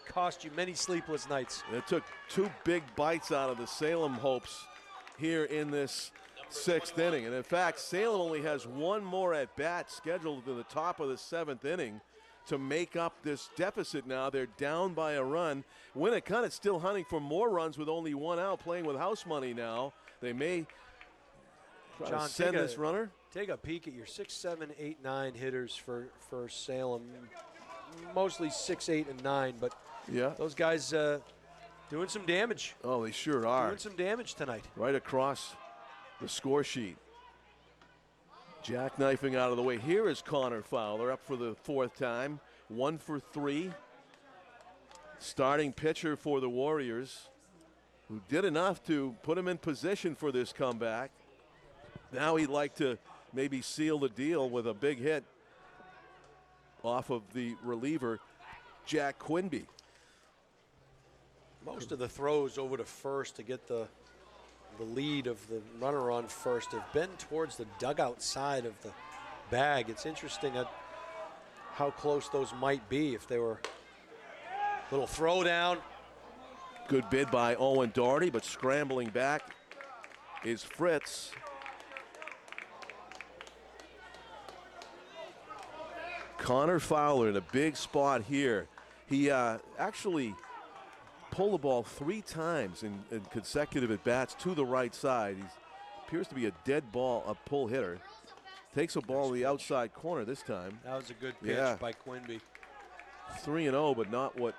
cost you many sleepless nights. It took 2 big bites out of the Salem hopes here in this 6th inning. And in fact, Salem only has 1 more at bat scheduled to the top of the 7th inning to make up this deficit now. They're down by a run. Winnacunnet still hunting for more runs with only 1 out, playing with house money now. They may try to send this runner. Take a peek at your 6, 7, 8, 9 hitters for Salem. Mostly 6, 8, and 9, but yeah, those guys doing some damage. Oh, they sure are. Doing some damage tonight. Right across the score sheet. Jackknifing out of the way. Here is Connor Fowler up for the 4th time. 1 for 3. Starting pitcher for the Warriors, who did enough to put him in position for this comeback. Now he'd like to maybe seal the deal with a big hit off of the reliever, Jack Quinby. Most of the throws over to first to get the lead of the runner on first have been towards the dugout side of the bag. It's interesting how close those might be if they were a little throwdown. Good bid by Owen Doherty, but scrambling back is Fritz. Connor Fowler in a big spot here. He actually pulled the ball 3 times in consecutive at-bats to the right side. He appears to be a dead ball, a pull hitter. Takes a ball to the outside corner this time. That was a good pitch by Quinby. 3-0, but not what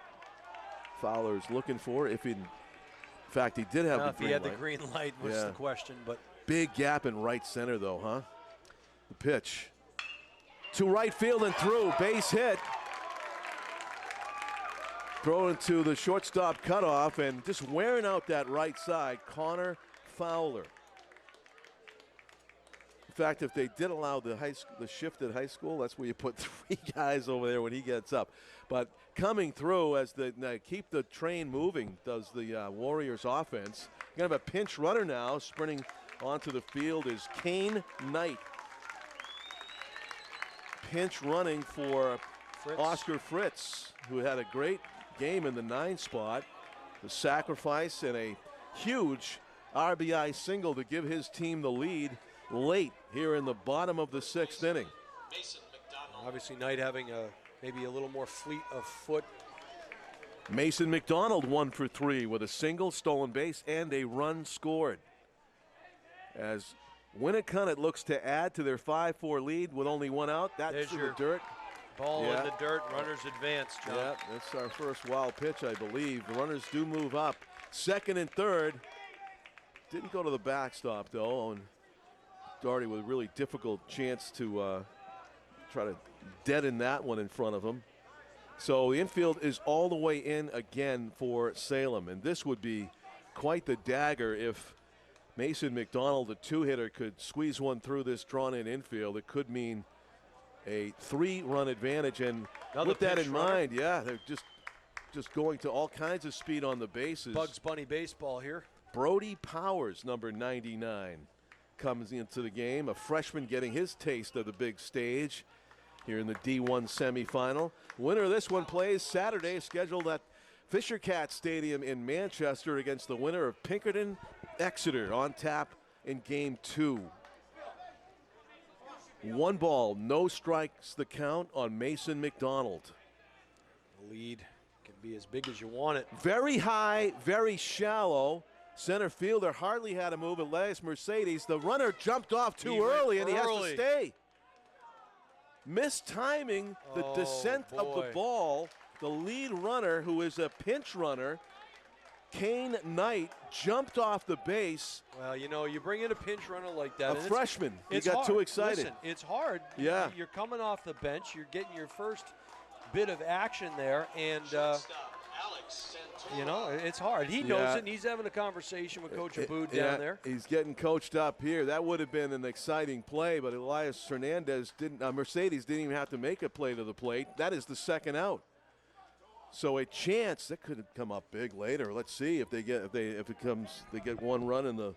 Fowler's looking for. If in fact he did have the green light. If he had the green light was the question. But big gap in right center though, huh? The pitch to right field and through, base hit. Thrown into the shortstop cutoff and just wearing out that right side, Connor Fowler. In fact, if they did allow the shift at high school, that's where you put 3 guys over there when he gets up. But coming through as keep the train moving does the Warriors offense. You're gonna have a pinch runner now. Sprinting onto the field is Kane Knight. Pinch running for Oscar Fritz, who had a great game in the 9 spot. The sacrifice and a huge RBI single to give his team the lead late here in the bottom of the 6th inning. Obviously Knight having maybe a little more fleet of foot. Mason McDonald 1 for 3 with a single, stolen base, and a run scored. As Winnacunnet looks to add to their 5-4 lead with only 1 out. That's in the dirt. Ball in the dirt, runners advance, John. Yeah, that's our first wild pitch, I believe. The runners do move up. 2nd and 3rd. Didn't go to the backstop, though. And Doherty with a really difficult chance to try to deaden that one in front of him. So the infield is all the way in again for Salem. And this would be quite the dagger if Mason McDonald, the 2-hitter, could squeeze one through this drawn-in infield. It could mean a 3-run advantage. And Another with that pinch in runner. mind, yeah, they're just going to all kinds of speed on the bases. Bugs Bunny baseball here. Brody Powers, number 99, comes into the game. A freshman getting his taste of the big stage here in the D1 semifinal. Winner of this one plays Saturday, scheduled at Fisher Cat Stadium in Manchester against the winner of Pinkerton Exeter, on tap in Game 2. 1 ball, no strikes the count on Mason McDonald. The lead can be as big as you want it. Very high, very shallow. Center fielder hardly had a move. Elias Mercedes. The runner jumped off too early, and he has to stay. Mistiming the descent of the ball. The lead runner, who is a pinch runner, Kane Knight, jumped off the base. Well, you know, you bring in a pinch runner like that. A freshman. He got hard. too excited. Listen, it's hard. Yeah. You're coming off the bench. You're getting your first bit of action there, and you know, it's hard. He knows it, and he's having a conversation with Coach Abood down there. He's getting coached up here. That would have been an exciting play, but Elias Hernandez Mercedes didn't even have to make a play to the plate. That is the second out. So a chance that could come up big later. Let's see if they get they get 1 run in the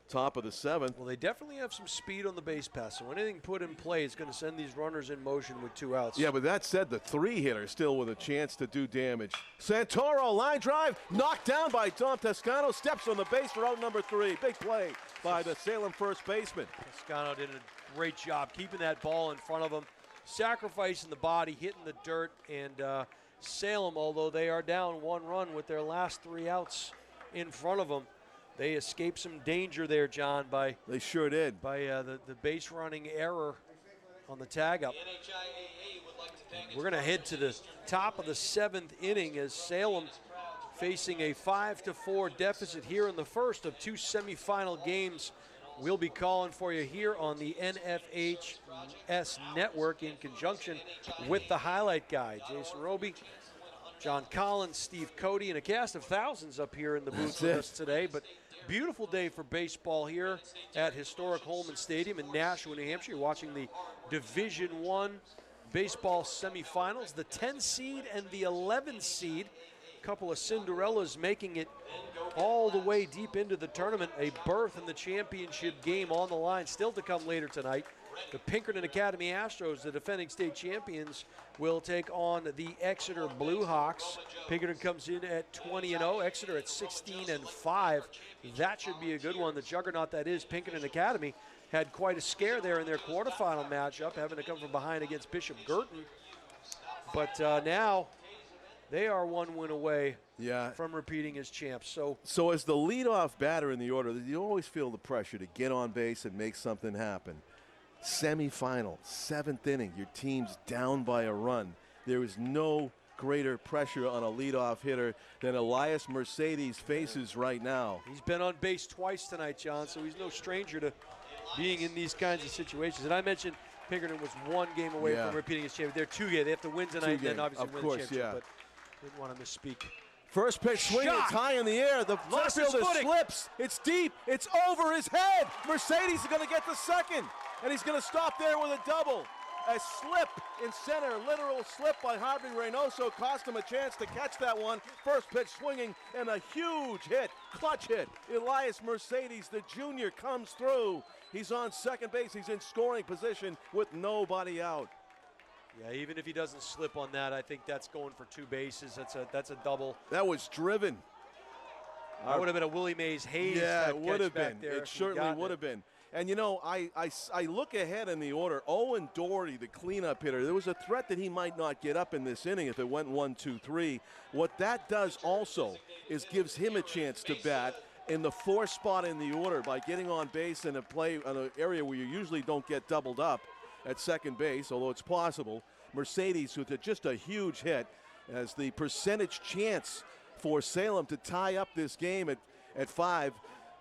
top of the 7th. Well, they definitely have some speed on the base pass, so anything put in play is going to send these runners in motion with 2 outs. Yeah, but that said, the 3-hitter still with a chance to do damage. Santoro, line drive, knocked down by Dom Toscano, steps on the base for out number 3. Big play by the Salem first baseman. Toscano did a great job keeping that ball in front of him, sacrificing the body, hitting the dirt, and Salem, although they are down 1 run with their last 3 outs in front of them, they escaped some danger there, John, by they sure did. By the base running error on the tag up. We're going to head to the top of the 7th inning as Salem facing a 5-4 deficit here in the first of 2 semifinal games. We'll be calling for you here on the NFHS Network in conjunction with the Highlight Guy. Jason Roby, John Collins, Steve Cody, and a cast of thousands up here in the booth with us today. But beautiful day for baseball here at historic Holman Stadium in Nashua, New Hampshire. You're watching the Division I baseball semifinals, the 10 seed and the 11 seed. A couple of Cinderellas making it all the way deep into the tournament. A berth in the championship game on the line, still to come later tonight. The Pinkerton Academy Astros, the defending state champions, will take on the Exeter Blue Hawks. Pinkerton comes in at 20-0, Exeter at 16-5. That should be a good one. The juggernaut that is Pinkerton Academy had quite a scare there in their quarterfinal matchup, having to come from behind against Bishop Girton. But now they are 1 win away from repeating as champs. So as the leadoff batter in the order, you always feel the pressure to get on base and make something happen. Semifinal, 7th inning, your team's down by a run. There is no greater pressure on a leadoff hitter than Elias Mercedes faces right now. He's been on base twice tonight, John, so he's no stranger to being in these kinds of situations. And I mentioned Pinkerton was 1 game away from repeating his championship. They're 2 games. They have to win tonight and then obviously win the championship. But didn't want to misspeak. First pitch swing, it's high in the air. The fielder slips. It's deep. It's over his head. Mercedes is going to get the second, and he's going to stop there with a double. A slip in center, literal slip by Harvey Reynoso cost him a chance to catch that one. First pitch swinging and a huge hit, clutch hit. Elias Mercedes, the junior, comes through. He's on second base. He's in scoring position with nobody out. Yeah, even if he doesn't slip on that, I think that's going for 2 bases. That's a double. That was driven. That would have been a Willie Mays Hayes. Yeah, type it would have been. It certainly would have been. And, you know, I look ahead in the order. Owen Doherty, the cleanup hitter, there was a threat that he might not get up in this inning if it went 1-2-3. What that does also is gives him a chance to bat in the 4th spot in the order by getting on base in an area where you usually don't get doubled up at second base, although it's possible. Mercedes with just a huge hit as the percentage chance for Salem to tie up this game at 5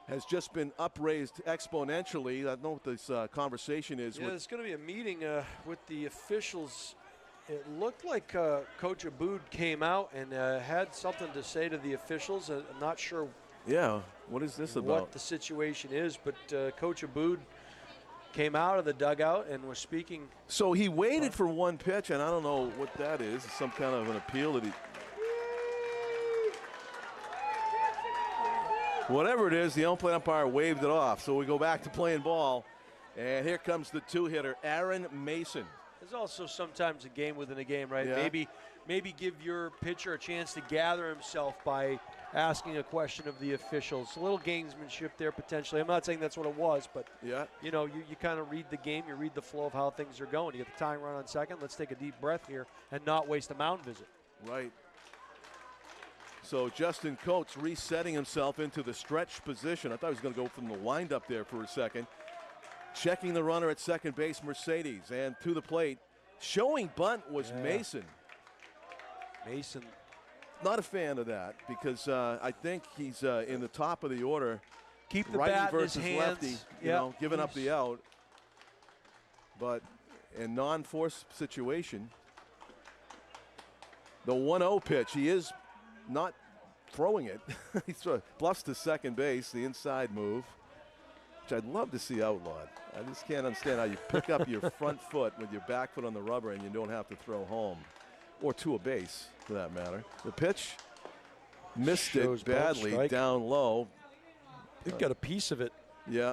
has just been upraised exponentially. I don't know what this conversation is. Yeah, there's going to be a meeting with the officials. It looked like Coach Abood came out and had something to say to the officials. I'm not sure what is this about? What the situation is, but Coach Abood came out of the dugout and was speaking. So he waited for one pitch, and I don't know what that is. It's some kind of an appeal that he. Whatever it is, the home-plate umpire waved it off. So we go back to playing ball, and here comes the two-hitter, Aaron Mason. There's also sometimes a game within a game, right? Yeah. Maybe give your pitcher a chance to gather himself by asking a question of the officials. A little gamesmanship there potentially. I'm not saying that's what it was, but yeah, you kind of read the game, you read the flow of how things are going. You get the tying run on second. Let's take a deep breath here and not waste a mound visit. Right. So Justin Coates resetting himself into the stretch position. I thought he was going to go from the windup there for a second. Checking the runner at second base, Mercedes, and to the plate. Showing bunt was Mason. Mason. Not a fan of that because I think he's in the top of the order. Keep the righty bat versus in his lefty, hands. giving up the out. But in non-force situation, the 1-0 pitch, he is not throwing it. He bluffs to second base, the inside move, which I'd love to see outlawed. I just can't understand how you pick up your front foot with your back foot on the rubber and you don't have to throw home. Or to a base, for that matter. The pitch missed it badly down low. They've got a piece of it. Yeah.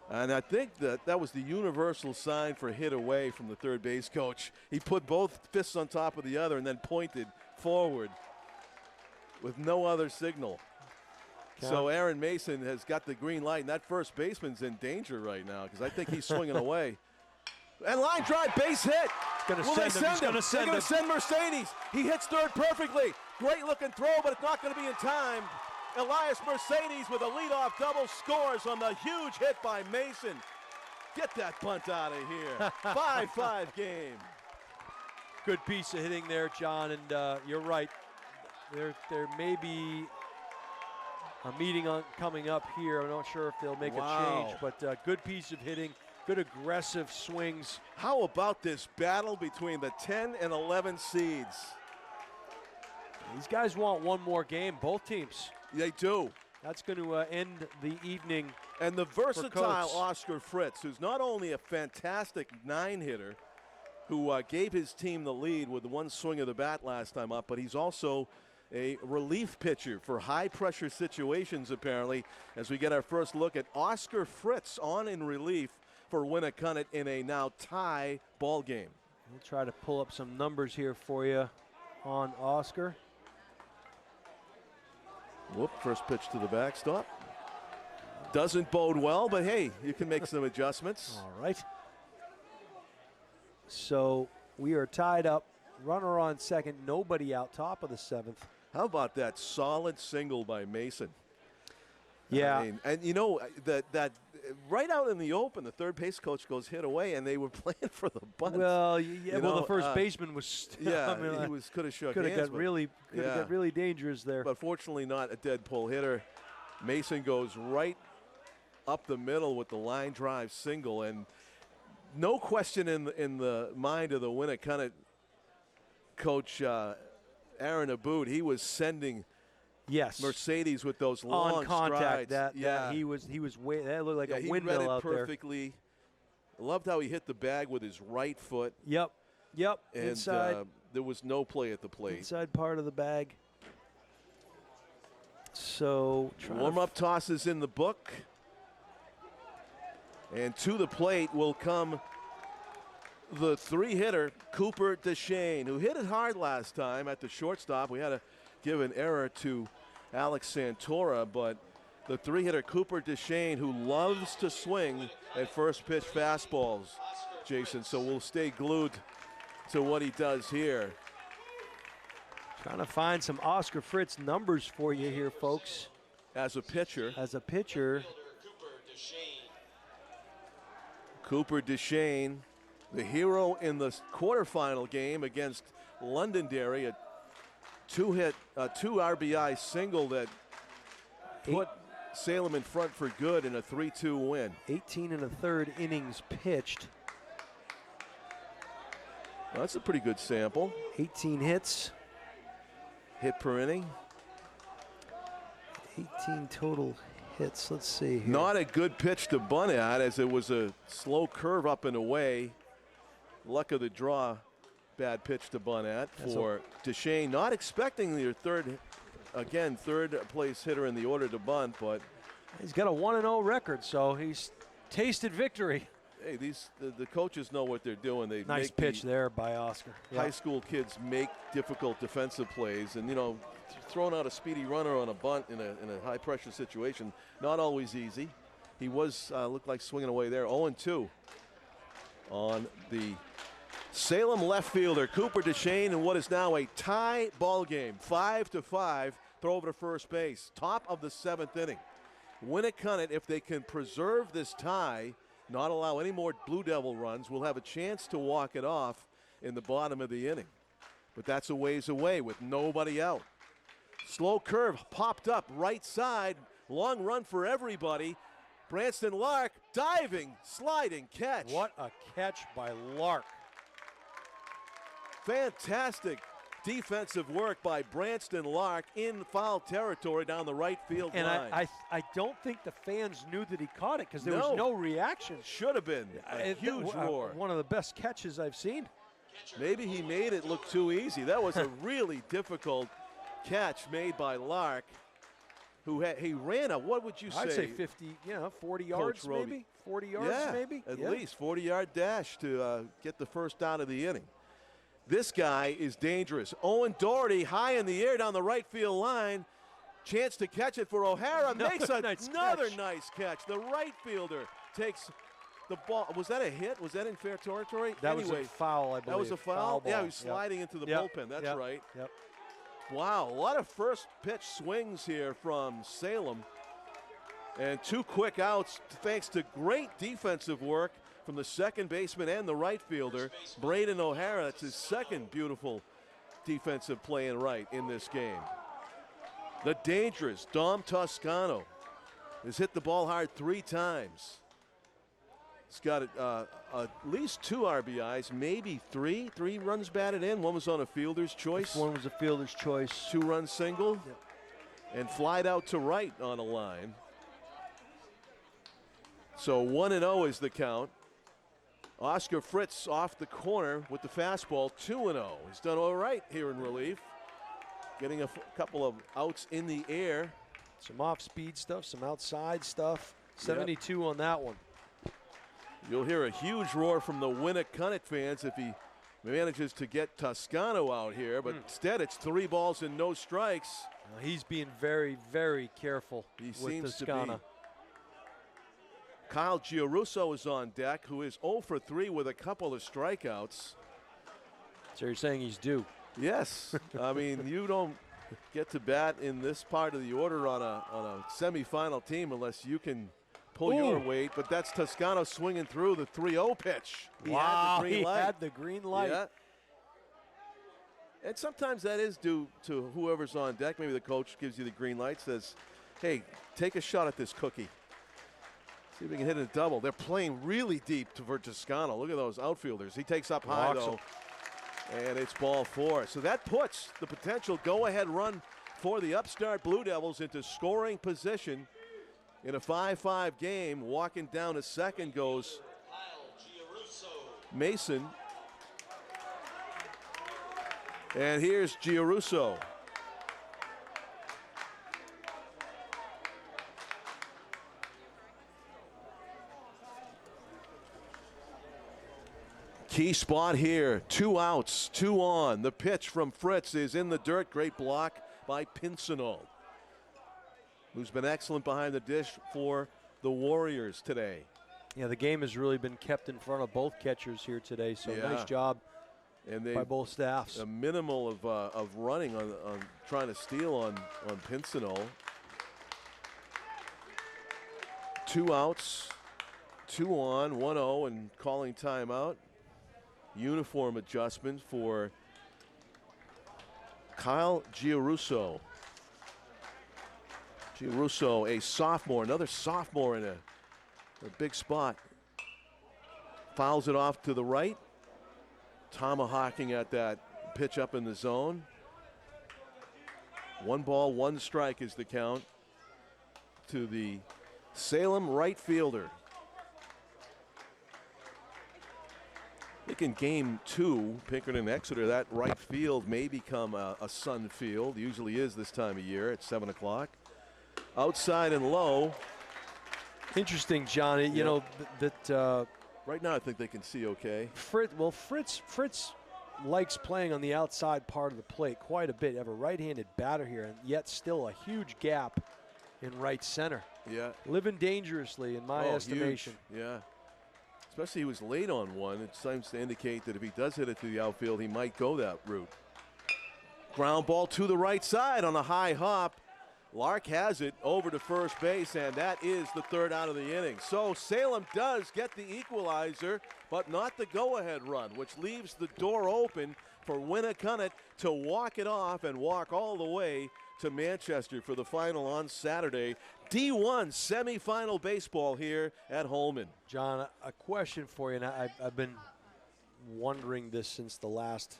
And I think that was the universal sign for hit away from the third base coach. He put both fists on top of the other and then pointed forward with no other signal. So Aaron Mason has got the green light, and that first baseman's in danger right now because I think he's swinging away. And line drive, base hit. Will they send him? They're going to send Mercedes. He hits third perfectly. Great looking throw, but it's not going to be in time. Elias Mercedes with a leadoff double scores on the huge hit by Mason. Get that bunt out of here. 5-5 game. Good piece of hitting there, John, and you're right. There may be a meeting coming up here. I'm not sure if they'll make a change, but good piece of hitting. Good aggressive swings. How about this battle between the 10 and 11 seeds? These guys want one more game, both teams. They do. That's going to end the evening. And the versatile Oscar Fritz, who's not only a fantastic 9-hitter, who gave his team the lead with one swing of the bat last time up, but he's also a relief pitcher for high-pressure situations, apparently, as we get our first look at Oscar Fritz on in relief for Winnacunnet in a now tie ball game. We'll try to pull up some numbers here for you on Oscar. Whoop, first pitch to the backstop. Doesn't bode well, but hey, you can make some adjustments. All right. So we are tied up. Runner on second, nobody out, top of the 7th. How about that solid single by Mason? Yeah. I mean, and you know, that right out in the open, the third base coach goes hit away, and they were playing for the bunt. Well, the first baseman was. Yeah, he could have shook hands. Could have got really dangerous there. But fortunately, not a dead pull hitter. Mason goes right up the middle with the line drive single, and no question in the mind of the Winnacunnet coach Aaron Aboud. He was sending. Yes, Mercedes with those long on contact. strides. He was way. That looked like a he windmill read it out perfectly. I loved how he hit the bag with his right foot. Yep. And inside. There was no play at the plate. Inside part of the bag. So warm-up tosses in the book, and to the plate will come the 3-hitter Cooper DeShane, who hit it hard last time at the shortstop. We had to give an error to Alex Santora, but the 3-hitter Cooper DeShane, who loves to swing at first pitch fastballs, Jason, so we'll stay glued to what he does here. Trying to find some Oscar Fritz numbers for you here, folks. As a pitcher. Cooper DeShane, the hero in the quarterfinal game against Londonderry, a two RBI single that put Salem in front for good in a 3-2 win. 18 1/3 innings pitched. Well, that's a pretty good sample. 18 hits. Hit per inning. 18 total hits. Let's see here. Not a good pitch to bunt at, as it was a slow curve up and away. Luck of the draw, bad pitch to bunt at for Deshane. Not expecting your third place hitter in the order to bunt, but he's got a 1-0 record, so he's tasted victory. Hey, the coaches know what they're doing. They nice make pitch there by Oscar. High school kids make difficult defensive plays, and throwing out a speedy runner on a bunt in a high pressure situation, not always easy. He was looked like swinging away there. 0-2 on the Salem left fielder Cooper Deshane in what is now a tie ball game, 5-5. Throw over to first base, top of the 7th inning. Winnacunnet, if they can preserve this tie, not allow any more Blue Devil runs, will have a chance to walk it off in the bottom of the inning. But that's a ways away with nobody out. Slow curve popped up right side. Long run for everybody. Branston Lark diving, sliding catch. What a catch by Lark. Fantastic defensive work by Branston Lark in foul territory down the right field line. And I don't think the fans knew that he caught it because there was no reaction. Should have been a huge roar. One of the best catches I've seen. Maybe he made it look too easy. That was a really difficult catch made by Lark, he ran a, what would you say? I'd say 50, 40 yards maybe? 40 yards maybe? At least 40-yard dash to get the first out of the inning. This guy is dangerous. Owen Doherty high in the air down the right field line. Chance to catch it for O'Hara. Makes another nice catch. The right fielder takes the ball. Was that a hit? Was that in fair territory? That was a foul, I believe. That was a foul? Yeah, he was sliding into the bullpen. That's right. Wow, a lot of first pitch swings here from Salem. And 2 quick outs thanks to great defensive work from the second baseman and the right fielder, Braden O'Hara. That's his second beautiful defensive play in right in this game. The dangerous Dom Toscano has hit the ball hard 3 times. He's got at least 2 RBIs, maybe 3. 3 runs batted in. One was on a fielder's choice. One was a fielder's choice. 2-run single. And flied out to right on a line. So 1-0 is the count. Oscar Fritz off the corner with the fastball, 2-0. He's done all right here in relief. Getting a couple of outs in the air. Some off-speed stuff, some outside stuff. 72 on that one. You'll hear a huge roar from the Winnacunnet fans if he manages to get Toscano out here, but instead it's 3 balls and no strikes. He's being very, very careful He with seems Toscano. to be. Kyle Giarrusso is on deck, who is 0 for 3 with a couple of strikeouts. So you're saying he's due? Yes. I mean, you don't get to bat in this part of the order on a semifinal team unless you can pull your weight. But that's Toscano swinging through the 3-0 pitch. He had the green light. Had the green light. Yeah. And sometimes that is due to whoever's on deck. Maybe the coach gives you the green light, says, hey, take a shot at this cookie. See if we can hit a double. They're playing really deep for Toscano. Look at those outfielders. He takes up high, though, and it's ball 4. So that puts the potential go-ahead run for the upstart Blue Devils into scoring position in a 5-5 game. Walking down to second goes Mason. And here's Giarrusso. Key spot here, 2 outs, 2 on. The pitch from Fritz is in the dirt. Great block by Pincinel, who's been excellent behind the dish for the Warriors today. Yeah, the game has really been kept in front of both catchers here today, so nice job by both staffs. A minimal of running on trying to steal on Pincinel. 2 outs, 2 on, 1-0, and calling timeout. Uniform adjustment for Kyle Giarrusso. Giarrusso, a sophomore, another sophomore in a big spot. Fouls it off to the right. Tomahawking at that pitch up in the zone. 1 ball, 1 strike is the count to the Salem right fielder. I think in game 2, Pinkerton Exeter, that right field may become a sun field. Usually is this time of year at 7 o'clock. Outside and low. Interesting, John. You know that. Right now, I think they can see okay. Fritz likes playing on the outside part of the plate quite a bit. You have a right-handed batter here, and yet still a huge gap in right center. Yeah. Living dangerously, in my estimation. Huge. Yeah. Especially he was late on one. It seems to indicate that if he does hit it to the outfield, he might go that route. Ground ball to the right side on a high hop. Lark has it over to first base, and that is the 3rd out of the inning. So Salem does get the equalizer, but not the go-ahead run, which leaves the door open for Winnacunnet to walk it off and walk all the way to Manchester for the final on Saturday. D1 semifinal baseball here at Holman. John, a question for you, and I've been wondering this since the last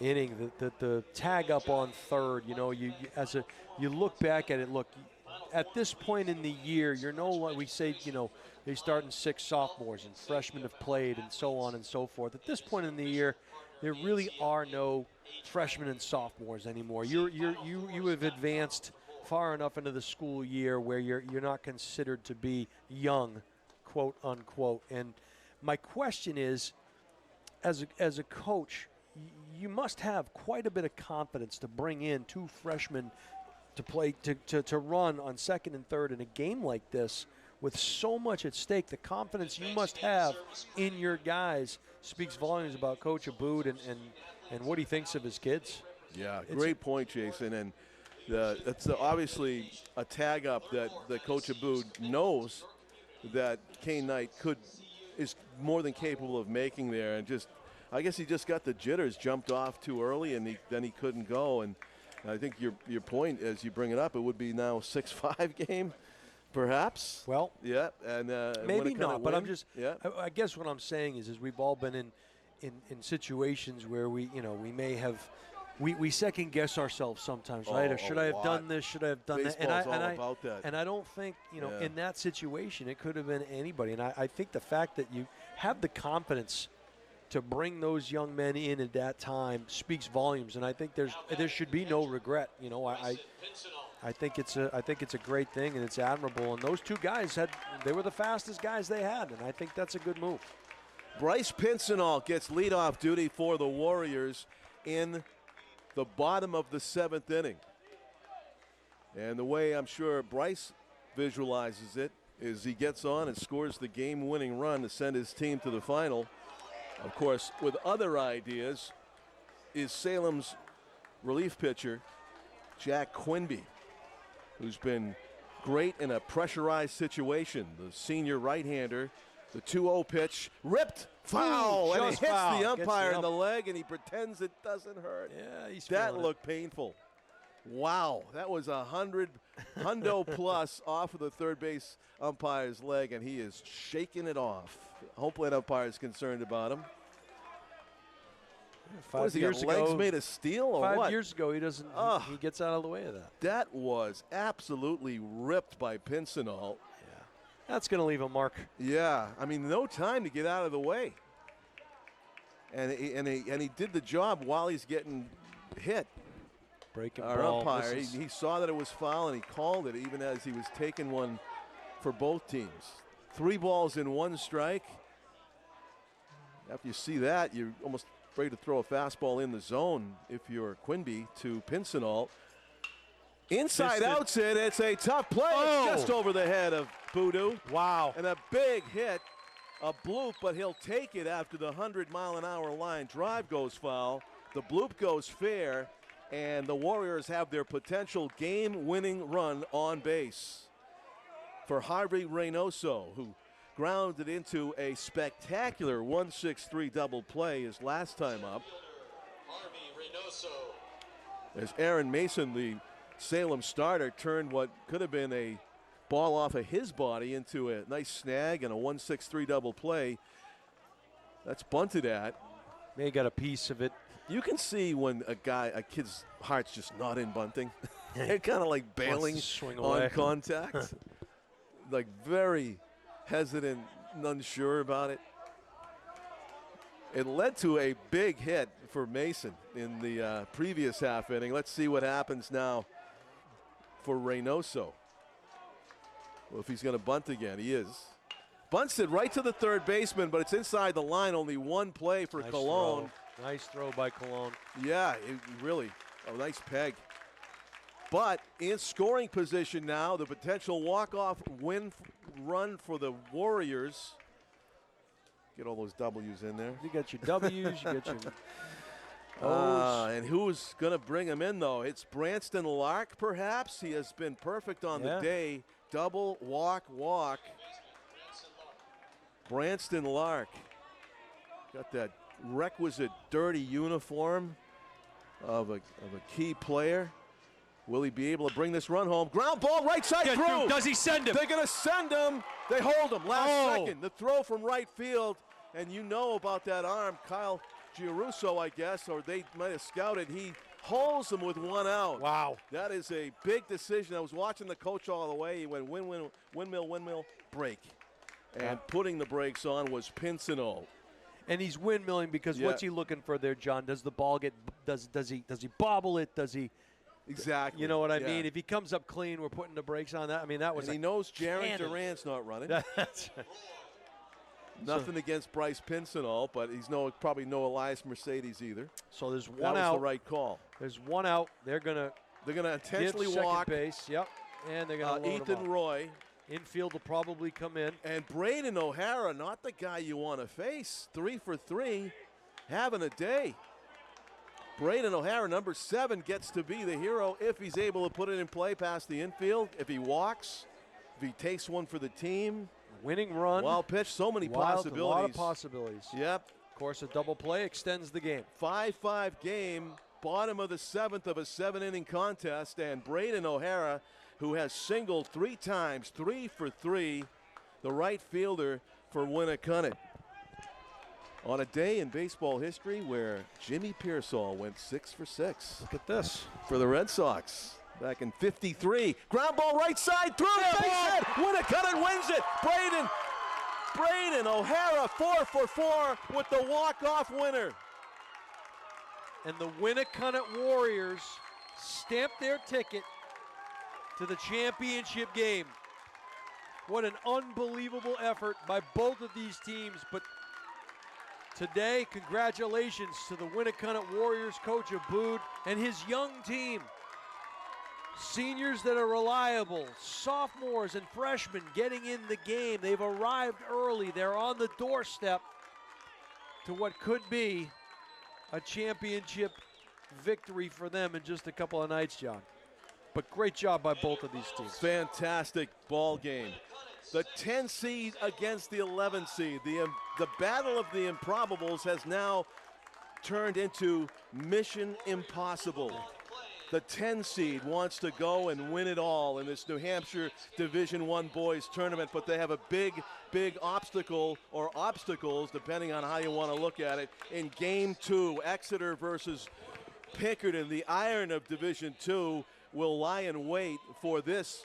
inning, the tag up on third. You know, you look back at it. Look, at this point in the year, we say, you know, they start in 6 sophomores and freshmen have played and so on and so forth. At this point in the year, there really are no freshmen and sophomores anymore. You have advanced far enough into the school year where you're not considered to be young, quote unquote. And my question is, as a coach, you must have quite a bit of confidence to bring in 2 freshmen to play to run on 2nd and 3rd in a game like this with so much at stake. The confidence you must have in your guys speaks volumes about Coach Abood and what he thinks of his kids. Yeah, great point, Jason. And it's obviously a tag up that Coach Abood knows that Kane Knight is more than capable of making there, and I guess he just got the jitters, jumped off too early, and then he couldn't go. And I think your point, as you bring it up, it would be now 6-5 game, perhaps. Well, yeah, and maybe not. But I'm just, yeah. I guess what I'm saying is we've all been in situations where we may have. We second guess ourselves sometimes, right? Or should I have done this? Should I have done that? And I don't think, in that situation, it could have been anybody. And I think the fact that you have the confidence to bring those young men in at that time speaks volumes. And I think there should be no regret. I think it's a great thing and it's admirable. And those 2 guys they were the fastest guys they had, and I think that's a good move. Bryce Pincinall gets leadoff duty for the Warriors in the bottom of the 7th inning. And the way I'm sure Bryce visualizes it is he gets on and scores the game-winning run to send his team to the final. Of course, with other ideas is Salem's relief pitcher, Jack Quinby, who's been great in a pressurized situation. The senior right-hander, the 2-0 pitch, ripped, foul, and it hits the umpire in the leg, and he pretends it doesn't hurt. Yeah, that looked painful. Wow, that was hundo plus off of the third base umpire's leg, and he is shaking it off. Hopefully that umpire is concerned about him. 5 years ago, legs made of steel or what? 5 years ago, he doesn't. He gets out of the way of that. That was absolutely ripped by Pincinall. Yeah, that's going to leave a mark. Yeah, I mean, no time to get out of the way. And he did the job while he's getting hit. Breaking Our ball. umpire, he saw that it was foul and he called it even as he was taking one for both teams. 3 balls in 1 strike. After you see that, you're almost afraid to throw a fastball in the zone if you're Quinby to Pincinall. Inside outs it. It's a tough play. Oh. It's just over the head of Boudou. Wow. And a big hit, a bloop, but he'll take it after the 100-mile-an-hour line drive goes foul. The bloop goes fair, and the Warriors have their potential game-winning run on base. For Harvey Reynoso, who grounded into a spectacular 1-6-3 double play his last time up. As Aaron Mason, the Salem starter, turned what could have been a ball off of his body into a nice snag and a 1-6-3 double play. That's bunted at. May got a piece of it. You can see when a kid's heart's just not in bunting. They're kind of like bailing on contact. like very hesitant and unsure about it. It led to a big hit for Mason in the previous half inning. Let's see what happens now for Reynoso. Well, if he's going to bunt again, he is. Bunts it right to the third baseman, but it's inside the line. Only one play for Cologne. Nice throw by Cologne. Yeah, really a nice peg. But in scoring position now, the potential walk-off run for the Warriors. Get all those W's in there. You got your W's, you got your O's. And who's going to bring him in, though? It's Branston Lark, perhaps. He has been perfect on the day. Double, walk, walk. Branston Lark. Got that requisite dirty uniform of a key player. Will he be able to bring this run home? Ground ball, right side through. Does he send him? They're going to send him. They hold him. Last second. The throw from right field. And you know about that arm. Kyle Giarusso, I guess, or they might have scouted. He holds him with one out. Wow. That is a big decision. I was watching the coach all the way. He went windmill, break. And putting the brakes on was Pinsino. And he's windmilling because what's he looking for there, John? Does the ball get does he bobble it? Does he Exactly. You know what I mean? If he comes up clean, we're putting the brakes on that. I mean, that was and he knows Jaron Durant's not running. That's right. Nothing against Bryce Pinsonall, but he's probably no Elias Mercedes either. So there's one that was out. The right call. There's one out. They're gonna intentionally give walk. Second base. Yep. And they're gonna load Ethan him Roy. Infield will probably come in. And Braden O'Hara, not the guy you want to face. 3 for 3, having a day. Braden O'Hara, number 7, gets to be the hero if he's able to put it in play past the infield. If he walks, if he takes one for the team. Winning run. Wild pitch, so many possibilities. A lot of possibilities. Yep. Of course, a double play extends the game. 5-5 game, bottom of the 7th of a 7-inning contest, and Braden O'Hara, who has singled 3 times, 3 for 3, the right fielder for Winnacunnet. On a day in baseball history where Jimmy Pearsall went 6 for 6. Look at this. For the Red Sox back in '53. Ground ball right side through the base hit. Winnacunnet wins it. Braden O'Hara 4 for 4 with the walk-off winner. And the Winnacunnet Warriors stamped their ticket to the championship game. What an unbelievable effort by both of these teams. But today, congratulations to the Winnacunnet Warriors coach Abood and his young team. Seniors that are reliable, sophomores and freshmen getting in the game. They've arrived early. They're on the doorstep to what could be a championship victory for them in just a couple of nights, John. But great job by both of these teams. Fantastic ball game. The 10 seed against the 11 seed. The battle of the improbables has now turned into mission impossible. The 10 seed wants to go and win it all in this New Hampshire Division I boys tournament, but they have a big obstacle, or obstacles, depending on how you want to look at it, in Game 2, Exeter versus Pinkerton. The Iron of Division II will lie in wait for this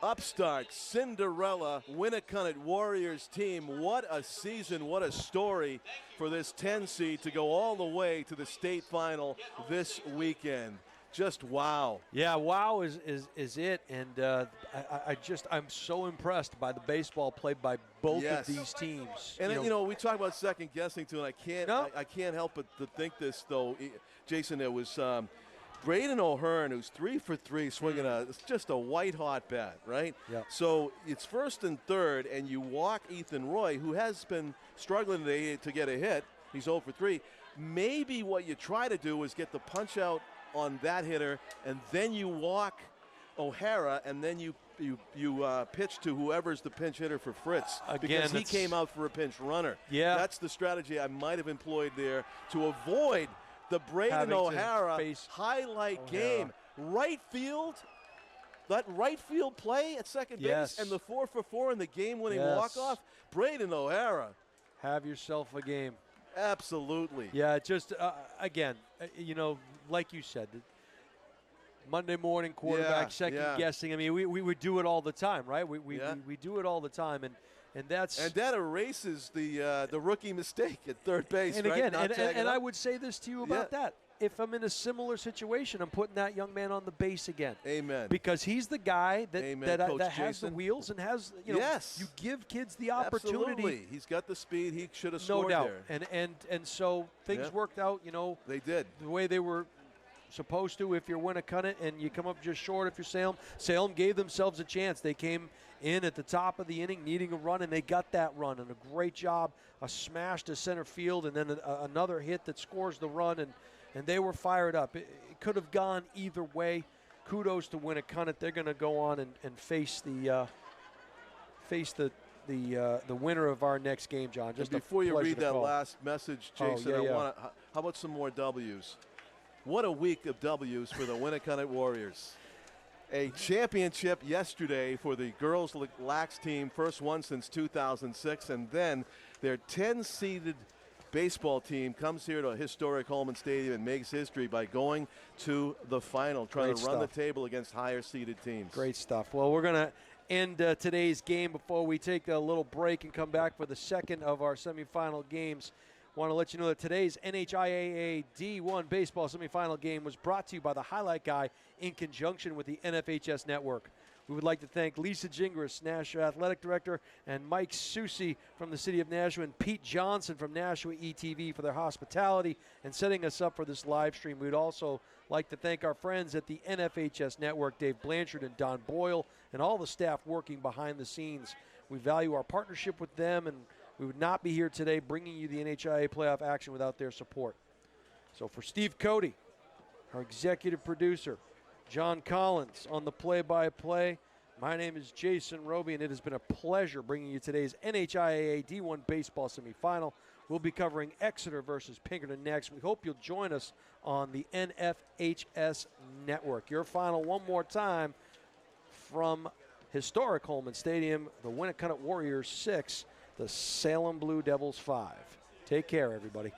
upstart Cinderella Winnacunnet Warriors team. What a season, what a story for this 10 seed to go all the way to the state final this weekend. Just wow. Yeah, wow is it, and I'm so impressed by the baseball played by both of these teams. And we talk about second guessing too, and I can't help but to think this though, Jason. It was Braden O'Hearn, who's 3 for 3, swinging just a white hot bat, right? Yeah. So it's first and third, and you walk Ethan Roy, who has been struggling today to get a hit. He's 0 for 3. Maybe what you try to do is get the punch out on that hitter, and then you walk O'Hara, and then you pitch to whoever's the pinch hitter for Fritz, because he came out for a pinch runner. Yeah, that's the strategy I might have employed there to avoid the Braden O'Hara highlight game. Right field, that right field play at second base, and the 4 for 4 in the game-winning walk-off. Braden O'Hara, have yourself a game. Absolutely. Yeah, just again, like you said, Monday morning quarterback, second guessing. I mean, we would do it all the time, right? We do it all the time, and that erases the rookie mistake at third base. And right? again, and I would say this to you about that. If I'm in a similar situation, I'm putting that young man on the base again. Amen. Because he's the guy that has the Jason. wheels and has, you give kids the opportunity. Absolutely. He's got the speed. He should have scored no doubt. there. And so things worked out, They did. The way they were supposed to if you're Winnacunnet, and you come up just short if you're Salem. Salem gave themselves a chance. They came in at the top of the inning needing a run, and they got that run. And a great job, a smash to center field, and then another hit that scores the run, and they were fired up. It could have gone either way. Kudos to Winnacunnet. They're going to go on and face the winner of our next game, John. Just and before you read that call. last message, Jason, how about some more W's? What a week of W's for the Winnacunnet Warriors. A championship yesterday for the girls lax team, first one since 2006, and then their 10-seeded baseball team comes here to a historic Holman Stadium and makes history by going to the final, trying to run the table against higher-seeded teams. Great stuff. Well, we're going to end today's game before we take a little break and come back for the second of our semifinal games. Want to let you know that today's NHIAA D1 baseball semifinal game was brought to you by the Highlight Guy in conjunction with the NFHS Network. We would like to thank Lisa Gingras, Nashua Athletic Director, and Mike Susi from the City of Nashua, and Pete Johnson from Nashua ETV for their hospitality and setting us up for this live stream. We'd also like to thank our friends at the NFHS Network, Dave Blanchard and Don Boyle, and all the staff working behind the scenes. We value our partnership with them, and we would not be here today bringing you the NHIAA playoff action without their support. So for Steve Cody, our executive producer, John Collins on the play-by-play, my name is Jason Roby, and it has been a pleasure bringing you today's NHIAA D1 baseball semifinal. We'll be covering Exeter versus Pinkerton next. We hope you'll join us on the NFHS Network. Your final one more time from historic Holman Stadium, the Winnacunnet Warriors 6, the Salem Blue Devils 5. Take care, everybody.